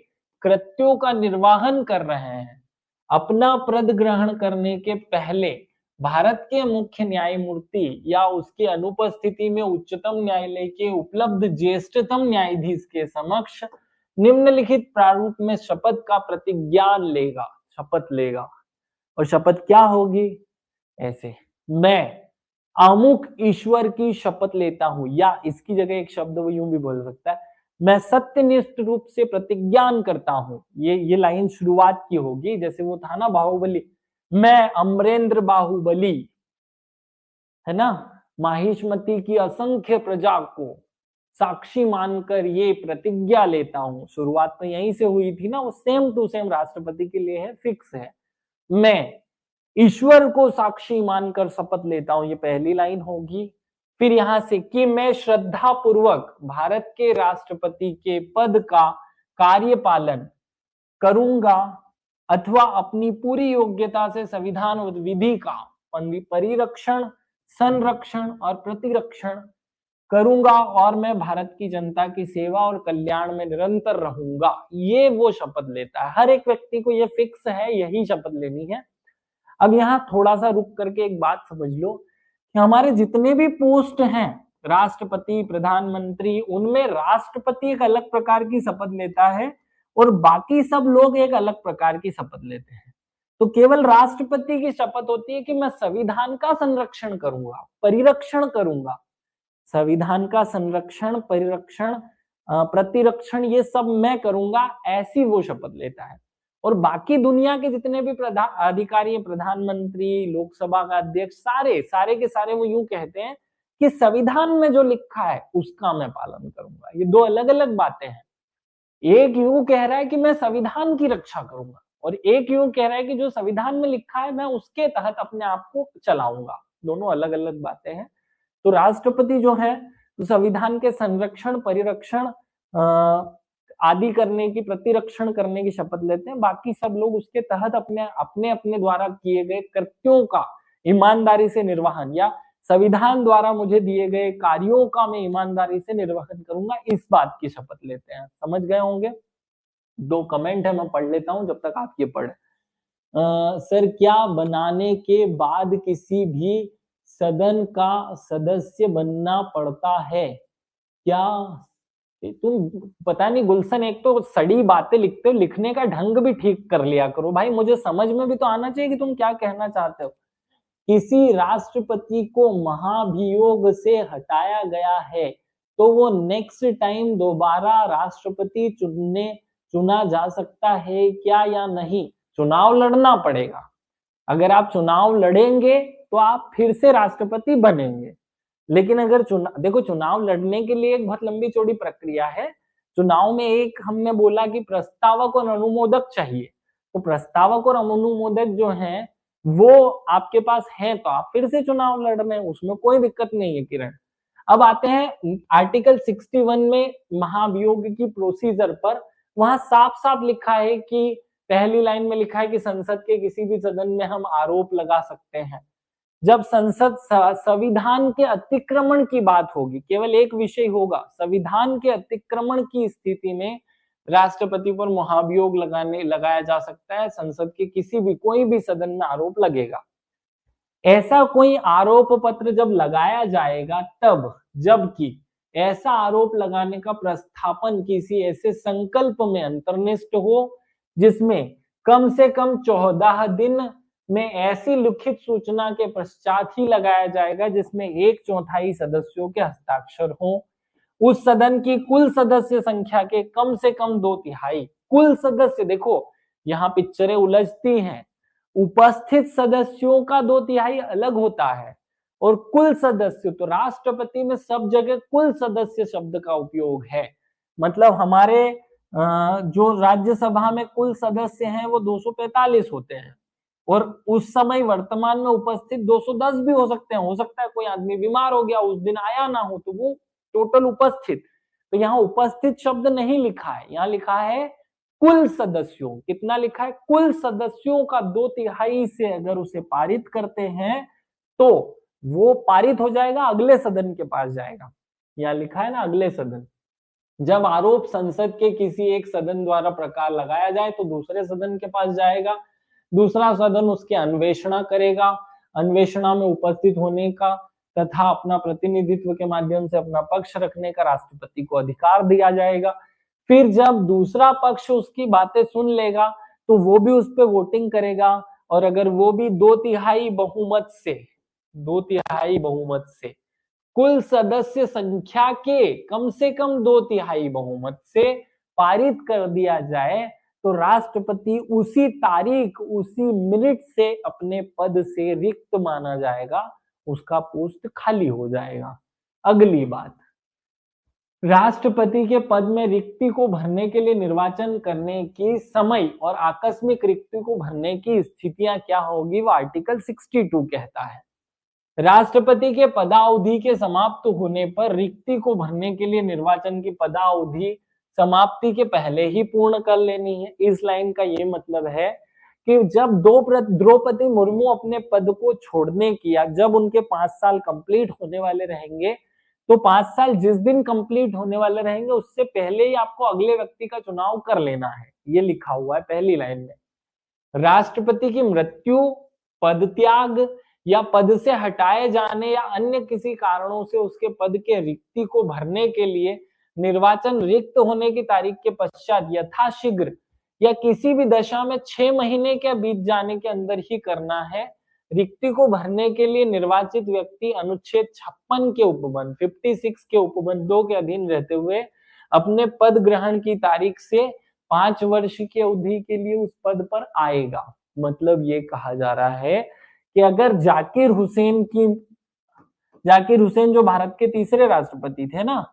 कृत्यों का निर्वहन कर रहे हैं, अपना पद ग्रहण करने के पहले भारत के मुख्य न्यायमूर्ति या उसकी अनुपस्थिति में उच्चतम न्यायालय के उपलब्ध ज्येष्ठतम न्यायाधीश के समक्ष निम्नलिखित प्रारूप में शपथ का प्रतिज्ञान लेगा, शपथ लेगा। और शपथ क्या होगी? ऐसे, मैं अमुक ईश्वर की शपथ लेता हूं, या इसकी जगह एक शब्द वो यूं भी बोल सकता है, मैं सत्यनिष्ठ रूप से प्रतिज्ञान करता हूं। ये लाइन शुरुआत की होगी, जैसे वो था ना बाहुबली, मैं अमरेंद्र बाहुबली, है ना, माहिष्मति की असंख्य प्रजा को साक्षी मानकर ये प्रतिज्ञा लेता हूं। शुरुआत तो यहीं से हुई थी ना, वो सेम टू सेम राष्ट्रपति के लिए है, फिक्स है। मैं ईश्वर को साक्षी मानकर शपथ लेता हूं, ये पहली लाइन होगी। फिर यहां से कि मैं श्रद्धा पूर्वक भारत के राष्ट्रपति के पद का कार्यपालन करूंगा अथवा अपनी पूरी योग्यता से संविधान और विधि का परिरक्षण, संरक्षण और प्रतिरक्षण करूंगा और मैं भारत की जनता की सेवा और कल्याण में निरंतर रहूंगा। ये वो शपथ लेता है। हर एक व्यक्ति को ये फिक्स है, यही शपथ लेनी है। अब यहाँ थोड़ा सा रुक करके एक बात समझ लो कि हमारे जितने भी पोस्ट हैं, राष्ट्रपति, प्रधानमंत्री, उनमें राष्ट्रपति एक अलग प्रकार की शपथ लेता है और बाकी सब लोग एक अलग प्रकार की शपथ लेते हैं। तो केवल राष्ट्रपति की शपथ होती है कि मैं संविधान का संरक्षण करूंगा, परिरक्षण करूंगा। संविधान का संरक्षण, परिरक्षण, प्रतिरक्षण, ये सब मैं करूंगा, ऐसी वो शपथ लेता है। और बाकी दुनिया के जितने भी अधिकारी, प्रधानमंत्री, लोकसभा का अध्यक्ष, सारे के सारे वो यूं कहते हैं कि संविधान में जो लिखा है उसका मैं पालन करूंगा। ये दो अलग अलग बातें हैं। एक यूं कह रहा है कि मैं संविधान की रक्षा करूंगा और एक यूं कह रहा है कि जो संविधान में लिखा है मैं उसके तहत अपने आप को चलाऊंगा। दोनों अलग अलग बातें हैं। तो राष्ट्रपति जो है तो संविधान के संरक्षण, परिरक्षण आदि करने की, प्रतिरक्षण करने की शपथ लेते हैं। बाकी सब लोग उसके तहत अपने अपने अपने द्वारा किए गए कृत्यों का ईमानदारी से निर्वहन, या संविधान द्वारा मुझे दिए गए कार्यों का मैं ईमानदारी से निर्वहन करूंगा, इस बात की शपथ लेते हैं। समझ गए होंगे। दो कमेंट है, मैं पढ़ लेता हूं जब तक आप ये पढ़े। सर, क्या बनाने के बाद किसी भी सदन का सदस्य बनना पड़ता है क्या? तुम पता नहीं गुलशन, एक तो सड़ी बातें लिखते हो, लिखने का ढंग भी ठीक कर लिया करो भाई, मुझे समझ में भी तो आना चाहिए कि तुम क्या कहना चाहते हो। किसी राष्ट्रपति को महाभियोग से हटाया गया है तो वो नेक्स्ट टाइम दोबारा राष्ट्रपति चुना जा सकता है क्या या नहीं? चुनाव लड़ना पड़ेगा। अगर आप चुनाव लड़ेंगे तो आप फिर से राष्ट्रपति बनेंगे। लेकिन अगर देखो, चुनाव लड़ने के लिए एक बहुत लंबी चौड़ी प्रक्रिया है। चुनाव में एक हमने बोला कि प्रस्तावक और अनुमोदक चाहिए। तो प्रस्तावक और अनुमोदक जो हैं वो आपके पास हैं, तो आप फिर से चुनाव लड़ रहे हैं, उसमें कोई दिक्कत नहीं है किरण। अब आते हैं आर्टिकल 61 में महाभियोग की प्रोसीजर पर। वहां साफ साफ लिखा है कि पहली लाइन में लिखा है कि संसद के किसी भी सदन में हम आरोप लगा सकते हैं। जब संसद संविधान के अतिक्रमण की बात होगी, केवल एक विषय होगा, संविधान के अतिक्रमण की स्थिति में राष्ट्रपति पर महाभियोग लगाया जा सकता है। संसद के किसी भी कोई भी सदन में आरोप लगेगा। ऐसा कोई आरोप पत्र जब लगाया जाएगा तब, जबकि ऐसा आरोप लगाने का प्रस्थापन किसी ऐसे संकल्प में अंतर्निष्ठ हो जिसमें कम से कम 14 दिन में ऐसी लिखित सूचना के पश्चात ही लगाया जाएगा जिसमें 1/4 सदस्यों के हस्ताक्षर हो। उस सदन की कुल सदस्य संख्या के कम से कम 2/3 कुल सदस्य, देखो यहाँ पिक्चरें उलझती हैं, उपस्थित सदस्यों का 2/3 अलग होता है और कुल सदस्य, तो राष्ट्रपति में सब जगह कुल सदस्य शब्द का उपयोग है। मतलब हमारे जो राज्यसभा में कुल सदस्य हैं वो 245 होते हैं और उस समय वर्तमान में उपस्थित 210 भी हो सकते हैं। हो सकता है कोई आदमी बीमार हो गया, उस दिन आया ना हो, तो वो टोटल उपस्थित। तो यहाँ उपस्थित शब्द नहीं लिखा है, यहाँ लिखा है कुल सदस्यों। कितना लिखा है? कुल सदस्यों का 2/3 से अगर उसे पारित करते हैं तो वो पारित हो जाएगा, अगले सदन के पास जाएगा। यहाँ लिखा है ना अगले सदन। जब आरोप संसद के किसी एक सदन द्वारा प्रकार लगाया जाए तो दूसरे सदन के पास जाएगा, दूसरा सदन उसकी अन्वेषणा करेगा, अन्वेषणा में उपस्थित होने का तथा अपना प्रतिनिधित्व के माध्यम से अपना पक्ष रखने का राष्ट्रपति को अधिकार दिया जाएगा। फिर जब दूसरा पक्ष उसकी बातें सुन लेगा तो वो भी उस पर वोटिंग करेगा और अगर वो भी 2/3 बहुमत से कुल सदस्य संख्या के कम से कम 2/3 बहुमत से पारित कर दिया जाए तो राष्ट्रपति उसी तारीख उसी मिनट से अपने पद से रिक्त माना जाएगा, उसका पोस्ट खाली हो जाएगा। अगली बात, राष्ट्रपति के पद में रिक्ति को भरने के लिए निर्वाचन करने की समय और आकस्मिक रिक्ति को भरने की स्थितियां क्या होगी, वो आर्टिकल 62 कहता है। राष्ट्रपति के पदावधि के समाप्त होने पर रिक्ति को भरने के लिए निर्वाचन की पदावधि समाप्ति के पहले ही पूर्ण कर लेनी है। इस लाइन का ये मतलब है कि जब द्रौपदी मुर्मू अपने पद को छोड़ने की, जब उनके 5 साल कंप्लीट होने वाले रहेंगे, तो 5 साल जिस दिन कंप्लीट होने वाले रहेंगे उससे पहले ही आपको अगले व्यक्ति का चुनाव कर लेना है। ये लिखा हुआ है पहली लाइन में। राष्ट्रपति की मृत्यु, पद त्याग या पद से हटाए जाने या अन्य किसी कारणों से उसके पद के रिक्ति को भरने के लिए निर्वाचन रिक्त होने की तारीख के पश्चात यथाशीघ्र या किसी भी दशा में 6 महीने के बीत जाने के अंदर ही करना है। रिक्ति को भरने के लिए निर्वाचित व्यक्ति अनुच्छेद 56 के उपबंध 56 के उपबंध 2 के अधीन रहते हुए अपने पद ग्रहण की तारीख से 5 वर्ष की अवधि के लिए उस पद पर आएगा। मतलब ये कहा जा रहा है कि अगर जाकिर हुसैन जो भारत के तीसरे राष्ट्रपति थे ना,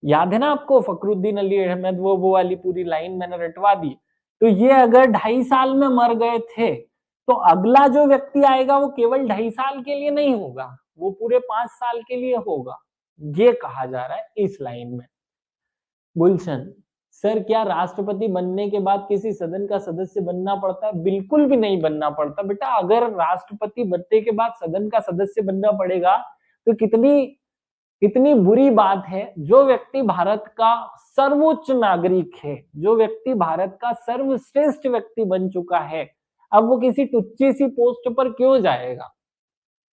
याद है ना आपको, फखरुद्दीन अली अहमद, वो वाली पूरी लाइन मैंने रटवा दी। तो ये अगर 2.5 साल में मर गए थे तो अगला जो व्यक्ति आएगा वो केवल 2.5 साल के लिए नहीं होगा, वो पूरे 5 साल के लिए होगा। ये कहा जा रहा है इस लाइन में। गुलशन सर, क्या राष्ट्रपति बनने के बाद किसी सदन का सदस्य बनना पड़ता है? बिल्कुल भी नहीं बनना पड़ता बेटा। अगर राष्ट्रपति बनने के बाद सदन का सदस्य बनना पड़ेगा तो कितनी बुरी बात है। जो व्यक्ति भारत का सर्वोच्च नागरिक है, जो व्यक्ति भारत का सर्वश्रेष्ठ व्यक्ति बन चुका है, अब वो किसी टुच्ची सी पोस्ट पर क्यों जाएगा?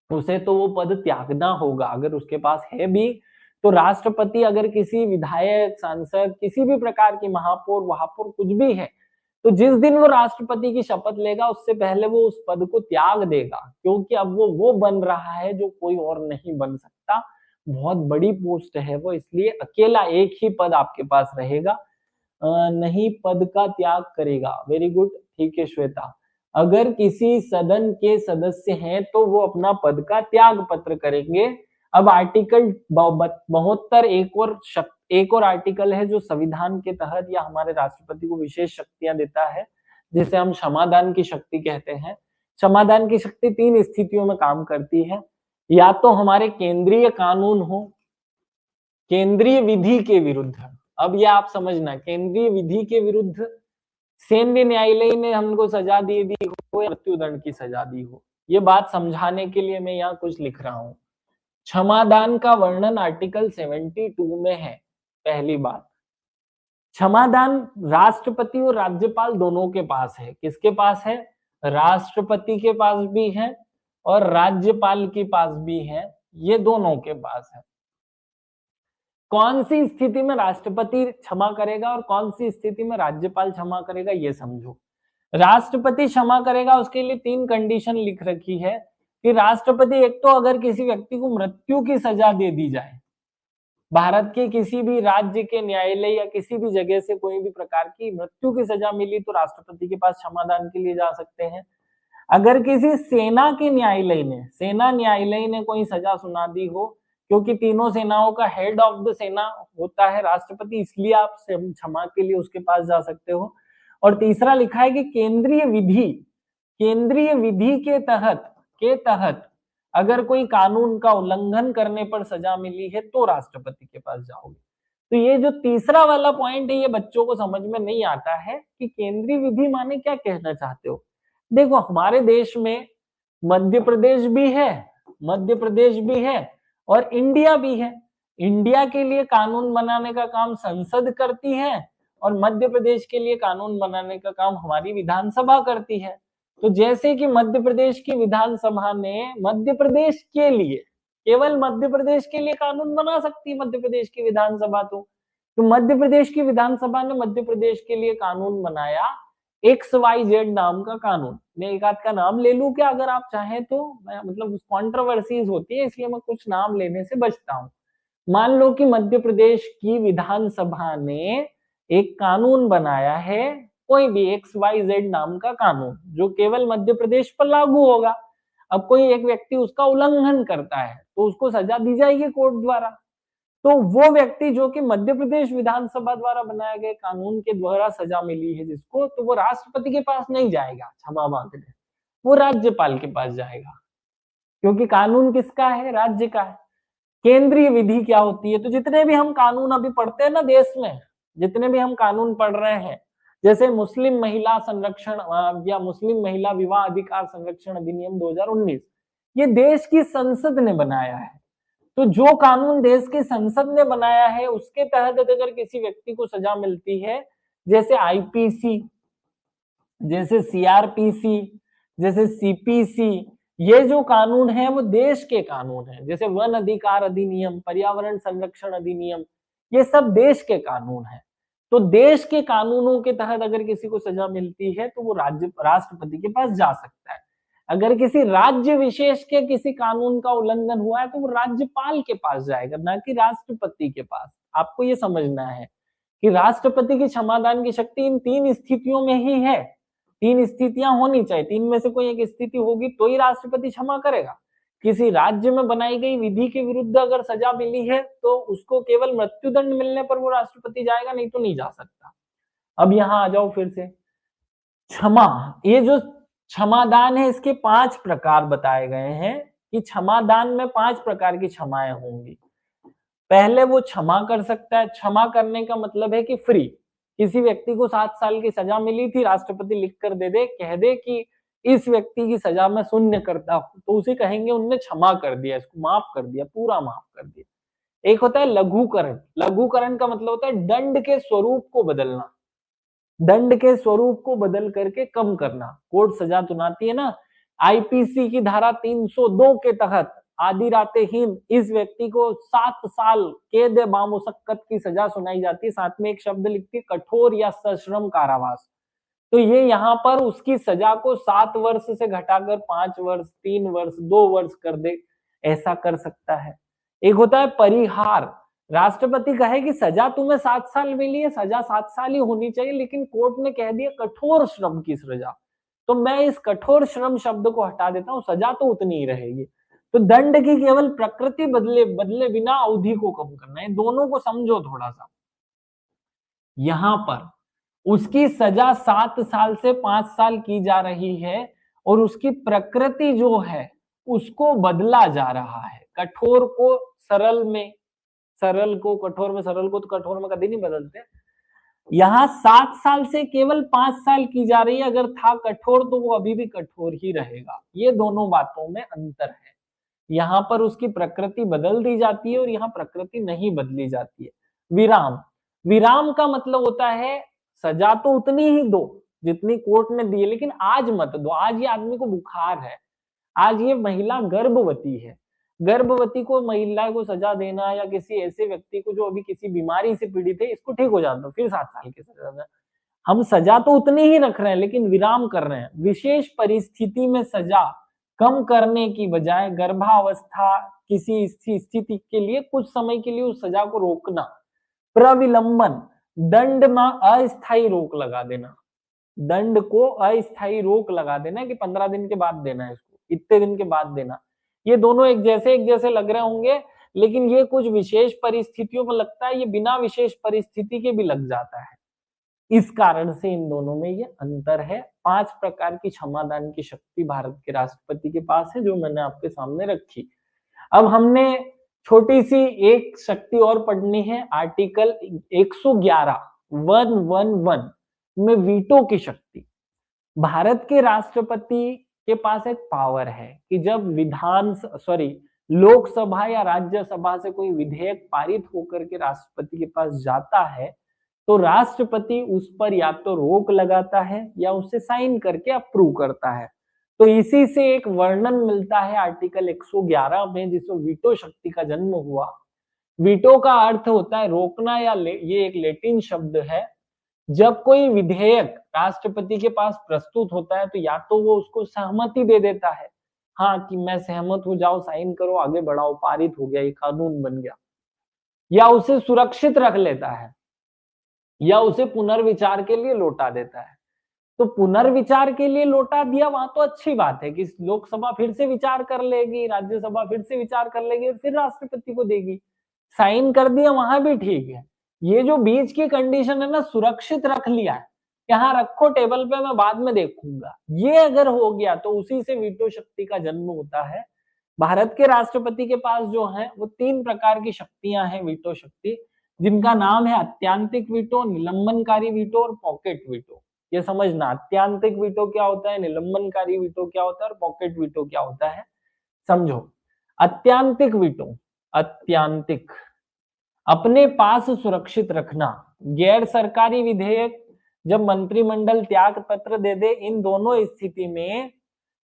उसे तो वो पद त्यागना होगा। अगर उसके पास है भी तो राष्ट्रपति अगर किसी विधायक, सांसद, किसी भी प्रकार की महापौर, वहापौर कुछ भी है, तो जिस दिन वो राष्ट्रपति की शपथ लेगा उससे पहले वो उस पद को त्याग देगा, क्योंकि अब वो बन रहा है जो कोई और नहीं बन सकता। बहुत बड़ी पोस्ट है वो, इसलिए अकेला एक ही पद आपके पास रहेगा, नहीं पद का त्याग करेगा। वेरी गुड, ठीक है श्वेता। अगर किसी सदन के सदस्य हैं तो वो अपना पद का त्याग पत्र करेंगे। अब आर्टिकल 72 एक और आर्टिकल है जो संविधान के तहत या हमारे राष्ट्रपति को विशेष शक्तियां देता है। जिसे हम क्षमादान की शक्ति कहते हैं। क्षमादान की शक्ति 3 स्थितियों में काम करती है। या तो हमारे केंद्रीय कानून हो केंद्रीय विधि के विरुद्ध। अब ये आप समझना, केंद्रीय विधि के विरुद्ध सैन्य न्यायालय ने हमको सजा दे दी हो या मृत्युदंड की सजा दी हो, ये बात समझाने के लिए मैं यहाँ कुछ लिख रहा हूं। क्षमादान का वर्णन आर्टिकल 72 में है। पहली बात, क्षमादान राष्ट्रपति और राज्यपाल दोनों के पास है। किसके पास है? राष्ट्रपति के पास भी है और राज्यपाल के पास भी है, ये दोनों के पास है। कौन सी स्थिति में राष्ट्रपति क्षमा करेगा और कौन सी स्थिति में राज्यपाल क्षमा करेगा, ये समझो। राष्ट्रपति क्षमा करेगा, उसके लिए 3 कंडीशन लिख रखी है कि राष्ट्रपति एक तो अगर किसी व्यक्ति को मृत्यु की सजा दे दी जाए, भारत के किसी भी राज्य के न्यायालय या किसी भी जगह से कोई भी प्रकार की मृत्यु की सजा मिली तो राष्ट्रपति के पास क्षमादान के लिए जा सकते हैं। अगर किसी सेना के न्यायालय ने सेना न्यायालय ने कोई सजा सुना दी हो, क्योंकि तीनों सेनाओं का हेड ऑफ द सेना होता है राष्ट्रपति, इसलिए आप क्षमा के लिए उसके पास जा सकते हो। और तीसरा लिखा है कि केंद्रीय विधि के तहत अगर कोई कानून का उल्लंघन करने पर सजा मिली है तो राष्ट्रपति के पास जाओगे। तो ये जो तीसरा वाला पॉइंट है, ये बच्चों को समझ में नहीं आता है कि केंद्रीय विधि माने क्या कहना चाहते हो। देखो, हमारे देश में मध्य प्रदेश भी है और इंडिया भी है। इंडिया के लिए कानून बनाने का काम संसद करती है और मध्य प्रदेश के लिए कानून बनाने का काम हमारी विधानसभा करती है। तो जैसे कि मध्य प्रदेश की विधानसभा ने मध्य प्रदेश के लिए, केवल मध्य प्रदेश के लिए कानून बना सकती है मध्य प्रदेश की विधानसभा। तो मध्य प्रदेश की विधानसभा ने मध्य प्रदेश के लिए कानून बनाया, XYZ नाम का कानून। मैं एक आध का नाम ले लूं क्या अगर आप चाहें तो? मतलब कॉन्ट्रोवर्सीज होती है इसलिए मैं कुछ नाम लेने से बचता हूं। मान लो कि मध्य प्रदेश की विधानसभा ने एक कानून बनाया है, कोई भी XYZ नाम का कानून, जो केवल मध्य प्रदेश पर लागू होगा। अब कोई एक व्यक्ति उसका उल्लंघन करता है तो उसको सजा दी जाएगी कोर्ट द्वारा। तो वो व्यक्ति जो कि मध्य प्रदेश विधानसभा द्वारा बनाए गए कानून के द्वारा सजा मिली है जिसको, तो वो राष्ट्रपति के पास नहीं जाएगा क्षमा मांगने, वो राज्यपाल के पास जाएगा, क्योंकि कानून किसका है? राज्य का है। केंद्रीय विधि क्या होती है? तो जितने भी हम कानून अभी पढ़ते हैं ना देश में, जितने भी हम कानून पढ़ रहे हैं, जैसे मुस्लिम महिला संरक्षण या मुस्लिम महिला विवाह अधिकार संरक्षण अधिनियम 2019, ये देश की संसद ने बनाया है। तो जो कानून देश की संसद ने बनाया है उसके तहत अगर किसी व्यक्ति को सजा मिलती है, जैसे IPC, जैसे CRPC, जैसे CPC, ये जो कानून है वो देश के कानून है। जैसे वन अधिकार अधिनियम, पर्यावरण संरक्षण अधिनियम, ये सब देश के कानून है। तो देश के कानूनों के तहत अगर किसी को सजा मिलती है तो वो राष्ट्रपति के पास जा सकता है। अगर किसी राज्य विशेष के किसी कानून का उल्लंघन हुआ है तो वो राज्यपाल के पास जाएगा, ना कि राष्ट्रपति के पास। आपको ये समझना है कि राष्ट्रपति की क्षमादान की शक्ति इन 3 स्थितियों में ही है। 3 स्थितियां होनी चाहिए, 3 में से कोई एक स्थिति होगी तो ही राष्ट्रपति क्षमा करेगा। किसी राज्य में बनाई गई विधि के विरुद्ध अगर सजा मिली है तो उसको केवल मृत्युदंड मिलने पर वो राष्ट्रपति जाएगा, नहीं तो नहीं जा सकता। अब यहाँ आ जाओ फिर से, क्षमा, ये जो क्षमादान है इसके 5 प्रकार बताए गए हैं कि क्षमादान में 5 प्रकार की क्षमाएं होंगी। पहले वो क्षमा कर सकता है। क्षमा करने का मतलब है कि फ्री। किसी व्यक्ति को 7 साल की सजा मिली थी, राष्ट्रपति लिख कर दे दे, कह दे कि इस व्यक्ति की सजा मैं शून्य करता हूं, तो उसे कहेंगे उनने क्षमा कर दिया, इसको माफ कर दिया, पूरा माफ कर दिया। एक होता है लघुकरण। लघुकरण का मतलब होता है दंड के स्वरूप को बदलना, दंड के स्वरूप को बदल करके कम करना। कोर्ट सजा सुनाती है ना, IPC की धारा 302 के तहत आधी रातेहीन इस व्यक्ति को 7 साल कैद बामुशक्कत की सजा सुनाई जाती है। साथ में एक शब्द लिखती है कठोर या सश्रम कारावास। तो ये यहाँ पर उसकी सजा को 7 वर्ष से घटाकर 5 वर्ष, 3 वर्ष, 2 वर्ष कर दे, ऐसा कर सकता है। एक होता है परिहार। राष्ट्रपति कहे कि सजा तुम्हें 7 साल मिली है, सजा 7 साल ही होनी चाहिए, लेकिन कोर्ट ने कह दिया कठोर श्रम की सजा, तो मैं इस कठोर श्रम शब्द को हटा देता हूं, सजा तो उतनी ही रहेगी। तो दंड की केवल प्रकृति बदले बिना अवधि को कम करना है। दोनों को समझो थोड़ा सा। यहां पर उसकी सजा 7 साल से 5 साल की जा रही है और उसकी प्रकृति जो है उसको बदला जा रहा है। कठोर को सरल में, सरल को कठोर में, सरल को तो कठोर में कभी नहीं बदलते। यहाँ 7 साल से केवल 5 साल की जा रही है। अगर था कठोर तो वो अभी भी कठोर ही रहेगा। ये दोनों बातों में अंतर है। यहाँ पर उसकी प्रकृति बदल दी जाती है और यहाँ प्रकृति नहीं बदली जाती है। विराम, विराम का मतलब होता है सजा तो उतनी ही दो जितनी कोर्ट ने दी है, लेकिन आज मत दो। आज ये आदमी को बुखार है, आज ये महिला गर्भवती है, गर्भवती को महिला को सजा देना या किसी ऐसे व्यक्ति को जो अभी किसी बीमारी से पीड़ित है, इसको ठीक हो जाता दो, फिर 7 साल की सजा। हम सजा तो उतनी ही रख रहे हैं लेकिन विराम कर रहे हैं। विशेष परिस्थिति में सजा कम करने की बजाय गर्भावस्था किसी स्थिति के लिए कुछ समय के लिए उस सजा को रोकना। प्रविलंबन, दंड में अस्थायी रोक लगा देना, दंड को अस्थायी रोक लगा देना कि 15 दिन के बाद देना है, इसको इतने दिन के बाद देना। ये दोनों एक जैसे लग रहे होंगे, लेकिन ये कुछ विशेष परिस्थितियों में लगता है, ये बिना विशेष परिस्थिति के भी लग जाता है। इस कारण से इन दोनों में ये अंतर है। 5 प्रकार की क्षमादान की शक्ति भारत के राष्ट्रपति के पास है, जो मैंने आपके सामने रखी। अब हमने छोटी सी एक शक्ति और पढ़नी है। आर्टिकल 111 में वीटो की शक्ति। भारत के राष्ट्रपति के पास एक पावर है कि जब लोकसभा या राज्यसभा से कोई विधेयक पारित होकर के राष्ट्रपति के पास जाता है तो राष्ट्रपति उस पर या तो रोक लगाता है या उसे साइन करके अप्रूव करता है। तो इसी से एक वर्णन मिलता है आर्टिकल 111 में, जिसमें वीटो शक्ति का जन्म हुआ। वीटो का अर्थ होता है रोकना, या ये एक लैटिन शब्द है। जब कोई विधेयक राष्ट्रपति के पास प्रस्तुत होता है तो या तो वो उसको सहमति दे देता है, हाँ कि मैं सहमत हो, जाओ साइन करो, आगे बढ़ाओ, पारित हो गया, ये कानून बन गया, या उसे सुरक्षित रख लेता है, या उसे पुनर्विचार के लिए लौटा देता है। तो पुनर्विचार के लिए लौटा दिया, वहां तो अच्छी बात है कि लोकसभा फिर से विचार कर लेगी, राज्यसभा फिर से विचार कर लेगी और फिर राष्ट्रपति को देगी। साइन कर दिया, वहां भी ठीक है। ये जो बीच की कंडीशन है ना, सुरक्षित रख लिया है, यहाँ रखो टेबल पे, मैं बाद में देखूंगा, ये अगर हो गया तो उसी से वीटो शक्ति का जन्म होता है। भारत के राष्ट्रपति के पास जो है वो 3 प्रकार की शक्तियां हैं वीटो शक्ति, जिनका नाम है अत्यांतिक वीटो, निलंबनकारी वीटो और पॉकेट वीटो। ये समझना, अत्यांतिक वीटो क्या होता है, निलंबनकारी वीटो क्या होता है और पॉकेट वीटो क्या होता है, समझो। अत्यांतिक वीटो, अत्यांतिक, अपने पास सुरक्षित रखना। गैर सरकारी विधेयक जब मंत्रिमंडल त्याग पत्र दे दे, इन दोनों स्थिति में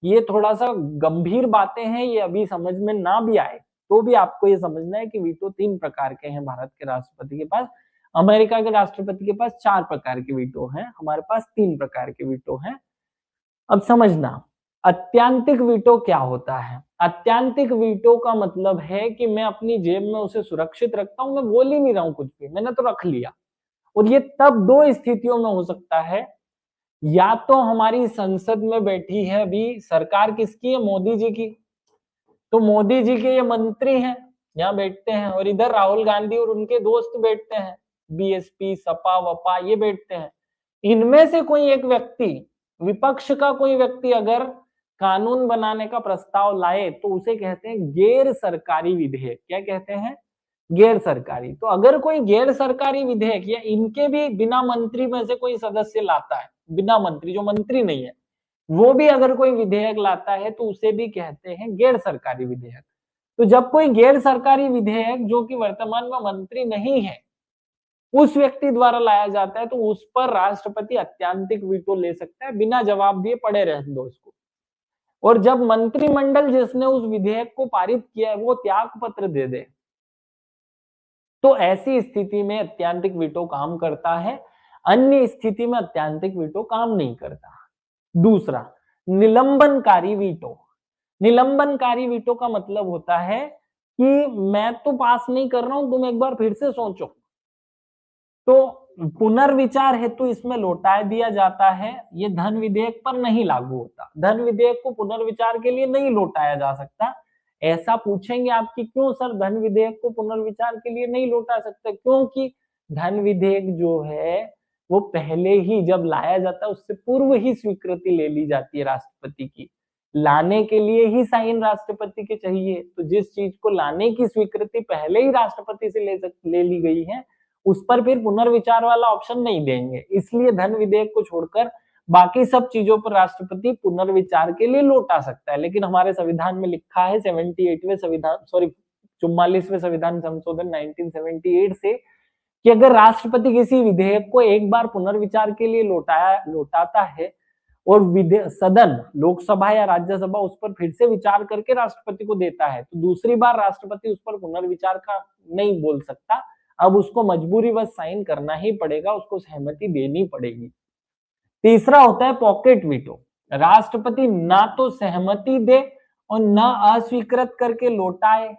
ये थोड़ा सा गंभीर बातें हैं, ये अभी समझ में ना भी आए तो भी आपको ये समझना है कि वीटो 3 प्रकार के हैं भारत के राष्ट्रपति के पास। अमेरिका के राष्ट्रपति के पास 4 प्रकार के वीटो हैं, हमारे पास 3 प्रकार के वीटो हैं। अब समझना, अत्यांतिक वीटो क्या होता है। अत्यांतिक वीटो का मतलब है कि मैं अपनी जेब में उसे सुरक्षित रखता हूं, मैं बोल ही नहीं रहा हूं कुछ भी, मैंने तो रख लिया। और ये तब 2 स्थितियों में हो सकता है, या तो हमारी संसद में बैठी है अभी सरकार, किसकी है, मोदी जी की, तो मोदी जी के ये मंत्री हैं, यहाँ बैठते हैं, और इधर राहुल गांधी और उनके दोस्त बैठते हैं, बीएसपी, सपा वपा, ये बैठते हैं। इनमें से कोई एक व्यक्ति, विपक्ष का कोई व्यक्ति अगर कानून बनाने का प्रस्ताव लाए तो उसे कहते हैं गैर सरकारी विधेयक। क्या कहते हैं, गैर सरकारी। तो अगर कोई गैर सरकारी विधेयक या इनके भी बिना मंत्री में से कोई सदस्य लाता है, बिना मंत्री, जो मंत्री नहीं है, वो भी अगर कोई विधेयक लाता है तो उसे भी कहते हैं गैर सरकारी विधेयक। तो जब कोई गैर सरकारी विधेयक जो कि वर्तमान में मंत्री नहीं है उस व्यक्ति द्वारा लाया जाता है तो उस पर राष्ट्रपति अत्यांतिक वीटो ले सकता है, बिना जवाब दिए पड़े रहने दो उसको। और जब मंत्रिमंडल जिसने उस विधेयक को पारित किया है वो त्याग पत्र दे दे तो ऐसी स्थिति में अत्यांतिक वीटो काम करता है, अन्य स्थिति में अत्यांतिक वीटो काम नहीं करता। दूसरा, निलंबनकारी वीटो। निलंबनकारी वीटो का मतलब होता है कि मैं तो पास नहीं कर रहा हूं, तुम एक बार फिर से सोचो। तो पुनर्विचार हेतु इसमें लौटा दिया जाता है। ये धन विधेयक पर नहीं लागू होता, धन विधेयक को पुनर्विचार के लिए नहीं लौटाया जा सकता। ऐसा पूछेंगे आपकी, क्यों सर धन विधेयक को पुनर्विचार के लिए नहीं लौटा सकते, क्योंकि धन विधेयक जो है वो पहले ही जब लाया जाता है उससे पूर्व ही स्वीकृति ले ली जाती है राष्ट्रपति की। लाने के लिए ही साइन राष्ट्रपति के चाहिए, तो जिस चीज को लाने की स्वीकृति पहले ही राष्ट्रपति से ले ली गई है, उस पर फिर पुनर्विचार वाला ऑप्शन नहीं देंगे। इसलिए धन विधेयक को छोड़कर बाकी सब चीजों पर राष्ट्रपति पुनर्विचार के लिए लौटा सकता है। लेकिन हमारे संविधान में लिखा है 78वें संविधान 44वें संविधान संशोधन 1978 से कि अगर राष्ट्रपति किसी विधेयक को एक बार पुनर्विचार के लिए लौटाता है और सदन लोकसभा या राज्यसभा उस पर फिर से विचार करके राष्ट्रपति को देता है, तो दूसरी बार राष्ट्रपति उस पर पुनर्विचार का नहीं बोल सकता। अब उसको मजबूरीवश साइन करना ही पड़ेगा, उसको सहमति देनी पड़ेगी। तीसरा होता है पॉकेट वीटो। राष्ट्रपति ना तो सहमति दे और ना अस्वीकृत करके लौटाए।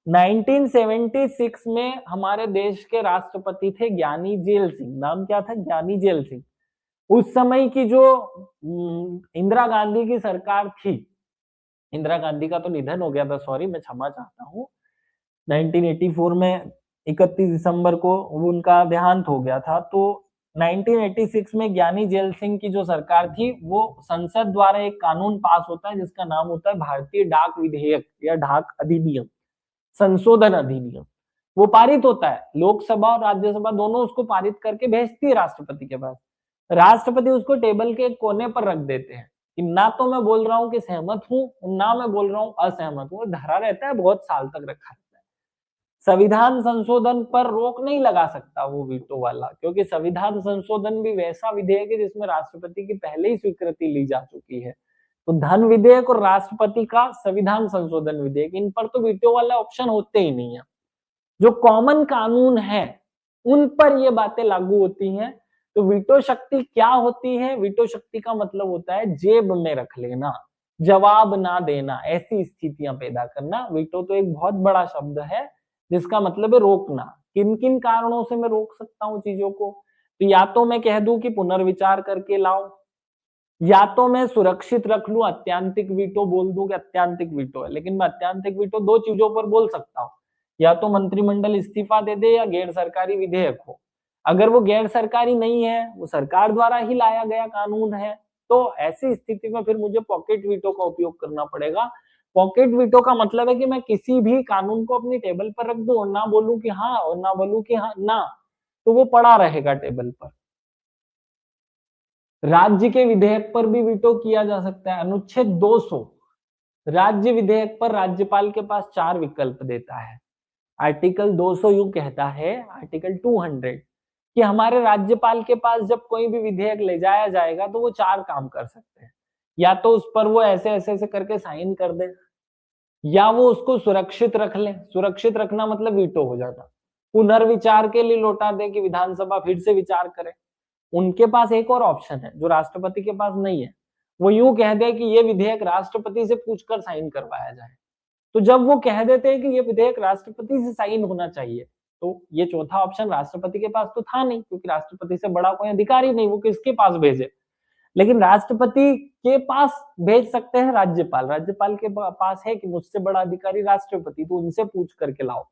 1976 में हमारे देश के राष्ट्रपति थे ज्ञानी जेल सिंह। नाम क्या था? ज्ञानी जेल सिंह। उस समय की जो इंदिरा गांधी की सरकार थी, इंदिरा गांधी का तो निधन हो गया था, सॉरी, मैं क्षमा चाहता हूँ। 1984 में 31 दिसंबर को उनका देहांत हो गया था। तो 1986 में ज्ञानी जेल सिंह की जो सरकार थी, वो संसद द्वारा एक कानून पास होता है जिसका नाम होता है भारतीय डाक विधेयक या डाक अधिनियम, संशोधन अधिनियम। वो पारित होता है, लोकसभा और राज्यसभा दोनों उसको पारित करके भेजती है राष्ट्रपति के पास। राष्ट्रपति उसको टेबल के कोने पर रख देते हैं कि ना तो मैं बोल रहा हूं कि सहमत हूं, ना मैं बोल रहा हूं असहमत हूं। धरा रहता है, बहुत साल तक रखा रहता है। संविधान संशोधन पर रोक नहीं लगा सकता वो वीटो वाला, क्योंकि संविधान संशोधन भी वैसा विधेयक है जिसमें राष्ट्रपति की पहले ही स्वीकृति ली जा चुकी है। तो धन विधेयक और राष्ट्रपति का संविधान संशोधन विधेयक, इन पर तो वीटो वाला ऑप्शन होते ही नहीं है। जो कॉमन कानून है उन पर ये बातें लागू होती हैं। तो वीटो शक्ति क्या होती है? वीटो शक्ति का मतलब होता है जेब में रख लेना, जवाब ना देना, ऐसी स्थितियां पैदा करना। वीटो तो एक बहुत बड़ा शब्द है जिसका मतलब है रोकना। किन किन कारणों से मैं रोक सकता हूँ चीजों को? तो या तो मैं कह दूं कि पुनर्विचार करके लाओ, या तो मैं सुरक्षित रख लूं, अत्यांतिक वीटो बोल दूं कि अत्यांतिक वीटो है। लेकिन मैं अत्यांतिक वीटो दो चीजों पर बोल सकता हूं, या तो मंत्रिमंडल इस्तीफा दे दे या गैर सरकारी विधेयक हो। अगर वो गैर सरकारी नहीं है, वो सरकार द्वारा ही लाया गया कानून है, तो ऐसी स्थिति में फिर मुझे पॉकेट वीटो का उपयोग करना पड़ेगा। पॉकेट वीटो का मतलब है कि मैं किसी भी कानून को अपनी टेबल पर रख दूं और ना बोलूं कि हाँ और ना बोलूं कि हाँ ना, तो वो पड़ा रहेगा टेबल पर। राज्य के विधेयक पर भी वीटो किया जा सकता है। अनुच्छेद 200 राज्य विधेयक पर राज्यपाल के पास 4 विकल्प देता है। आर्टिकल 200 यूं कहता है, आर्टिकल 200 कि हमारे राज्यपाल के पास जब कोई भी विधेयक ले जाया जाएगा तो वो 4 काम कर सकते हैं। या तो उस पर वो ऐसे ऐसे ऐसे करके साइन कर दे, या वो उसको सुरक्षित रख ले। सुरक्षित रखना मतलब वीटो हो जाना। पुनर्विचार के लिए लौटा दे कि विधानसभा फिर से विचार करे। उनके पास एक और ऑप्शन है जो राष्ट्रपति के पास नहीं है, वो यूं कह दे कि ये विधेयक राष्ट्रपति से पूछकर साइन करवाया जाए। तो जब वो कह देते हैं कि ये विधेयक राष्ट्रपति से साइन होना चाहिए, तो ये चौथा ऑप्शन राष्ट्रपति के पास तो था नहीं, क्योंकि राष्ट्रपति से बड़ा कोई अधिकारी नहीं, वो किसके पास भेजे। लेकिन राष्ट्रपति के पास भेज सकते हैं राज्यपाल। राज्यपाल के पास है कि मुझसे बड़ा अधिकारी राष्ट्रपति, तो उनसे पूछ करके लाओ।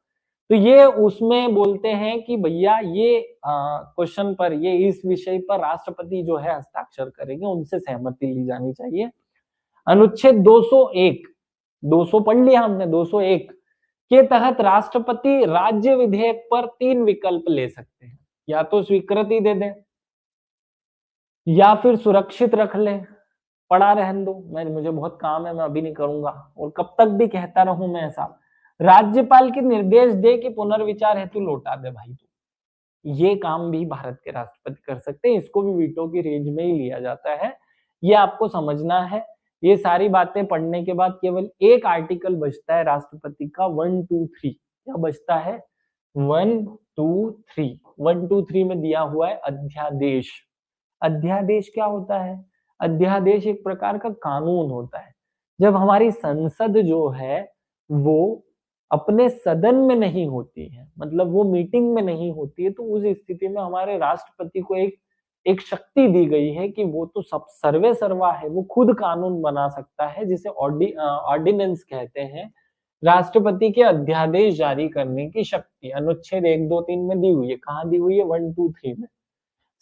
तो ये उसमें बोलते हैं कि भैया ये क्वेश्चन पर, ये इस विषय पर राष्ट्रपति जो है हस्ताक्षर करेंगे, उनसे सहमति ली जानी चाहिए। अनुच्छेद 201, 200 पढ़ लिया हमने, 201 के तहत राष्ट्रपति राज्य विधेयक पर 3 विकल्प ले सकते हैं। या तो स्वीकृति दे दें, या फिर सुरक्षित रख ले, पड़ा रहने दो, मुझे बहुत काम है, मैं अभी नहीं करूंगा, और कब तक भी कहता रहूं मैं ऐसा। राज्यपाल के निर्देश दे कि पुनर्विचार हेतु लौटा दे भाई। तो ये काम भी भारत के राष्ट्रपति कर सकते हैं, इसको भी वीटो की रेंज में ही लिया जाता है। ये आपको समझना है। ये सारी बातें पढ़ने के बाद केवल एक आर्टिकल बचता है राष्ट्रपति का, 1, 2, 3। क्या बचता है? 1, 2, 3। 1, 2, 3 में दिया हुआ है अध्यादेश। अध्यादेश क्या होता है? अध्यादेश एक प्रकार का कानून होता है। जब हमारी संसद जो है वो अपने सदन में नहीं होती है, मतलब वो मीटिंग में नहीं होती है, तो उस स्थिति में हमारे राष्ट्रपति को एक शक्ति दी गई है कि वो तो सब सर्वे सर्वा है, वो खुद कानून बना सकता है, जिसे ऑर्डिनेंस कहते हैं। राष्ट्रपति के अध्यादेश जारी करने की शक्ति अनुच्छेद 1, 2, 3 में दी हुई है। कहाँ दी हुई है? 1, 2, 3 में।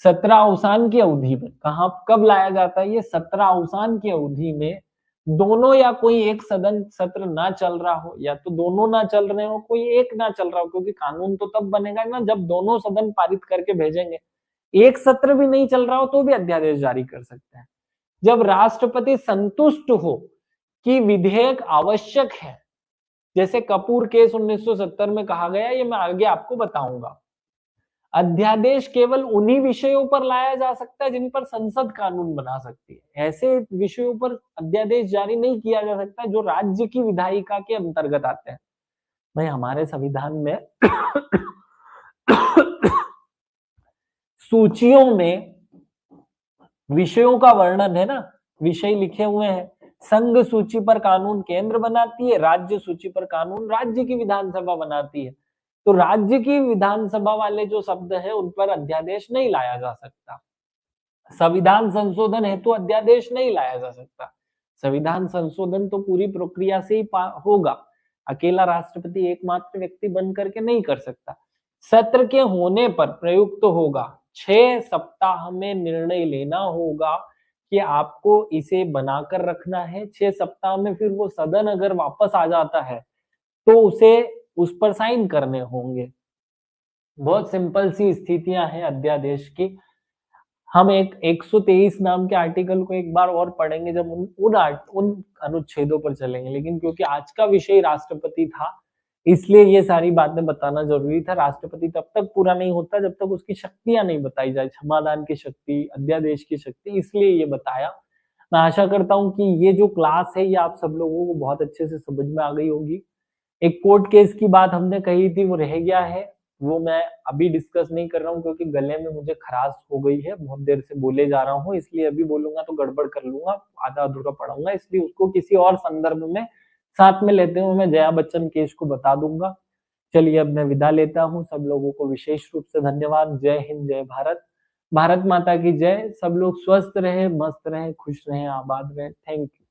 सत्रावसान की अवधि में, कहाँ कब लाया जाता है ये? सत्रावसान की अवधि में दोनों या कोई एक सदन सत्र ना चल रहा हो, या तो दोनों ना चल रहे हो, कोई एक ना चल रहा हो, क्योंकि कानून तो तब बनेगा ना जब दोनों सदन पारित करके भेजेंगे। एक सत्र भी नहीं चल रहा हो तो भी अध्यादेश जारी कर सकते हैं। जब राष्ट्रपति संतुष्ट हो कि विधेयक आवश्यक है, जैसे कपूर केस 1970 में कहा गया, ये मैं आगे आपको बताऊंगा। अध्यादेश केवल उन्हीं विषयों पर लाया जा सकता है जिन पर संसद कानून बना सकती है। ऐसे विषयों पर अध्यादेश जारी नहीं किया जा सकता जो राज्य की विधायिका के अंतर्गत आते हैं। भाई हमारे संविधान में सूचियों में विषयों का वर्णन है ना, विषय लिखे हुए हैं। संघ सूची पर कानून केंद्र बनाती है, राज्य सूची पर कानून राज्य की विधानसभा बनाती है। तो राज्य की विधानसभा वाले जो शब्द है उन पर अध्यादेश नहीं लाया जा सकता। संविधान संशोधन हेतु अध्यादेश नहीं लाया जा सकता। संविधान संशोधन तो पूरी प्रक्रिया से ही होगा, अकेला राष्ट्रपति एकमात्र व्यक्ति बन करके नहीं कर सकता। सत्र के होने पर प्रयुक्त होगा, 6 सप्ताह में निर्णय लेना होगा कि आपको इसे बनाकर रखना है। 6 सप्ताह में फिर वो सदन अगर वापस आ जाता है तो उसे उस पर साइन करने होंगे। बहुत सिंपल सी स्थितियां हैं अध्यादेश की। हम एक 123 नाम के आर्टिकल को एक बार और पढ़ेंगे जब उन अनुच्छेदों पर चलेंगे, लेकिन क्योंकि आज का विषय राष्ट्रपति था इसलिए ये सारी बातें बताना जरूरी था। राष्ट्रपति तब तक पूरा नहीं होता जब तक उसकी शक्तियां नहीं बताई जाए, क्षमादान की शक्ति, अध्यादेश की शक्ति, इसलिए ये बताया। मैं आशा करता हूँ कि ये जो क्लास है ये आप सब लोगों को बहुत अच्छे से समझ में आ गई होगी। एक कोर्ट केस की बात हमने कही थी वो रह गया है, वो मैं अभी डिस्कस नहीं कर रहा हूँ क्योंकि गले में मुझे खराश हो गई है, बहुत देर से बोले जा रहा हूँ, इसलिए अभी बोलूंगा तो गड़बड़ कर लूंगा, आधा अधूरा पढ़ाऊंगा, इसलिए उसको किसी और संदर्भ में साथ में लेते हुए मैं जया बच्चन केस को बता दूंगा। चलिए अब मैं विदा लेता हूँ, सब लोगों को विशेष रूप से धन्यवाद। जय हिंद, जय भारत, भारत माता की जय। सब लोग स्वस्थ रहे, मस्त रहे, खुश रहे, आबाद रहे। Thank you.